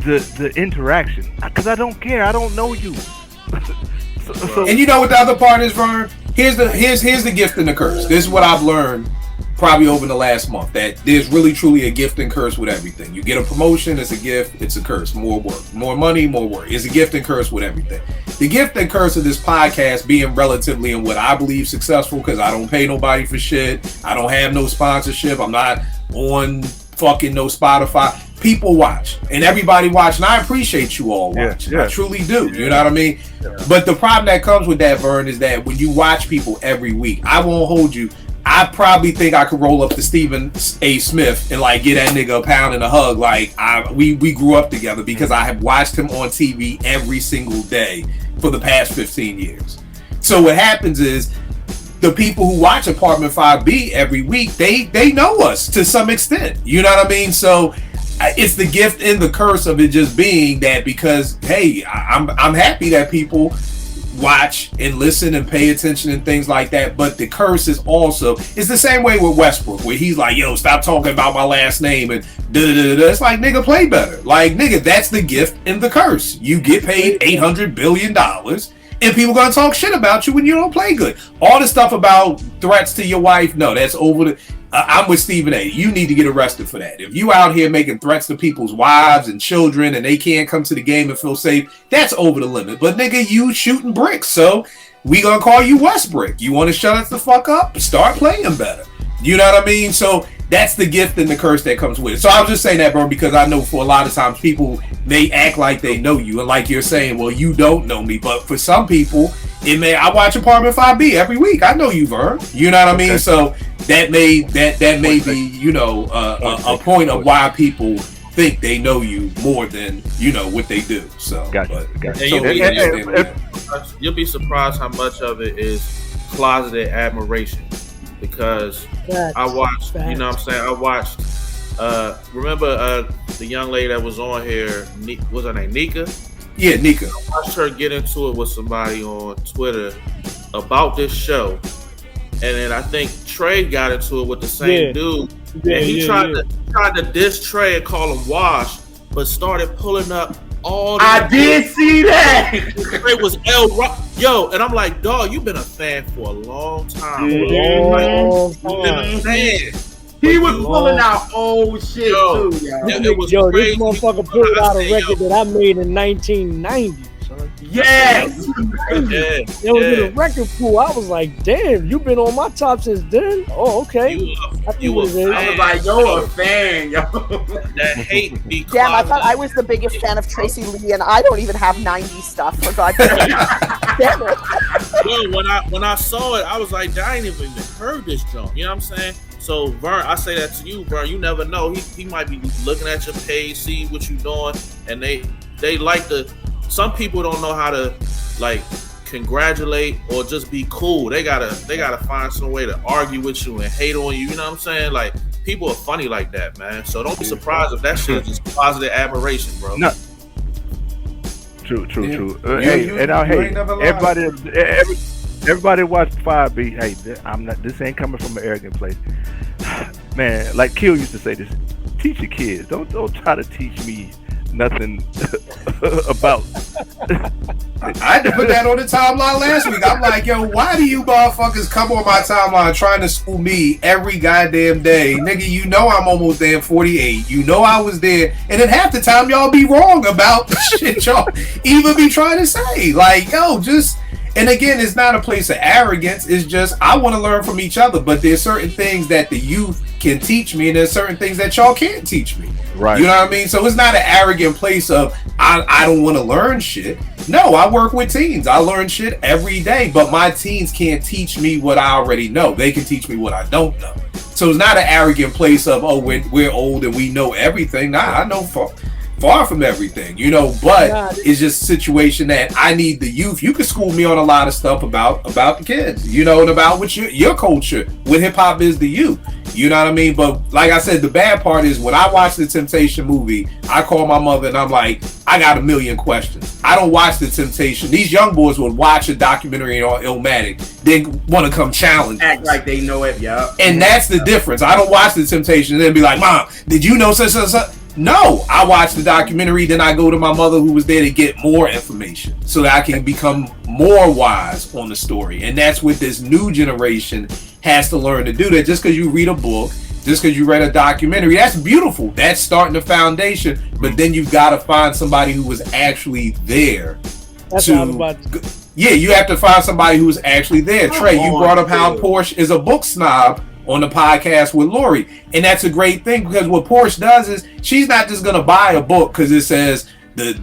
the interaction because I don't care. I don't know you. So, and you know what the other part is, Vern? Here's the gift and the curse. This is what I've learned probably over the last month, that there's really truly a gift and curse with everything. You get a promotion, it's a gift, it's a curse. More work, more money, more work. It's a gift and curse with everything. The gift and curse of this podcast being relatively in what I believe successful, because I don't pay nobody for shit. I don't have no sponsorship. I'm not on fucking no Spotify. People watch and everybody watch, and I appreciate you all watching. Yeah. I truly do. You know what I mean? Yeah. But the problem that comes with that, Vern, is that when you watch people every week, I won't hold you. I probably think I could roll up to Stephen A. Smith and like get that nigga a pound and a hug. Like we grew up together because I have watched him on TV every single day for the past 15 years. So what happens is the people who watch Apartment 5B every week, they know us to some extent. You know what I mean? So it's the gift and the curse of it just being that, because hey, I'm happy that people watch and listen and pay attention and things like that, but the curse is also, it's the same way with Westbrook, where he's like, yo, stop talking about my last name and da-da-da-da. It's like, nigga, play better. Like, nigga, that's the gift and the curse. You get paid $800 billion and people gonna talk shit about you when you don't play good. All the stuff about threats to your wife, no, that's over the I'm with Stephen A. You need to get arrested for that. If you out here making threats to people's wives and children and they can't come to the game and feel safe, that's over the limit. But nigga, you shooting bricks, so we gonna call you Westbrook. You want to shut us the fuck up? Start playing better. You know what I mean? So that's the gift and the curse that comes with it. So I was just saying that, bro, because I know for a lot of times people may act like they know you, and like you're saying, well, you don't know me. But for some people, I watch Apartment 5B every week. I know you, Vern. You know what I mean? So that may be, you know, a point of why people think they know you more than, you know, what they do. So, gotcha. You'll be surprised how much of it is closeted admiration, because I watched, you know what I'm saying? I watched, remember the young lady that was on here, what's her name, Nika? Yeah, Nika. I watched her get into it with somebody on Twitter about this show. And then I think Trey got into it with the same dude. Yeah, and he tried to diss Trey and call him Wash, but started pulling up all the I did see that. Trey was Yo, and I'm like, dog, you've been a fan for a long time. He was pulling out old shit too, yo. It was yo, crazy. This motherfucker pulled out a record that I made in 1990, son. Yes. It was in a record pool. I was like, damn, you've been on my top since then. Oh, okay. You were I was like, yo, a fan, yo. That hate be Damn, I thought I was the biggest fan of Tracy Lee, and I don't even have 90s stuff, for God's sake. Damn it. Yo, when I saw it, I was like, I ain't even heard this joint. You know what I'm saying? So, Vern, I say that to you, Vern. You never know. He might be looking at your page, see what you doing, and they like to. Some people don't know how to like congratulate or just be cool. They gotta find some way to argue with you and hate on you. You know what I'm saying? Like people are funny like that, man. So don't be surprised if that shit is just positive admiration, bro. No. True. Hey, everybody watch 5B. Hey, this ain't coming from an arrogant place. Man, like Kill used to say this. Teach your kids. Don't try to teach me nothing about. I had to put that on the timeline last week. I'm like, yo, why do you motherfuckers come on my timeline trying to school me every goddamn day? Nigga, you know I'm almost damn 48. You know I was there. And then half the time y'all be wrong about the shit y'all even be trying to say. Like, yo, just... And again, it's not a place of arrogance. It's just, I want to learn from each other. But there's certain things that the youth can teach me, and there's certain things that y'all can't teach me. Right. You know what I mean? So it's not an arrogant place of, I don't want to learn shit. No, I work with teens. I learn shit every day. But my teens can't teach me what I already know. They can teach me what I don't know. So it's not an arrogant place of, oh, we're old and we know everything. Nah, I know far from everything, you know, but it's just a situation that I need the youth. You can school me on a lot of stuff about the kids, you know, and about what your culture, what hip hop is to you. You know what I mean? But like I said, the bad part is when I watch the Temptation movie, I call my mother and I'm like, I got a million questions. I don't watch the Temptation. These young boys would watch a documentary on Illmatic, then want to come challenge. Act like they know it, yeah. And that's the difference. I don't watch the Temptation and then be like, Mom, did you know such and such? No, I watched the documentary, then I go to my mother who was there to get more information so that I can become more wise on the story. And that's what this new generation has to learn to do. That just because you read a book, just because you read a documentary, that's beautiful. That's starting the foundation. But then you've got to find somebody who was actually there. That's what I was about to... Yeah, you have to find somebody who's actually there. Trey, you brought up how Porsche is a book snob on the podcast with Lori, and that's a great thing because what Porsche does is she's not just gonna buy a book because it says the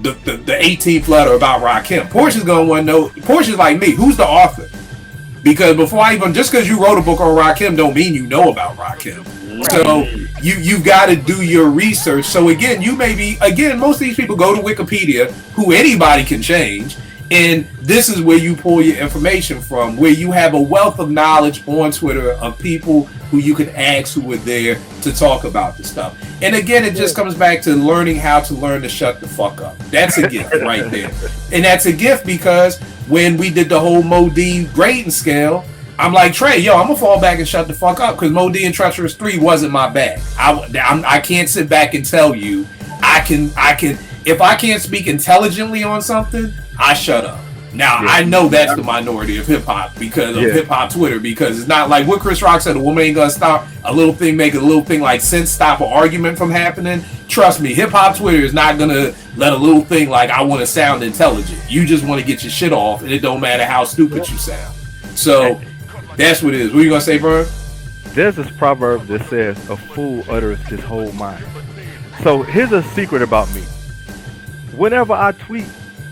18th letter about Rakim. Porsche is gonna want to know. Porsche is like me. Who's the author? Because before I even, just because you wrote a book on Rakim don't mean you know about Rakim. So you've got to do your research. So again, most of these people go to Wikipedia, who anybody can change. And this is where you pull your information from, where you have a wealth of knowledge on Twitter of people who you can ask who are there to talk about this stuff. And again, it just comes back to learning how to learn to shut the fuck up. That's a gift right there. And that's a gift because when we did the whole Mo D grading scale, I'm like, Trey, I'm going to fall back and shut the fuck up because Mo D and Treacherous 3 wasn't my bag. I can't sit back and tell you. I can. If I can't speak intelligently on something, I shut up. Now, I know that's the minority of hip-hop because of hip-hop Twitter, because it's not like what Chris Rock said, a woman ain't gonna stop a little thing, make a little thing like sense stop an argument from happening. Trust me, hip-hop Twitter is not gonna let a little thing like I want to sound intelligent. You just want to get your shit off, and it don't matter how stupid you sound. So, that's what it is. What are you gonna say, Vern? There's this proverb that says, a fool uttereth his whole mind. So, here's a secret about me. Whenever I tweet,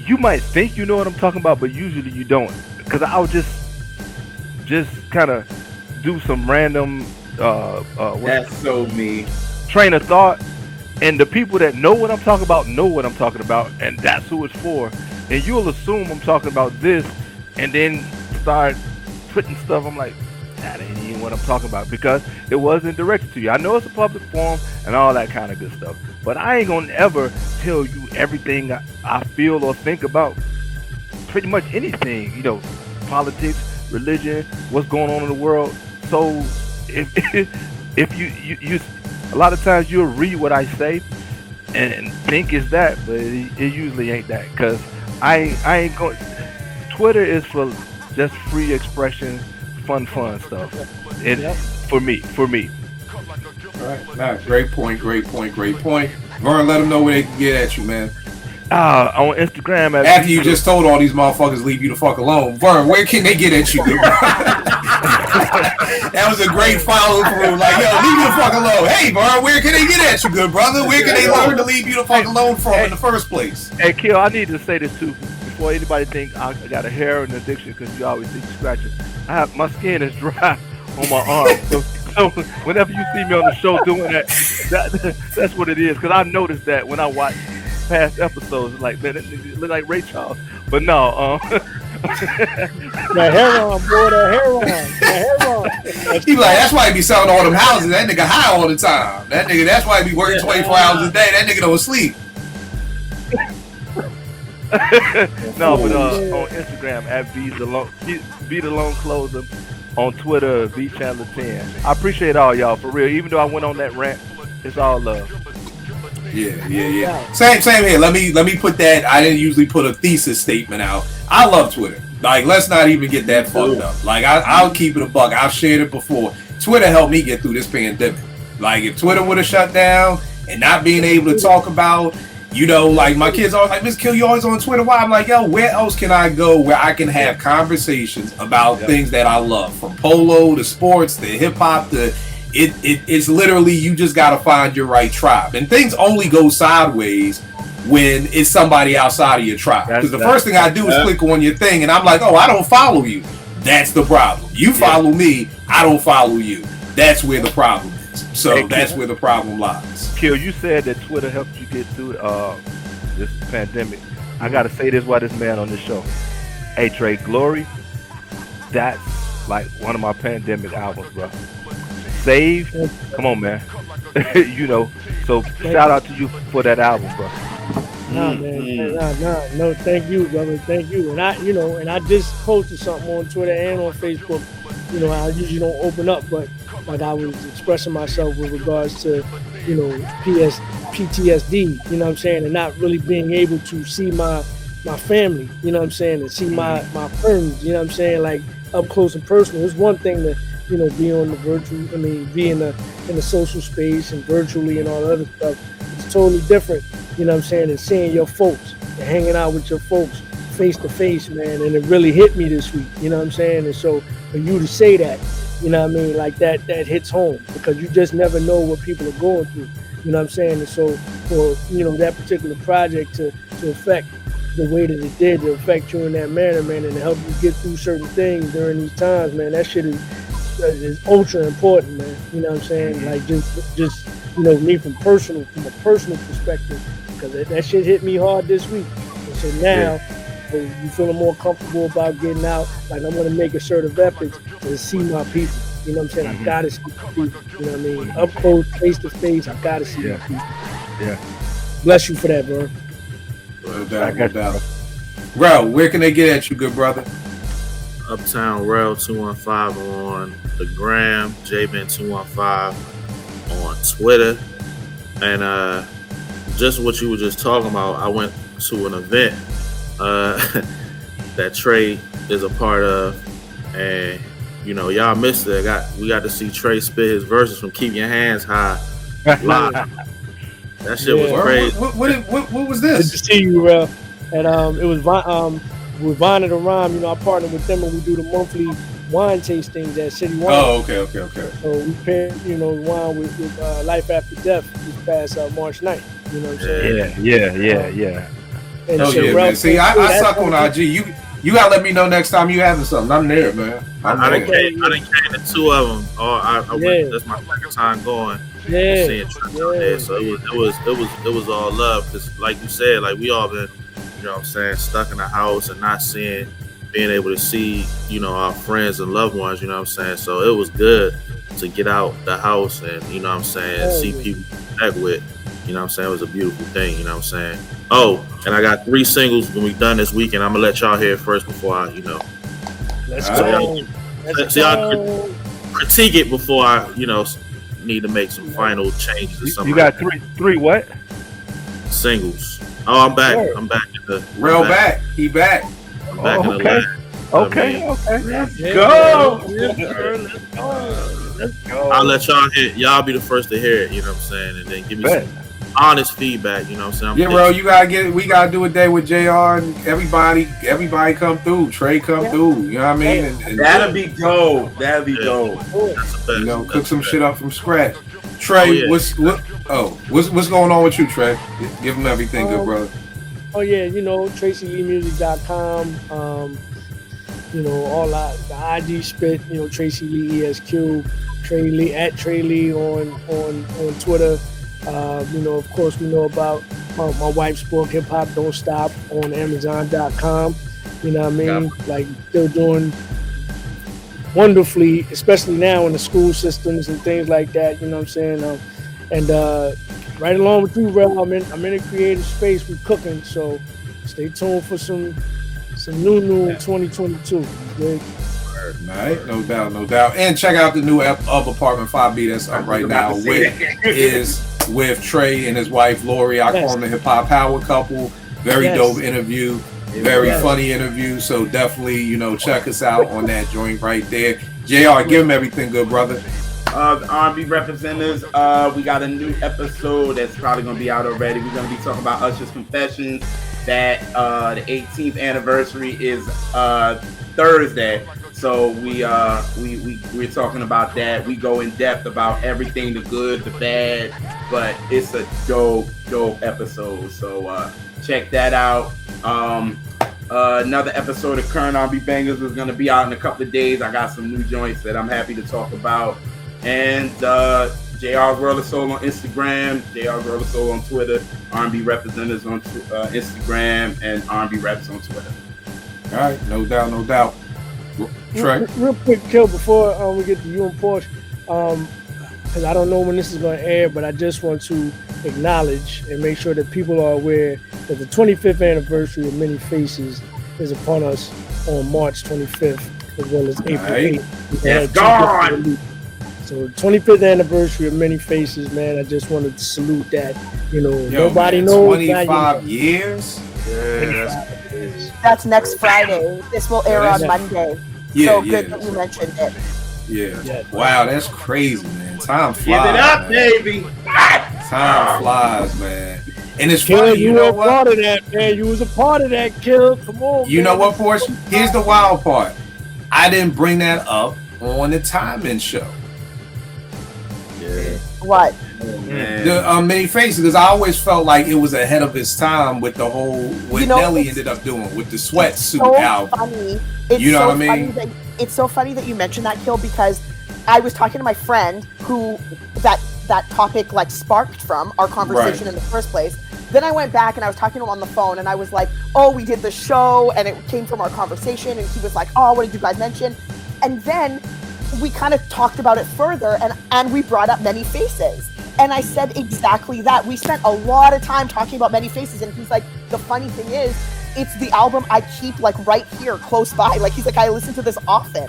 you might think you know what I'm talking about, but usually you don't. Because I'll just kind of do some random that's so me. Train of thought. And the people that know what I'm talking about know what I'm talking about. And that's who it's for. And you'll assume I'm talking about this and then start putting stuff. I'm like, that ain't even what I'm talking about because it wasn't directed to you. I know it's a public forum and all that kind of good stuff. But I ain't gonna ever tell you everything I feel or think about pretty much anything, politics, religion, what's going on in the world. So if you a lot of times you'll read what I say and think it's that, but it usually ain't that. Cause I ain't going. Twitter is for just free expression, fun stuff. For me. All right. Great point. Vern, let them know where they can get at you, man. On Instagram. After you just told all these motherfuckers leave you the fuck alone, Vern, where can they get at you? That was a great follow through. Like, yo, leave you the fuck alone. Hey, Vern, where can they get at you, good brother? Where can they learn to leave you the fuck alone from in the first place? Hey, Kill, I need to say this too before anybody think I got a heroin addiction because you always see me scratching. My skin is dry on my arm. So whenever you see me on the show doing that's what it is. Because I noticed that when I watch past episodes, like, man, that nigga look like Ray Charles. But no, the heroin, boy, the heroin. He be like, that's why he be selling all them houses. That nigga high all the time. That's why he be working 24 hours a day. That nigga don't sleep. No, but on Instagram at Be the Lone Closer, on Twitter V Chandler 10. I appreciate all y'all for real. Even though I went on that rant, it's all love. Yeah. Same here. Let me put that. I didn't usually put a thesis statement out. I love Twitter. Like, let's not even get that fucked up. Like, I'll keep it a buck. I've shared it before. Twitter helped me get through this pandemic. Like, if Twitter would have shut down and not being able to talk about, like my kids always like, Miss Kill, you always on Twitter. Why? I'm like, yo, where else can I go where I can have conversations about things that I love, from polo to sports to hip hop to it's literally, you just gotta find your right tribe, and things only go sideways when it's somebody outside of your tribe. Because the first thing I do is click on your thing, and I'm like, oh, I don't follow you. That's the problem. You follow me, I don't follow you. That's where the problem is. So that's where the problem lies. Kill, you said that Twitter helped you get through this pandemic. I gotta say this while this man on this show. Hey, Trey, Glory, that's like one of my pandemic albums, bro. Save, come on, man. So shout out to you for that album, bro. Nah, man, no, thank you, brother, thank you. And I just posted something on Twitter and on Facebook. I usually don't open up, but like I was expressing myself with regards to, PTSD, you know what I'm saying, and not really being able to see my family, you know what I'm saying, and see my friends, you know what I'm saying, like up close and personal. It's one thing to, be on the virtual, be in the social space and virtually and all the other stuff. It's totally different, you know what I'm saying, than seeing your folks and hanging out with your folks face to face, man. And it really hit me this week, you know what I'm saying? And so for you to say that, you know what I mean, like that hits home, because you just never know what people are going through, you know what I'm saying? And so for, that particular project to affect the way that it did, to affect you in that manner, man, and to help you get through certain things during these times, man, that shit is ultra important, man. You know what I'm saying? Like just me from a personal perspective, because that shit hit me hard this week. And so now you feeling more comfortable about getting out. Like, I'm gonna make assertive efforts to see my people. You know what I'm saying? I gotta see my people. You know what I mean? Up close, face to face, I gotta see my people. Yeah. Bless you for that, bro. No doubt. Rel, where can they get at you, good brother? Uptown Rel 215 on the gram, JBen215 on Twitter, and just what you were just talking about. I went to an event that Trey is a part of, and y'all missed it. We got to see Trey spit his verses from "Keep Your Hands High" live. That shit was crazy. What was this? Good to see you, Rel. And it was with Vine and the Rhyme. I partnered with them, and we do the monthly wine tastings at City Wine. Oh, okay. So we paired, wine with Life After Death this past March 9th. You know what I'm saying? Yeah. And so, man. See, I suck on IG. You gotta let me know next time you having something. I'm there, man. I done came to two of them. I went, that's my second time going. Seeing there. So it was all love, because like you said, like we all been, stuck in the house and not being able to see, our friends and loved ones, you know what I'm saying? So it was good to get out the house and, see people to connect with, you know what I'm saying? It was a beautiful thing, you know what I'm saying? Oh, and I got 3 singles when we done this weekend. I'm gonna let y'all hear it first before I, Let's go. Y'all critique it before I, need to make some final changes or something. You got three what? Singles. Oh, I'm back. I'm back in the Real back. He back. I'm back in the lab. Okay. Let's go. Let's go. I'll let y'all hear. Y'all be the first to hear it. You know what I'm saying, and then give me some honest feedback. You know what I'm saying? Yeah, bro, we gotta do a day with JR and everybody come through. Trey come through. You know what I mean? And that'll be gold. That'll be gold. You know, cook some shit up from scratch. Trey, what's going on with you, Trey? Give them everything, good brother. Oh yeah, you know, TracyLeeMusic.com. You know, all the IG spit. You know, Tracy Lee ESQ, Trey Lee at Trey Lee on Twitter. You know, of course, we know about my wife's book, Hip Hop Don't Stop, on Amazon.com. You know what I mean? Like, still doing wonderfully, especially now in the school systems and things like that. You know what I'm saying? And right along with you, Rel, I'm in a creative space. We're cooking, so stay tuned for some new in 2022. Good. All right, no doubt. And check out the new of Apartment 5B that's up right now with Trey and his wife Lori. I call them the hip hop power couple. Very dope interview. Very funny interview. So definitely, you know, check us out on that joint right there. JR, give him everything, good brother. The R&B representatives, we got a new episode that's probably going to be out already. We're going to be talking about Usher's Confessions. That the 18th anniversary is Thursday. So we're talking about that. We go in depth about everything, the good, the bad, but it's a dope episode. So check that out. Another episode of Current R&B Bangers is going to be out in a couple of days. I got some new joints that I'm happy to talk about. And JR World of Soul on Instagram, JR World of Soul on Twitter, R&B Representatives on Instagram, and R&B Reps on Twitter. All right, no doubt. Trey? Real quick, Kill, before we get to you and Porsche, because I don't know when this is going to air, but I just want to acknowledge and make sure that people are aware that the 25th anniversary of Many Faces is upon us on March 25th, as well as April 8th. It's gone! So 25th anniversary of Many Faces, man. I just wanted to salute that. You know, nobody knows. 25 years? Yeah, that's next Friday. This will air on Monday. So good that you mentioned it. Yeah. Wow, that's crazy, man. Time flies. Give it up, baby. Time flies, man. And it's Kill, funny, you know what? Part of that, man. You was a part of that, Kill. Come on, you know what, Porsche? Here's the wild part. I didn't bring that up on the Timing show. Yeah. What? The Many Faces, because I always felt like it was ahead of its time with the whole what Nelly ended up doing with the Sweatsuit album. Funny. You know what I mean? It's so funny that you mentioned that, Kill, because I was talking to my friend who that topic like sparked from our conversation in the first place. Then I went back and I was talking to him on the phone and I was like, oh, we did the show and it came from our conversation, and he was like, oh, what did you guys mention? And then we kind of talked about it further and we brought up Many Faces. And I said exactly that. We spent a lot of time talking about Many Faces, and he's like, the funny thing is, it's the album I keep like right here close by. Like, he's like, I listen to this often.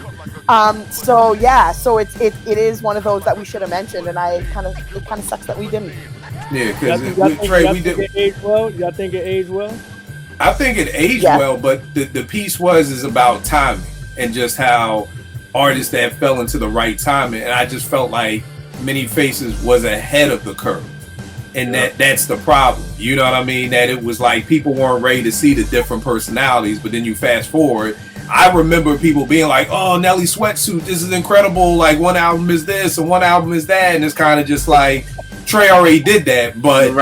So it is one of those that we should have mentioned, and it kind of sucks that we didn't. Yeah, because Trey, we did. Y'all think it aged well? I think it aged well, but the piece is about timing and just how artists that fell into the right timing, and I just felt like Many Faces was ahead of the curve. And that's the problem. You know what I mean? That it was like people weren't ready to see the different personalities, but then you fast forward. I remember people being like, oh, Nelly Sweatsuit, this is incredible. Like, one album is this and one album is that. And it's kind of just like, Trey already did that. But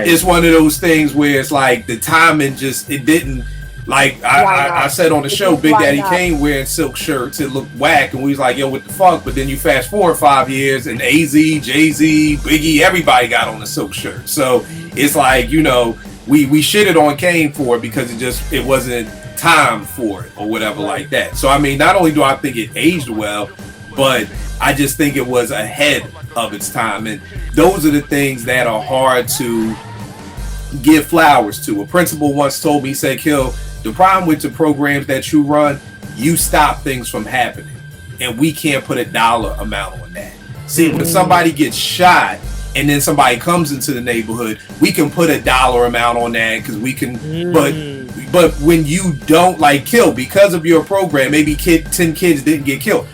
it's one of those things where it's like the timing just, it didn't. Like I said on the show, Big Daddy Kane wearing silk shirts, it looked whack, and we was like, yo, what the fuck? But then you fast forward 5 years, and AZ, Jay-Z, Biggie, everybody got on the silk shirt. So it's like, you know, we shitted on Kane for it because it wasn't time for it or whatever like that. So I mean, not only do I think it aged well, but I just think it was ahead of its time. And those are the things that are hard to give flowers to. A principal once told me, he said, Kill, the problem with the programs that you run, you stop things from happening. And we can't put a dollar amount on that. See, when somebody gets shot and then somebody comes into the neighborhood, we can put a dollar amount on that because we can, but when you don't like kill because of your program, maybe 10 kids didn't get killed.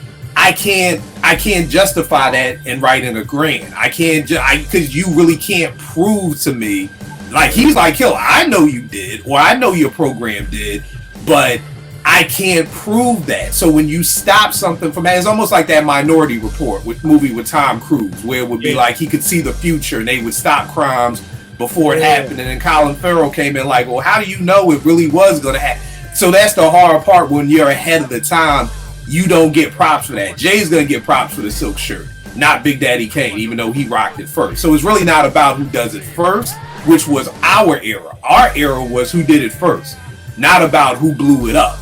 I can't justify that in writing a grant. I can't because you really can't prove to me. Like he's like, Kill, I know you did, or I know your program did, but I can't prove that. So when you stop something from that, it's almost like that Minority Report movie with Tom Cruise, where it would be like he could see the future and they would stop crimes before it happened. And then Colin Farrell came in like, well, how do you know it really was going to happen? So that's the hard part when you're ahead of the time. You don't get props for that. Jay's going to get props for the silk shirt, not Big Daddy Kane, even though he rocked it first. So it's really not about who does it first, which was our era. Our era was who did it first, not about who blew it up.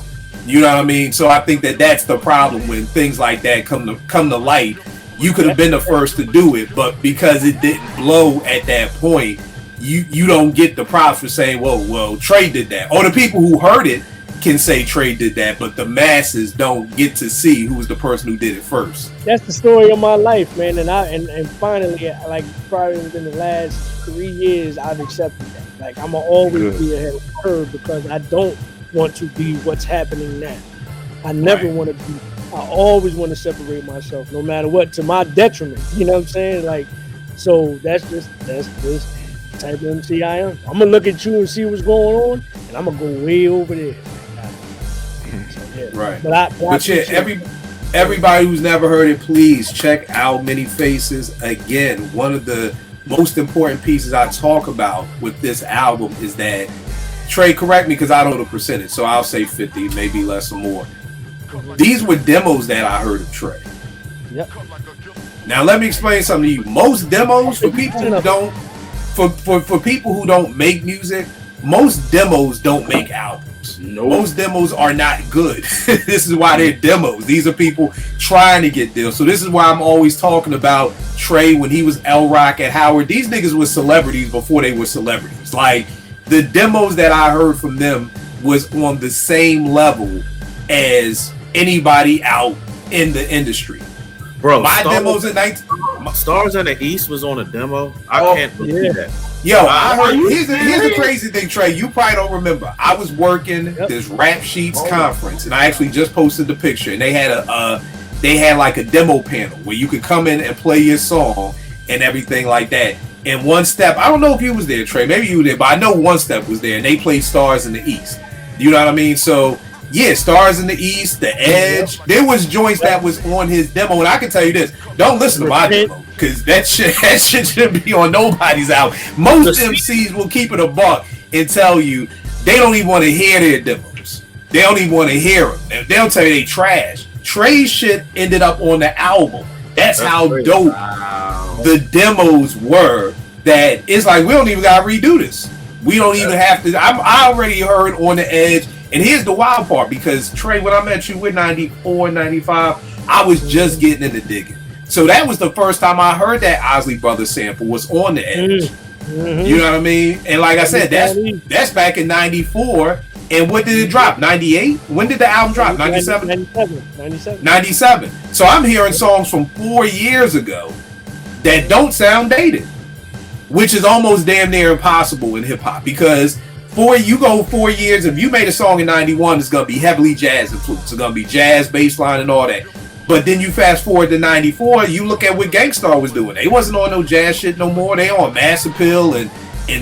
You know what I mean? So I think that that's the problem when things like that come to light. You could have been the first to do it, but because it didn't blow at that point, you don't get the props for saying, well, Trey did that. Or the people who heard it can say Trey did that, but the masses don't get to see who was the person who did it first. That's the story of my life, man. And finally, like probably within the last 3 years, I've accepted that. Like I'm gonna always be ahead of the curve because I don't want to be what's happening now. I never want to be. I always want to separate myself, no matter what, to my detriment. You know what I'm saying? Like, so that's just type of MC I am. I'm gonna look at you and see what's going on, and I'm gonna go way over there. So, yeah. Right. But everybody who's never heard it, please check out Many Faces. Again, one of the most important pieces I talk about with this album is that, Trey, correct me because I don't know the percentage, so I'll say 50, maybe less or more. These were demos that I heard of Trey. Yep. Now let me explain something to you. Most demos, for people who don't, for people who don't make music, most demos don't make albums. No. Most demos are not good. This is why they're demos. These are people trying to get deals. So this is why I'm always talking about Trey when he was L Rock at Howard. These niggas were celebrities before they were celebrities. Like the demos that I heard from them was on the same level as anybody out in the industry. Bro, my demos in Stars in the East was on a demo. I can't believe that. Yo, I heard. Here's the crazy thing, Trey. You probably don't remember. I was working this Rap Sheets conference, and I actually just posted the picture. And they had like a demo panel where you could come in and play your song and everything like that. And One Step, I don't know if you was there, Trey. Maybe you were there, but I know One Step was there, and they played Stars in the East. You know what I mean? So yeah, Stars in the East, The Edge. There was joints that was on his demo, and I can tell you this: don't listen to my demo because that shit shouldn't be on nobody's album. Most MCs will keep it a buck and tell you they don't even want to hear their demos. They don't even want to hear them. They'll tell you they trash. Trey's shit ended up on the album. That's how dope the demos were. That it's like we don't even gotta redo this. We don't even have to. I already heard On the Edge. And here's the wild part, because Trey, when I met you with 94, 95, I was just getting into digging. So that was the first time I heard that Osley Brothers sample was On the Edge. Mm-hmm. You know what I mean? And like I said, that's back in 94. And when did it drop? 98? When did the album drop? 97? 97. So I'm hearing songs from 4 years ago that don't sound dated, which is almost damn near impossible in hip hop, because you go 4 years, if you made a song in 91, it's going to be heavily jazz influenced. It's going to be jazz, bass line, and all that. But then you fast forward to 94, you look at what Gangstar was doing. They wasn't on no jazz shit no more. They on Mass Appeal and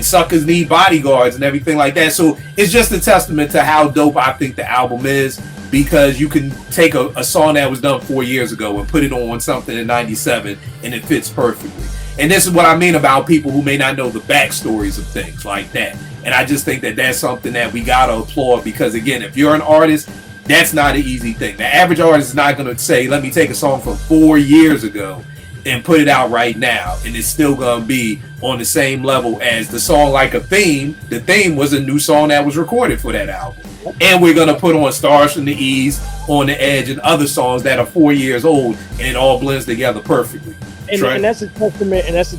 Suckers Need Bodyguards and everything like that. So it's just a testament to how dope I think the album is, because you can take a song that was done 4 years ago and put it on something in 97 and it fits perfectly. And this is what I mean about people who may not know the backstories of things like that. And I just think that that's something that we got to applaud, because, again, if you're an artist, that's not an easy thing. The average artist is not going to say, let me take a song from 4 years ago and put it out right now, and it's still going to be on the same level as the song like a Theme. The Theme was a new song that was recorded for that album. And we're going to put on Stars from the East, On the Edge, and other songs that are 4 years old, and it all blends together perfectly. And that's a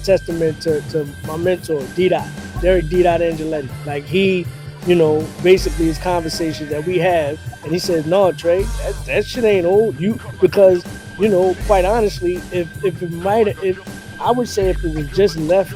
testament to my mentor, D-Dot. Derek D-Dot Angeletti. Like, he, basically his conversations that we have, and he says, no, Trey, that shit ain't old. Because quite honestly, if I would say if it was just left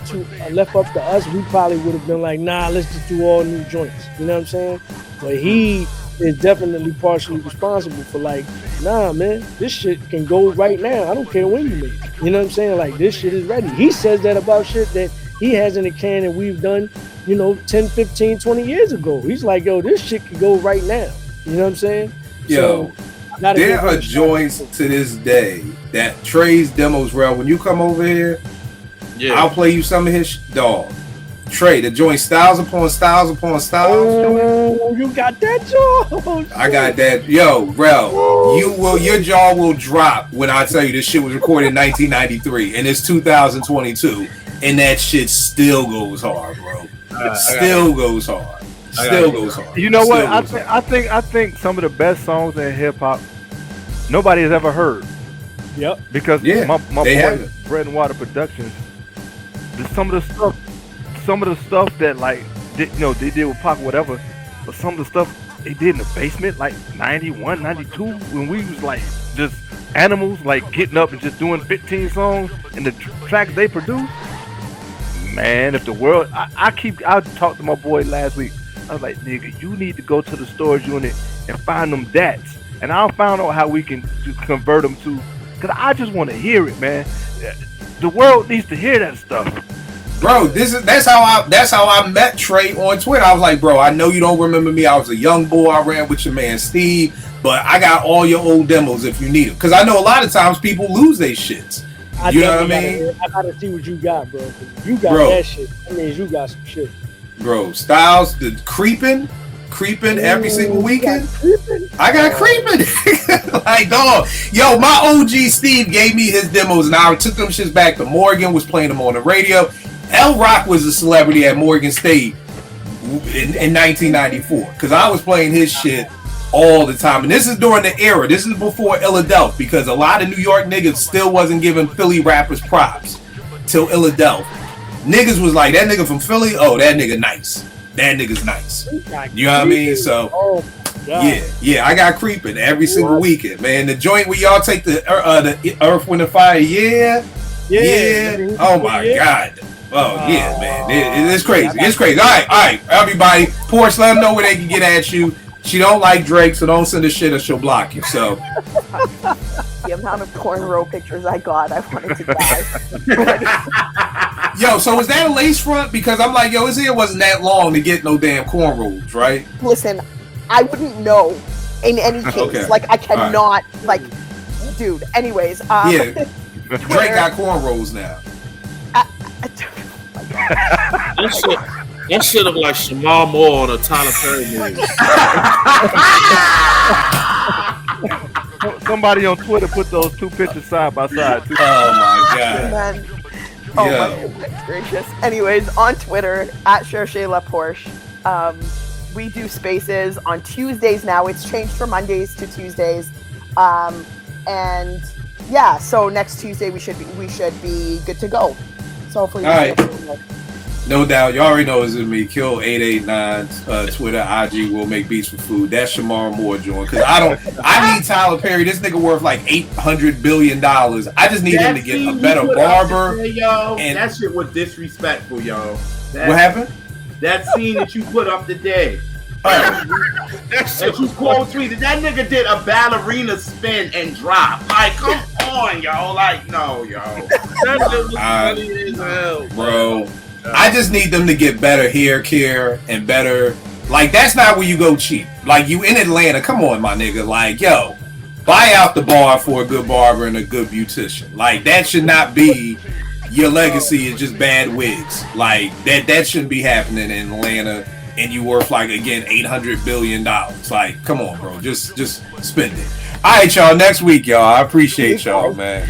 up to us, we probably would have been like, nah, let's just do all new joints. You know what I'm saying? But he is definitely partially responsible for like, nah, man, this shit can go right now. I don't care when you make it. You know what I'm saying? Like, this shit is ready. He says that about shit that he has in the can that we've done, 10, 15, 20 years ago. He's like, yo, this shit can go right now. You know what I'm saying? Yo, there are joints to this day that Trey's demos, real. When you come over here, I'll play you some of his dog. Trey, the joint styles upon styles upon styles. Oh, you got that jaw. I got that. Yo, bro, your jaw will drop when I tell you this shit was recorded in 1993 and it's 2022 and that shit still goes hard, bro. It still goes hard. Still goes hard. You know what? I think some of the best songs in hip hop nobody has ever heard. Yep. Because my boy Bread and Water Productions, some of the stuff that like they did with Pac, whatever, but some of the stuff they did in the basement, like 91, 92, when we was like just animals, like getting up and just doing 15 songs and the tracks they produced. Man, if the world, I talked to my boy last week. I was like, nigga, you need to go to the storage unit and find them DATs, and I'll find out how we can convert them to, cause I just want to hear it, man. The world needs to hear that stuff. Bro, that's how I met Trey on Twitter. I was like, bro, I know you don't remember me. I was a young boy. I ran with your man Steve, but I got all your old demos if you need them. Because I know a lot of times people lose their shits. You know what I mean? I gotta see what you got, bro. You got that shit. That means you got some shit. Bro, Styles, the creeping every single weekend. I got creeping. Like, dog. Yo, my OG Steve gave me his demos and I took them shits back to Morgan, was playing them on the radio. L Rock was a celebrity at Morgan State in 1994 because I was playing his shit all the time. And this is during the era. This is before Philadelphia because a lot of New York niggas still wasn't giving Philly rappers props till Philadelphia. Niggas was like, that nigga from Philly, oh, that nigga nice. That nigga's nice. You know what I mean? So, yeah, I got creeping every single weekend, man. The joint where y'all take the Earth, Wind, and Fire, yeah. Oh, my God. Oh, yeah, man. It's crazy. It's crazy. All right, everybody. Porsche, let them know where they can get at you. She don't like Drake, so don't send her shit or she'll block you. So the amount of cornrow pictures I got, I wanted to die. Yo, so was that a lace front? Because I'm like, yo, his hair wasn't that long to get no damn cornrows, right? Listen, I wouldn't know in any case. Okay. Like, I cannot, dude. Anyways, yeah, Drake got cornrows now. That shit look like Shamar Moore on a Tyler Perry movie. Somebody on Twitter put those two pictures side by side. Oh my God. Man. Oh my goodness gracious. Anyways, on Twitter at Cherchez La Porsche, we do spaces on Tuesdays now. It's changed from Mondays to Tuesdays, and yeah. So next Tuesday we should be good to go. So hopefully. All right. No doubt. You already know it's me. Kill 889 Twitter, IG will make beats for food. That's Shamar Moore joint. Cause I need Tyler Perry. This nigga worth like $800 billion. I just need him to get a better barber. Today, yo, and that shit was disrespectful, yo. What happened? That scene that you put up today. That you quote tweeted. That nigga did a ballerina spin and drop. Like, come on, yo. Like, no, yo. That shit was funny as hell, bro. I just need them to get better hair care and better. Like, that's not where you go cheap. Like, you in Atlanta, come on, my nigga. Like, yo, buy out the bar for a good barber and a good beautician. Like, that should not be your legacy is just bad wigs. Like, that shouldn't be happening in Atlanta. And you worth, like, again, $800 billion. Like, come on, bro. Just spend it. All right, y'all. Next week, y'all. I appreciate y'all, man.